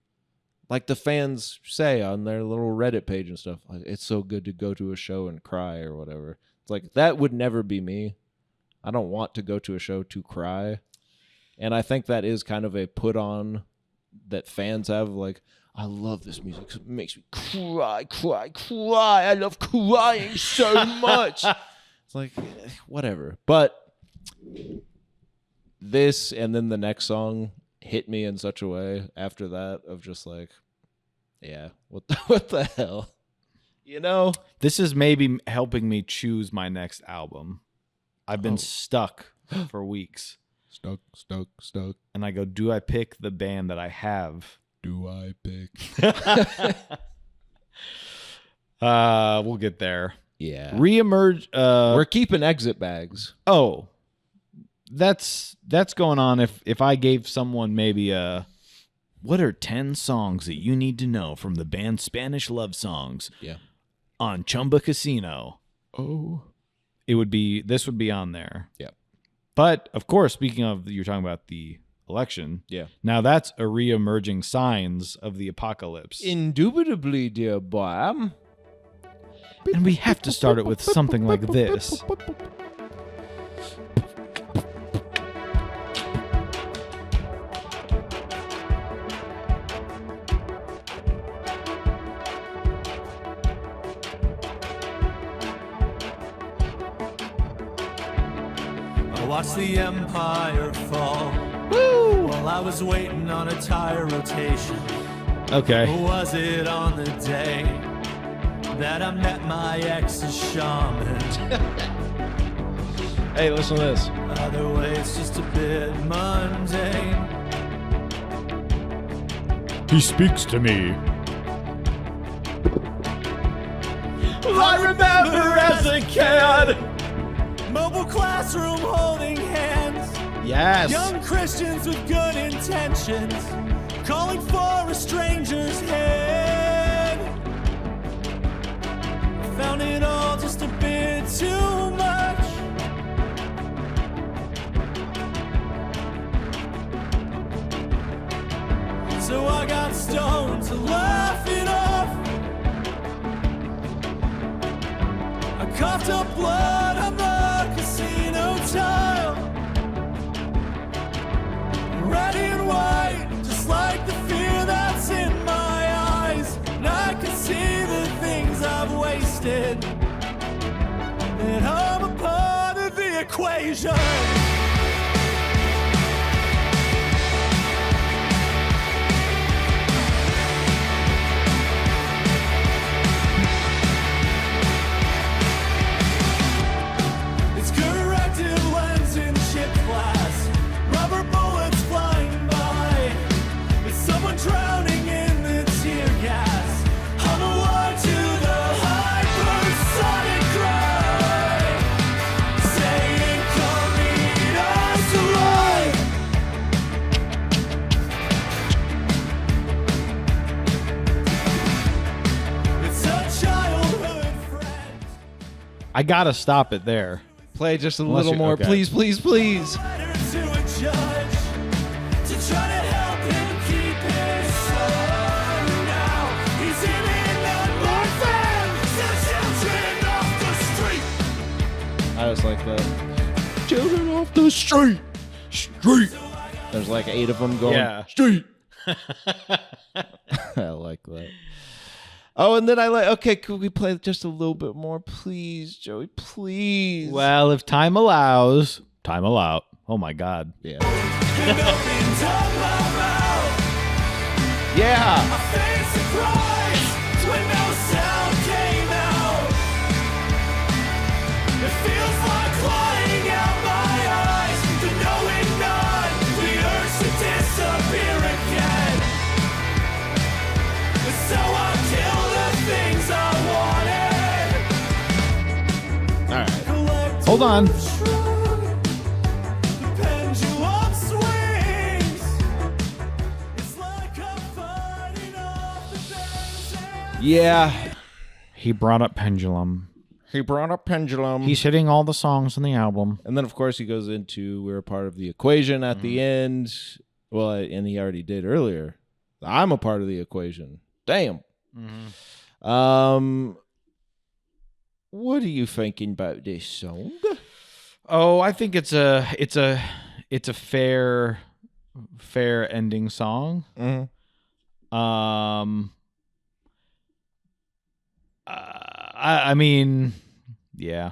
C: fans say on their little Reddit page and stuff. It's so good to go to a show and cry or whatever. It's that would never be me. I don't want to go to a show to cry. And I think that is kind of a put on that fans have. I love this music. It makes me cry. I love crying so much. It's whatever. But this and then the next song hit me in such a way after that of just yeah, what the hell?
D: This is maybe helping me choose my next album. I've been stuck for weeks.
C: Stuck.
D: And I go, do I pick the band that I have?
C: Do I pick?
D: We'll get there.
C: Yeah.
D: Reemerge.
C: We're keeping exit bags.
D: Oh, that's going on. If I gave someone maybe what are 10 songs that you need to know from the band Spanish Love Songs?
C: Yeah.
D: On Chumba Casino.
C: Oh.
D: This would be on there.
C: Yeah.
D: But of course, speaking of, you're talking about the election.
C: Yeah.
D: Now that's a re-emerging signs of the apocalypse.
C: Indubitably, dear boy.
D: And we have to start it with something like this.
A: I watched the empire fall. Woo! While I was waiting on a tire rotation.
D: Okay.
A: Was it on the day that I met my ex's shaman?
C: Hey, listen to this.
A: Other way, it's just a bit mundane.
D: He speaks to me.
A: I remember as a kid, mobile classroom holding hands.
D: Yes.
A: Young Christians with good intentions, calling for a stranger's hand. I found it all just a bit too much. So I got stoned to laugh it off. I coughed up blood on the casino tile. Red and white, just like the fear that's in my eyes. And I can see the things I've wasted. And I'm a part of the equation. Drowning in the tear gas. I'm a wire to the hypersonic cry, saying come eat us alive. It's a childhood friend.
D: I gotta stop it there.
C: Play just a
D: Unless
C: little
D: you-
C: more,
D: okay.
C: please, please, please.
A: Letter to a judge to try to help him keep his son. Now he's in an orphan, the children off the street.
C: I just like that. Children off the street. Street. There's like 8 of them going.
D: Yeah.
C: Street. I like that. Oh, and then I like, okay, could we play just a little bit more, please, Joey? Please.
D: Well, if time allows, time allow. Oh my God.
C: Yeah.
A: And opens up my mouth.
C: Yeah.
A: My face surprised when no sound came out. It feels like crying out my eyes, the knowing none, the urge to disappear again. So I kill the things I wanted.
C: All right.
D: Hold on.
A: The pendulum swings. It's like I'm fighting off the days.
C: Yeah.
D: He brought up Pendulum.
C: He brought up Pendulum.
D: He's hitting all the songs on the album.
C: And then, of course, he goes into we're a part of the equation at the end. Well, and he already did earlier. I'm a part of the equation. Damn. What are you thinking about this song?
D: Oh, I think it's a fair ending song. I mean, yeah.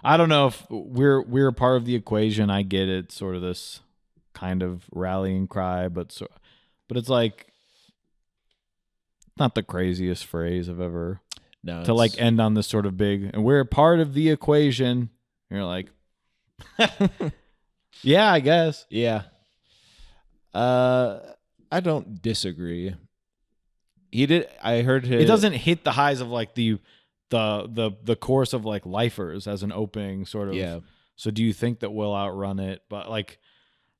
D: I don't know if we're a part of the equation. I get it, sort of this kind of rallying cry, but it's like not the craziest phrase I've ever to like end on this sort of big. And we're a part of the equation. And you're like, Yeah, I guess.
C: Yeah. I don't disagree. He did. I heard
D: It doesn't hit the highs of like the course of like Lifers as an opening sort of.
C: Yeah.
D: So do you think that we'll outrun it? But like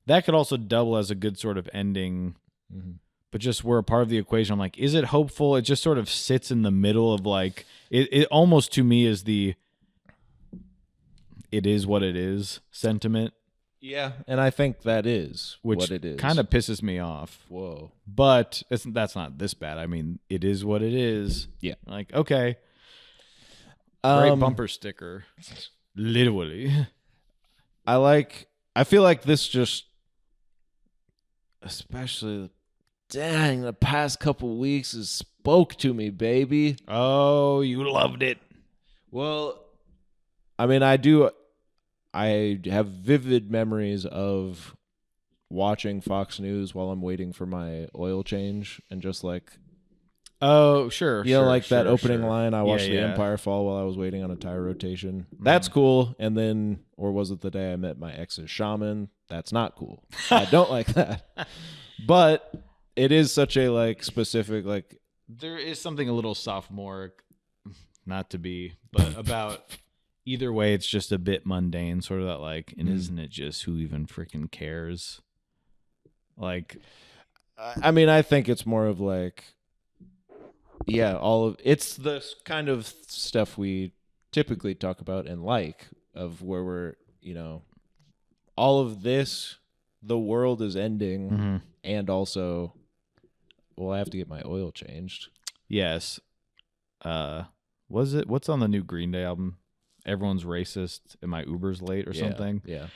D: that could also double as a good sort of ending.
C: Mhm.
D: But just we're a part of the equation. I'm like, is it hopeful? It just sort of sits in the middle of like it almost to me is the it is what it is sentiment,
C: Yeah, and I think that is
D: which
C: what it is.
D: kind of pisses me off.
C: Whoa.
D: But that's not this bad. I mean, it is what it is.
C: Yeah.
D: Like, okay. Great bumper sticker. Literally.
C: I feel like this just, especially, dang, the past couple weeks has spoke to me, baby.
D: Oh, you loved it.
C: Well, I mean, I have vivid memories of watching Fox News while I'm waiting for my oil change and just like,
D: Oh, sure.
C: you know, like that
D: sure,
C: opening
D: sure.
C: line, I watched
D: Yeah,
C: the
D: yeah.
C: Empire fall while I was waiting on a tire rotation. That's cool. And then, or was it the day I met my ex's shaman? That's not cool. I don't like that. But it is such a like specific, like,
D: There is something a little sophomoric, not to be, but about either way, it's just a bit mundane, sort of that like, and isn't it just who even freaking cares? Like,
C: I mean, I think it's more of like, yeah, it's the kind of stuff we typically talk about and like, of where we're, you know, all of this, the world is ending, and also, well, I have to get my oil changed.
D: yes. What's on the new Green Day album? Everyone's racist and my Uber's late or something.
C: Yeah.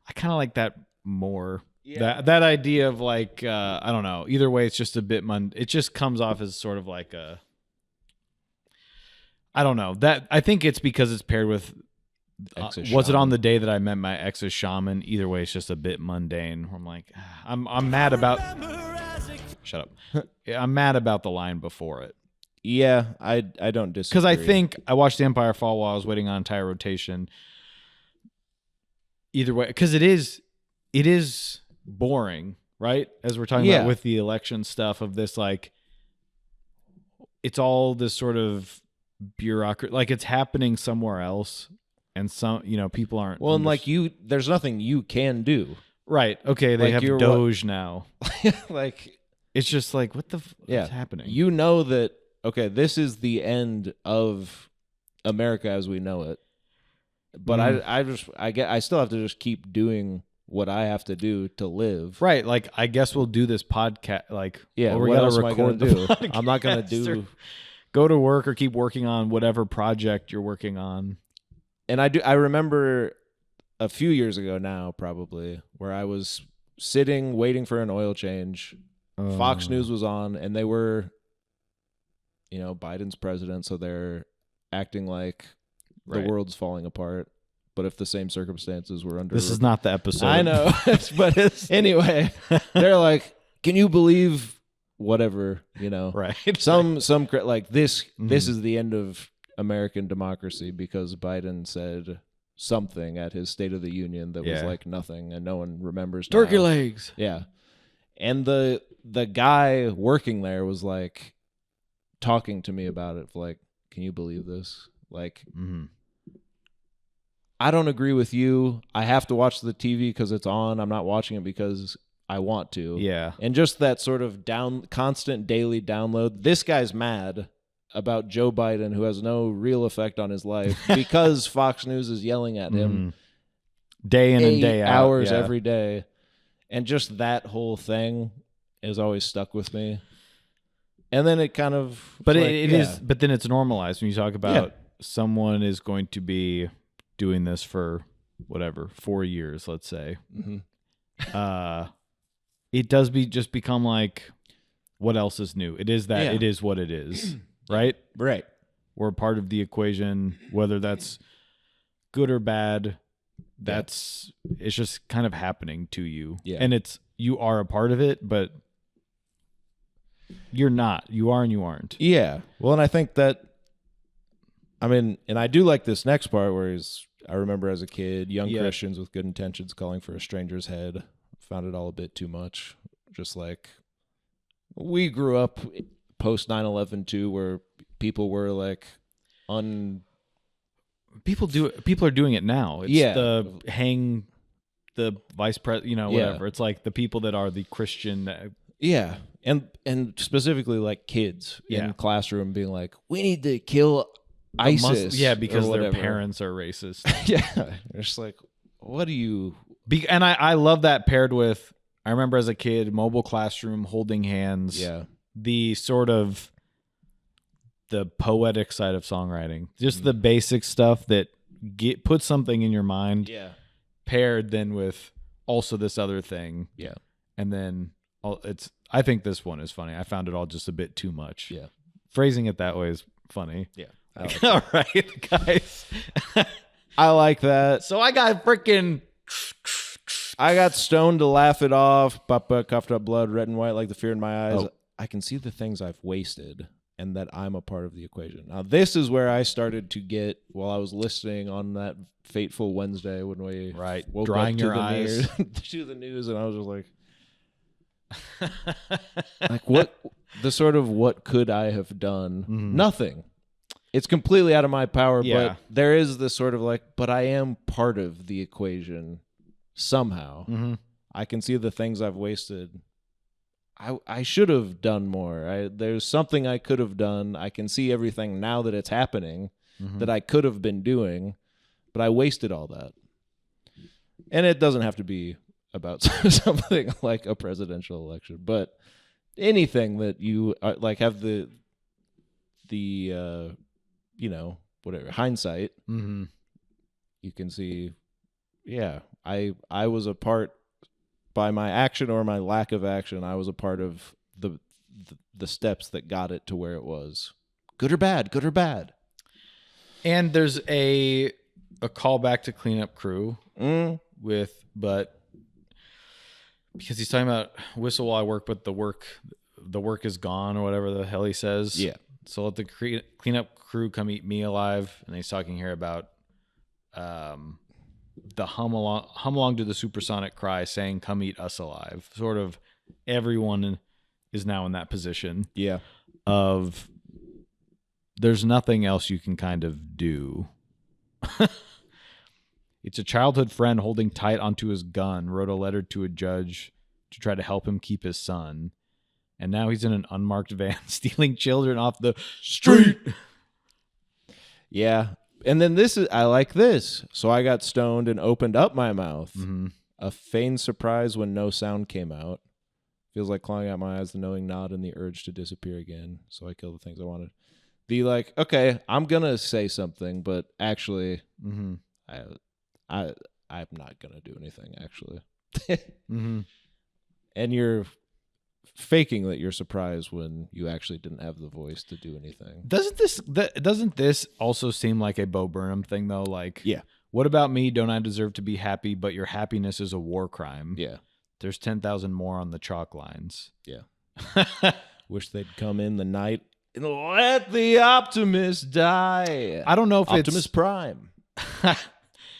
D: I kind of like that more.
C: Yeah.
D: That idea of like I don't know. Either way, it's just a bit it just comes off as sort of like a. I don't know that. I think it's because it's paired with.
C: Ex's
D: Was it
C: shaman.
D: on the day that I met my ex's shaman? Either way, it's just a bit mundane. Where I'm like, I'm mad about. Shut up. Yeah, I'm mad about the line before it.
C: Yeah, I don't disagree.
D: Because I think I watched the Empire fall while I was waiting on tire rotation. Either way, because it is boring, right? As we're talking about with the election stuff of this, like, it's all this sort of bureaucracy, like it's happening somewhere else, and some, you know, people aren't.
C: Well, and like there's nothing you can do.
D: right? Okay, they
C: like
D: have
C: you're
D: Doge now.
C: Like,
D: It's just like what's
C: yeah,
D: happening?
C: You know that, okay, this is the end of America as we know it. But I still have to just keep doing what I have to do to live.
D: Right, like I guess we'll do this podcast. Like,
C: Yeah,
D: well, we
C: what
D: gotta
C: else am I
D: record
C: gonna
D: the
C: do? I'm not gonna
D: podcast or
C: do.
D: go to work or keep working on whatever project you're working on.
C: And I remember a few years ago now, probably, where I was sitting waiting for an oil change. Fox News was on, and they were, you know, Biden's president, so they're acting like the
D: Right.
C: world's falling apart. But if the same circumstances were under,
D: This is not the episode.
C: I know, but anyway, they're like, "Can you believe whatever?" You know,
D: right?
C: some like this. This
D: Mhm.
C: is the end of American democracy because Biden said something at his State of the Union that was
D: Yeah.
C: like nothing, and no one remembers.
D: Turkey
C: now.
D: legs.
C: Yeah, and the guy working there was like talking to me about it. Like, can you believe this? Like,
D: Mm-hmm.
C: I don't agree with you. I have to watch the TV because it's on. I'm not watching it because I want to.
D: Yeah.
C: And just that sort of constant daily download. This guy's mad about Joe Biden, who has no real effect on his life because Fox News is yelling at him
D: Day in and day out.
C: hours
D: yeah.
C: every day. And just that whole thing has always stuck with me. And then it kind of,
D: But
C: like,
D: it
C: yeah.
D: is. But then it's normalized when you talk about someone is going to be doing this for whatever 4 years, let's say.
C: Mhm.
D: It does just become like, what else is new? It is that
C: Yeah.
D: it is what it is, right?
C: Right.
D: We're part of the equation, whether that's good or bad. It's just kind of happening to you,
C: Yeah.
D: and you are a part of it, but you're not. You are and you aren't.
C: Yeah. Well, and I think that, I mean, and I do like this next part where he's I remember as a kid, young
D: Yeah.
C: Christians with good intentions calling for a stranger's head. Found it all a bit too much. Just like we grew up post 9/11 too, where people were like
D: People are doing it now. It's the hang the vice president, you know, whatever. It's like the people that are the Christian.
C: Yeah. And specifically like kids
D: Yeah.
C: in classroom being like, we need to kill ISIS.
D: Because
C: or
D: their
C: whatever.
D: parents are racist.
C: Yeah. It's like, what do you...
D: And I love that paired with, I remember as a kid, mobile classroom, holding hands.
C: Yeah.
D: The sort of the poetic side of songwriting. Just the basic stuff that put something in your mind.
C: Yeah.
D: Paired then with also this other thing.
C: Yeah.
D: And then I think this one is funny. I found it all just a bit too much.
C: Yeah.
D: Phrasing it that way is funny.
C: Yeah.
D: All right, guys.
C: I like that.
D: So I got freaking...
C: I got stoned to laugh it off. Papa coughed up blood, red and white like the fear in my eyes.
D: Oh.
C: I can see the things I've wasted and that I'm a part of the equation. Now, this is where I started to get, while I was listening on that fateful Wednesday when we woke
D: drying
C: up to
D: your
C: the
D: eyes
C: news, to the news, and I was just like what the sort of what could I have done?
D: Mm-hmm.
C: Nothing. It's completely out of my power,
D: Yeah.
C: but there is this sort of like, but I am part of the equation somehow.
D: Mm-hmm.
C: I can see the things I've wasted. I should have done more. There's something I could have done. I can see everything now that it's happening that I could have been doing, but I wasted all that. And it doesn't have to be about something like a presidential election, but anything that you like have the you know, whatever hindsight, you can see. Yeah, I was a part. By my action or my lack of action, I was a part of the steps that got it to where it was. Good or bad, good or bad.
D: And there's a callback to Cleanup Crew but because he's talking about whistle while I work, but the work is gone or whatever the hell he says.
C: Yeah.
D: So let the cleanup crew come eat me alive. And he's talking here about the hum along to the supersonic cry saying, come eat us alive. Sort of everyone is now in that position.
C: Yeah.
D: Of there's nothing else you can kind of do. It's a childhood friend holding tight onto his gun, wrote a letter to a judge to try to help him keep his son. And now he's in an unmarked van stealing children off the street.
C: Yeah. And then I like this. So I got stoned and opened up my mouth. A feigned surprise when no sound came out. Feels like clawing out my eyes, the knowing nod and the urge to disappear again. So I killed the things I wanted. The like, okay, I'm going to say something, but actually, I'm not going to do anything, actually. And you're faking that you're surprised when you actually didn't have the voice to do anything.
D: Doesn't this also seem like a Bo Burnham thing though? Like,
C: yeah,
D: what about me? Don't I deserve to be happy? But your happiness is a war crime.
C: Yeah,
D: there's 10,000 more on the chalk lines.
C: Yeah. Wish they'd come in the night and let the optimist die.
D: I don't know if
C: Optimus Prime.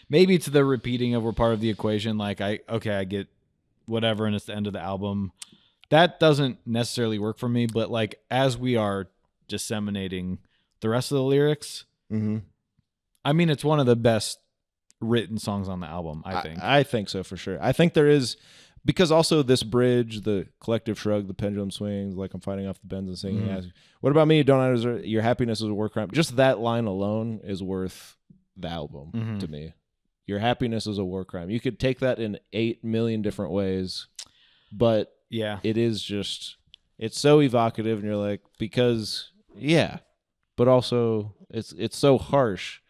D: Maybe it's the repeating of we're part of the equation. Like I get whatever, and it's the end of the album. That doesn't necessarily work for me, but like as we are disseminating the rest of the lyrics, I mean, it's one of the best written songs on the album, I think.
C: I think so for sure. I think there is, because also this bridge, the collective shrug, the pendulum swings, like I'm fighting off the bends and singing. What about me? Don't I deserve your happiness is a war crime? Just that line alone is worth the album to me. Your happiness is a war crime. You could take that in 8 million different ways, but
D: yeah,
C: it is just, it's so evocative, and you're like, because but also it's so harsh,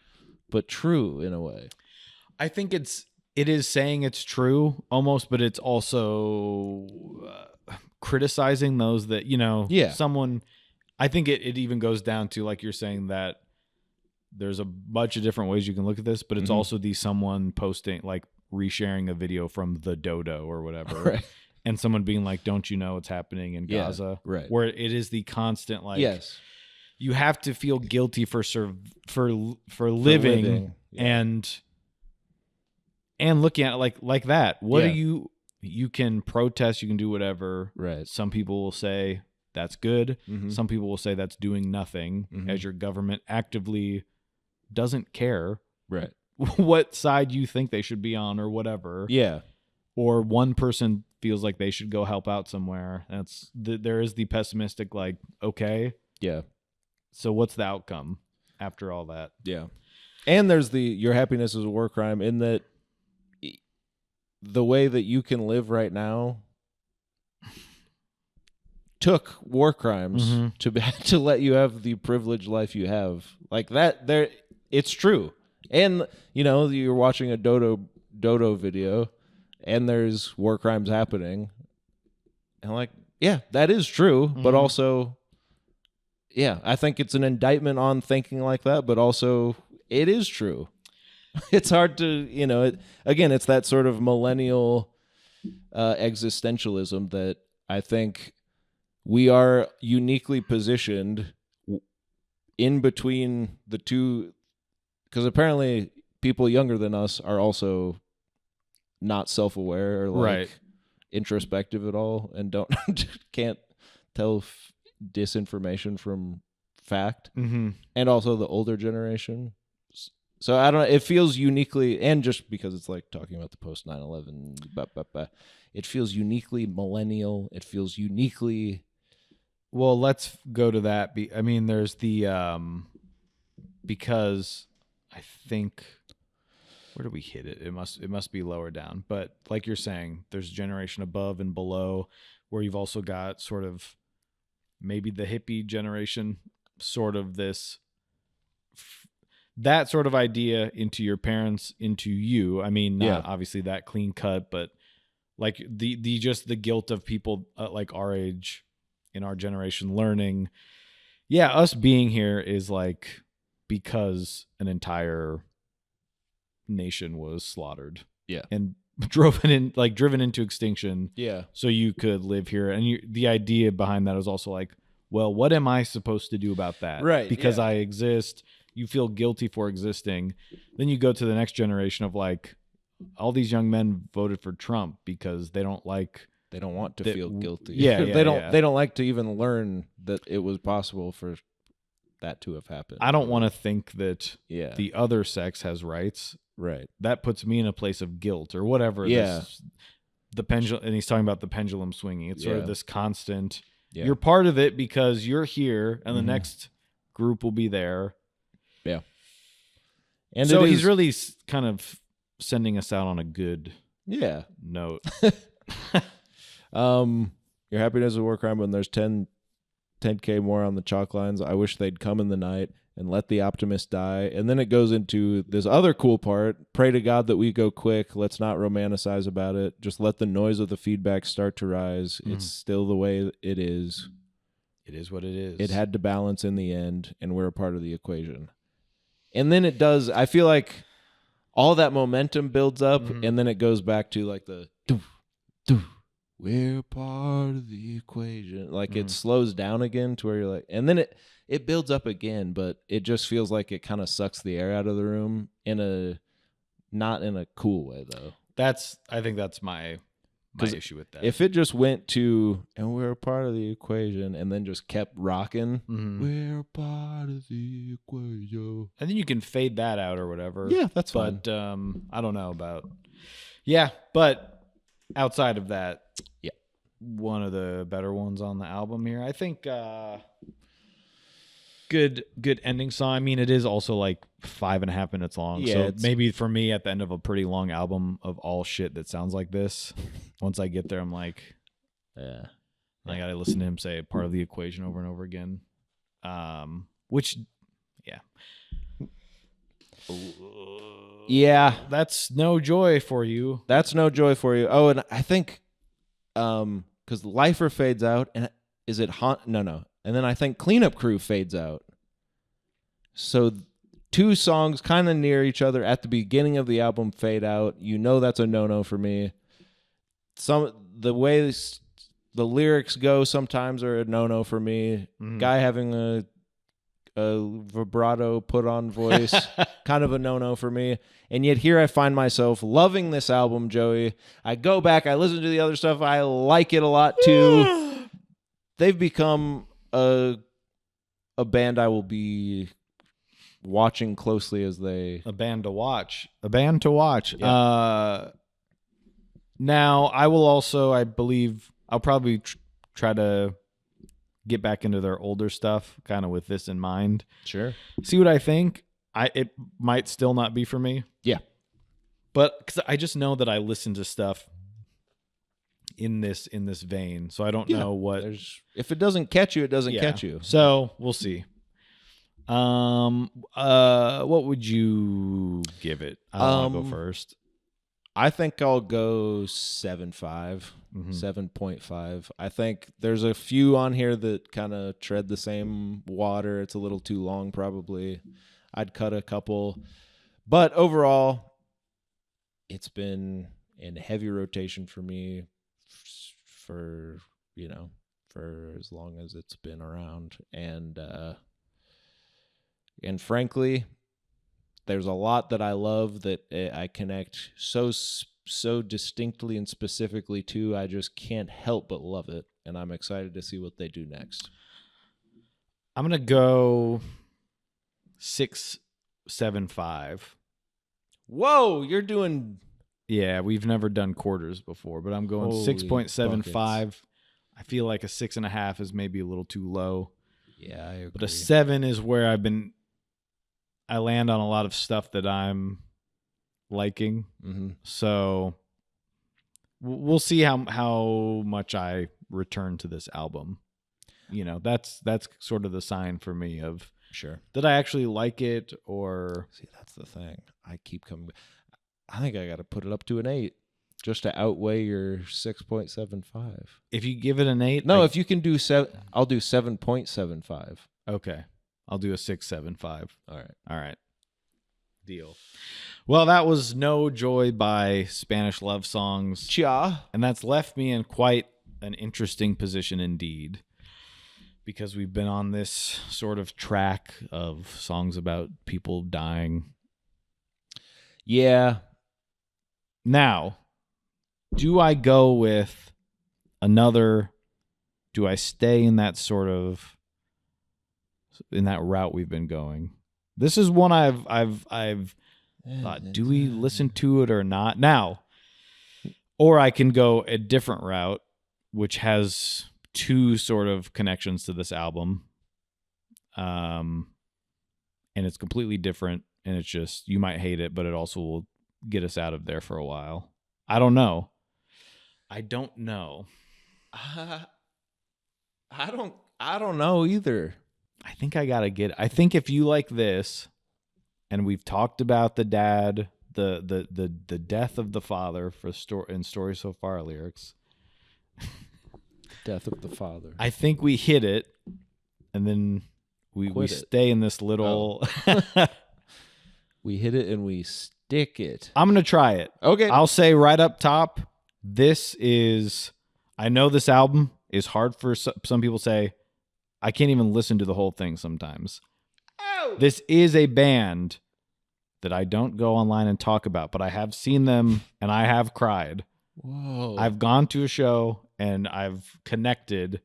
C: but true in a way.
D: I think it is saying it's true almost, but it's also criticizing those that, you know, someone, I think it even goes down to, like you're saying, that there's a bunch of different ways you can look at this, but it's also someone posting, like resharing a video from the dodo or whatever.
C: Right.
D: And someone being like, don't you know what's happening in Gaza?
C: Right.
D: Where it is the constant, like, you have to feel guilty for living.
C: Yeah.
D: And And looking at it like that, what
C: Yeah.
D: are you can protest, you can do whatever.
C: Right.
D: Some people will say that's good.
C: Mhm.
D: Some people will say that's doing nothing as your government actively doesn't care
C: Right.
D: what side you think they should be on or whatever.
C: Yeah.
D: Or one person feels like they should go help out somewhere. There is the pessimistic, like, okay,
C: Yeah.
D: so what's the outcome after all that?
C: Yeah. And there's your happiness is a war crime in that the way that you can live right now took war crimes to let you have the privileged life you have. Like that there it's true. And you're watching a dodo video and there's war crimes happening. And like, yeah, that is true, but also yeah, I think it's an indictment on thinking like that, but also it is true. It's hard to, again, it's that sort of millennial existentialism that I think we are uniquely positioned in between the two, because apparently people younger than us are also not self-aware or
D: Right.
C: introspective at all and can't tell disinformation from fact. And also the older generation. So I don't know. It feels uniquely, and just because it's like talking about the post 9/11, it feels uniquely millennial. It feels uniquely.
D: Well, let's go to that. There's the because I think where do we hit it? It must be lower down. But like you're saying, there's a generation above and below where you've also got sort of maybe the hippie generation, sort of that sort of idea into your parents, into you. Not obviously that clean cut, but like the just the guilt of people like our age in our generation learning. Yeah, us being here is like because an entire nation was slaughtered.
C: Yeah.
D: And driven into extinction.
C: Yeah.
D: So you could live here. And the idea behind that is also like, well, what am I supposed to do about that?
C: Right.
D: Because
C: yeah.
D: I exist. You feel guilty for existing. Then you go to the next generation of like, all these young men voted for Trump because they don't want to
C: feel guilty.
D: Yeah,
C: they don't like to even learn that it was possible for that to have happened.
D: I don't want to think that
C: Yeah.
D: the other sex has rights.
C: Right.
D: That puts me in a place of guilt or whatever.
C: Yeah.
D: The pendulum, and he's talking about the pendulum swinging. It's sort of this constant.
C: Yeah.
D: You're part of it because you're here, and the next group will be there.
C: Yeah. And
D: so he's really kind of sending us out on a good note.
C: Your happiness is a war crime when there's 10K more on the chalk lines. I wish they'd come in the night and let the optimist die. And then it goes into this other cool part. Pray to God that we go quick. Let's not romanticize about it. Just let the noise of the feedback start to rise. It's still the way it is.
D: It is what it is.
C: It had to balance in the end, and we're a part of the equation. And then it does. I feel like all that momentum builds up, and then it goes back to like the we're part of the equation. Like it slows down again to where you're like, and then it builds up again, but it just feels like it kind of sucks the air out of the room not in a cool way though.
D: I think that's my issue with that.
C: If it just went to and we're a part of the equation and then just kept rocking, we're a part of the equation.
D: And then you can fade that out or whatever.
C: Yeah, that's fine.
D: But I don't know about. Yeah, but outside of that, one of the better ones on the album here. I think good ending song. It is also like 5.5 minutes long.
C: Yeah,
D: so maybe for me at the end of a pretty long album of all shit that sounds like this, once I get there, I'm like,
C: yeah,
D: I gotta listen to him say part of the equation over and over again. Which,
C: yeah,
D: that's no joy for you.
C: That's no joy for you. Oh, and I think, because Lifer fades out, and is it No. And then I think Cleanup Crew fades out. So 2 songs kind of near each other at the beginning of the album fade out. That's a no-no for me. The way the lyrics go sometimes are a no-no for me. Guy having vibrato put on voice. Kind of a no-no for me. And yet here I find myself loving this album, Joey. I go back, I listen to the other stuff. I like it a lot too. They've become a band I will be watching closely as they...
D: A band to watch. A band to watch.
C: Yeah.
D: Now, I will also, I believe, I'll probably try to get back into their older stuff, kind of with this in mind.
C: Sure.
D: See what I think. It might still not be for me.
C: Yeah.
D: But because I just know that I listen to stuff in this vein, so I don't know what.
C: If it doesn't catch you, it doesn't catch you.
D: So we'll see. What would you give it? I'll go first.
C: I think I'll go 7.5,
D: Mm-hmm.
C: 7.5. I think there's a few on here that kind of tread the same water. It's a little too long, probably. I'd cut a couple. But overall, it's been in heavy rotation for me for as long as it's been around. And frankly, there's a lot that I love that I connect so distinctly and specifically to. I just can't help but love it, and I'm excited to see what they do next.
D: I'm gonna go 6.75.
C: Whoa, you're doing...
D: Yeah, we've never done quarters before, but I'm going
C: Holy
D: 6.75.
C: buckets.
D: I feel like a 6.5 is maybe a little too low,
C: Yeah, I agree.
D: but a 7 is where I land on a lot of stuff that I'm liking.
C: Mm-hmm.
D: So we'll see how much I return to this album. That's sort of the sign for me of
C: Sure.
D: did I actually like it, or
C: See, that's the thing. I keep coming... I think I got to put it up to an 8 just to outweigh your 6.75.
D: if you give it an 8.
C: No, if you can do 7, I'll do 7.75.
D: Okay, I'll do a 6.75.
C: All right.
D: All right. Deal. Well, that was No Joy by Spanish Love Songs.
C: Cha.
D: And that's left me in quite an interesting position indeed, because we've been on this sort of track of songs about people dying.
C: Yeah.
D: Now, do I go with another? Do I stay in that route we've been going? This is one I've thought, do we listen to it or not? Now, or I can go a different route, which has two sort of connections to this album. And it's completely different, and it's just, you might hate it, but it also will get us out of there for a while. I don't know.
C: I don't know either.
D: I think I gotta get. I think if you like this, and we've talked about the dad, the death of the father in Story So Far lyrics.
C: Death of the father.
D: I think we hit it, and then we
C: Quit it.
D: stay in this little.
C: We hit it and we stick it.
D: I'm gonna try it.
C: Okay.
D: I'll say right up top, this is. I know this album is hard for some people. Say, I can't even listen to the whole thing sometimes.
C: Ow!
D: This is a band that I don't go online and talk about, but I have seen them and I have cried.
C: Whoa.
D: I've gone to a show and I've connected.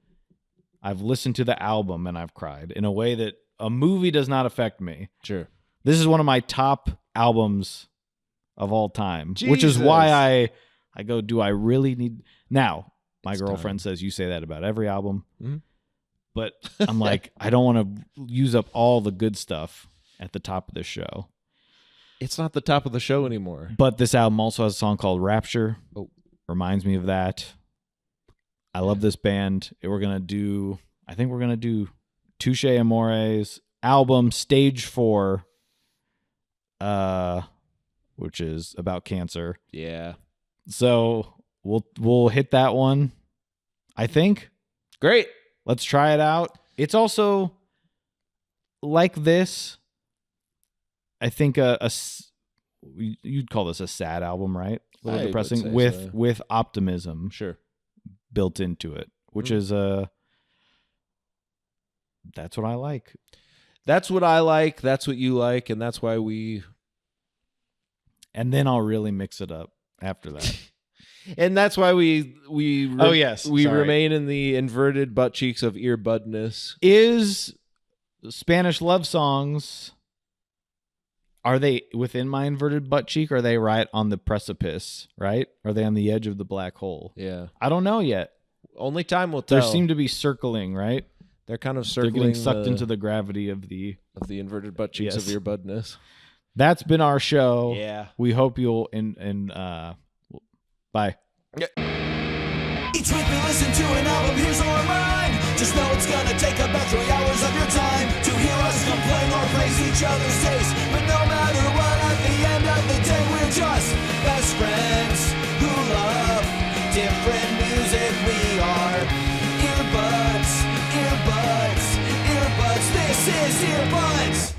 D: I've listened to the album and I've cried in a way that a movie does not affect me.
C: Sure.
D: This is one of my top albums of all time, which is
C: Jesus.
D: why I go, do I really need... Now, my
C: It's
D: girlfriend says you say that about every album,
C: Mhm.
D: but I'm like, I don't want to use up all the good stuff at the top of this show.
C: It's not the top of the show anymore.
D: But this album also has a song called Rapture.
C: Oh.
D: Reminds me of that. I love this band. I think we're going to do Touche Amore's album, Stage 4, which is about cancer.
C: Yeah.
D: So we'll hit that one, I think.
C: Great.
D: Let's try it out. It's also like this. I think you'd call this a sad album, right? A little
C: I would
D: depressing
C: say so.
D: with optimism
C: Sure.
D: built into it, which is that's what I like.
C: That's what I like. That's what you like, and that's why we.
D: And then I'll really mix it up after that.
C: And that's why we
D: Oh, yes.
C: we
D: Sorry.
C: remain in the inverted butt cheeks of earbudness.
D: Is Spanish love songs, are they within my inverted butt cheek, or are they right on the precipice, right? Are they on the edge of the black hole?
C: Yeah.
D: I don't know yet.
C: Only time will tell.
D: They seem to be circling, right?
C: They're kind of
D: They're
C: circling.
D: getting sucked into the gravity of the...
C: inverted butt cheeks
D: Yes.
C: of earbudness.
D: That's been our show.
C: Yeah.
D: We hope you'll... Bye.
A: Each week we listen to an album, here's our mind. Just know it's gonna take about 3 hours of your time to hear us complain or praise each other's taste. But no matter what, at the end of the day, we're just best friends who love different music. We are earbuds, earbuds, earbuds. This is Earbuds.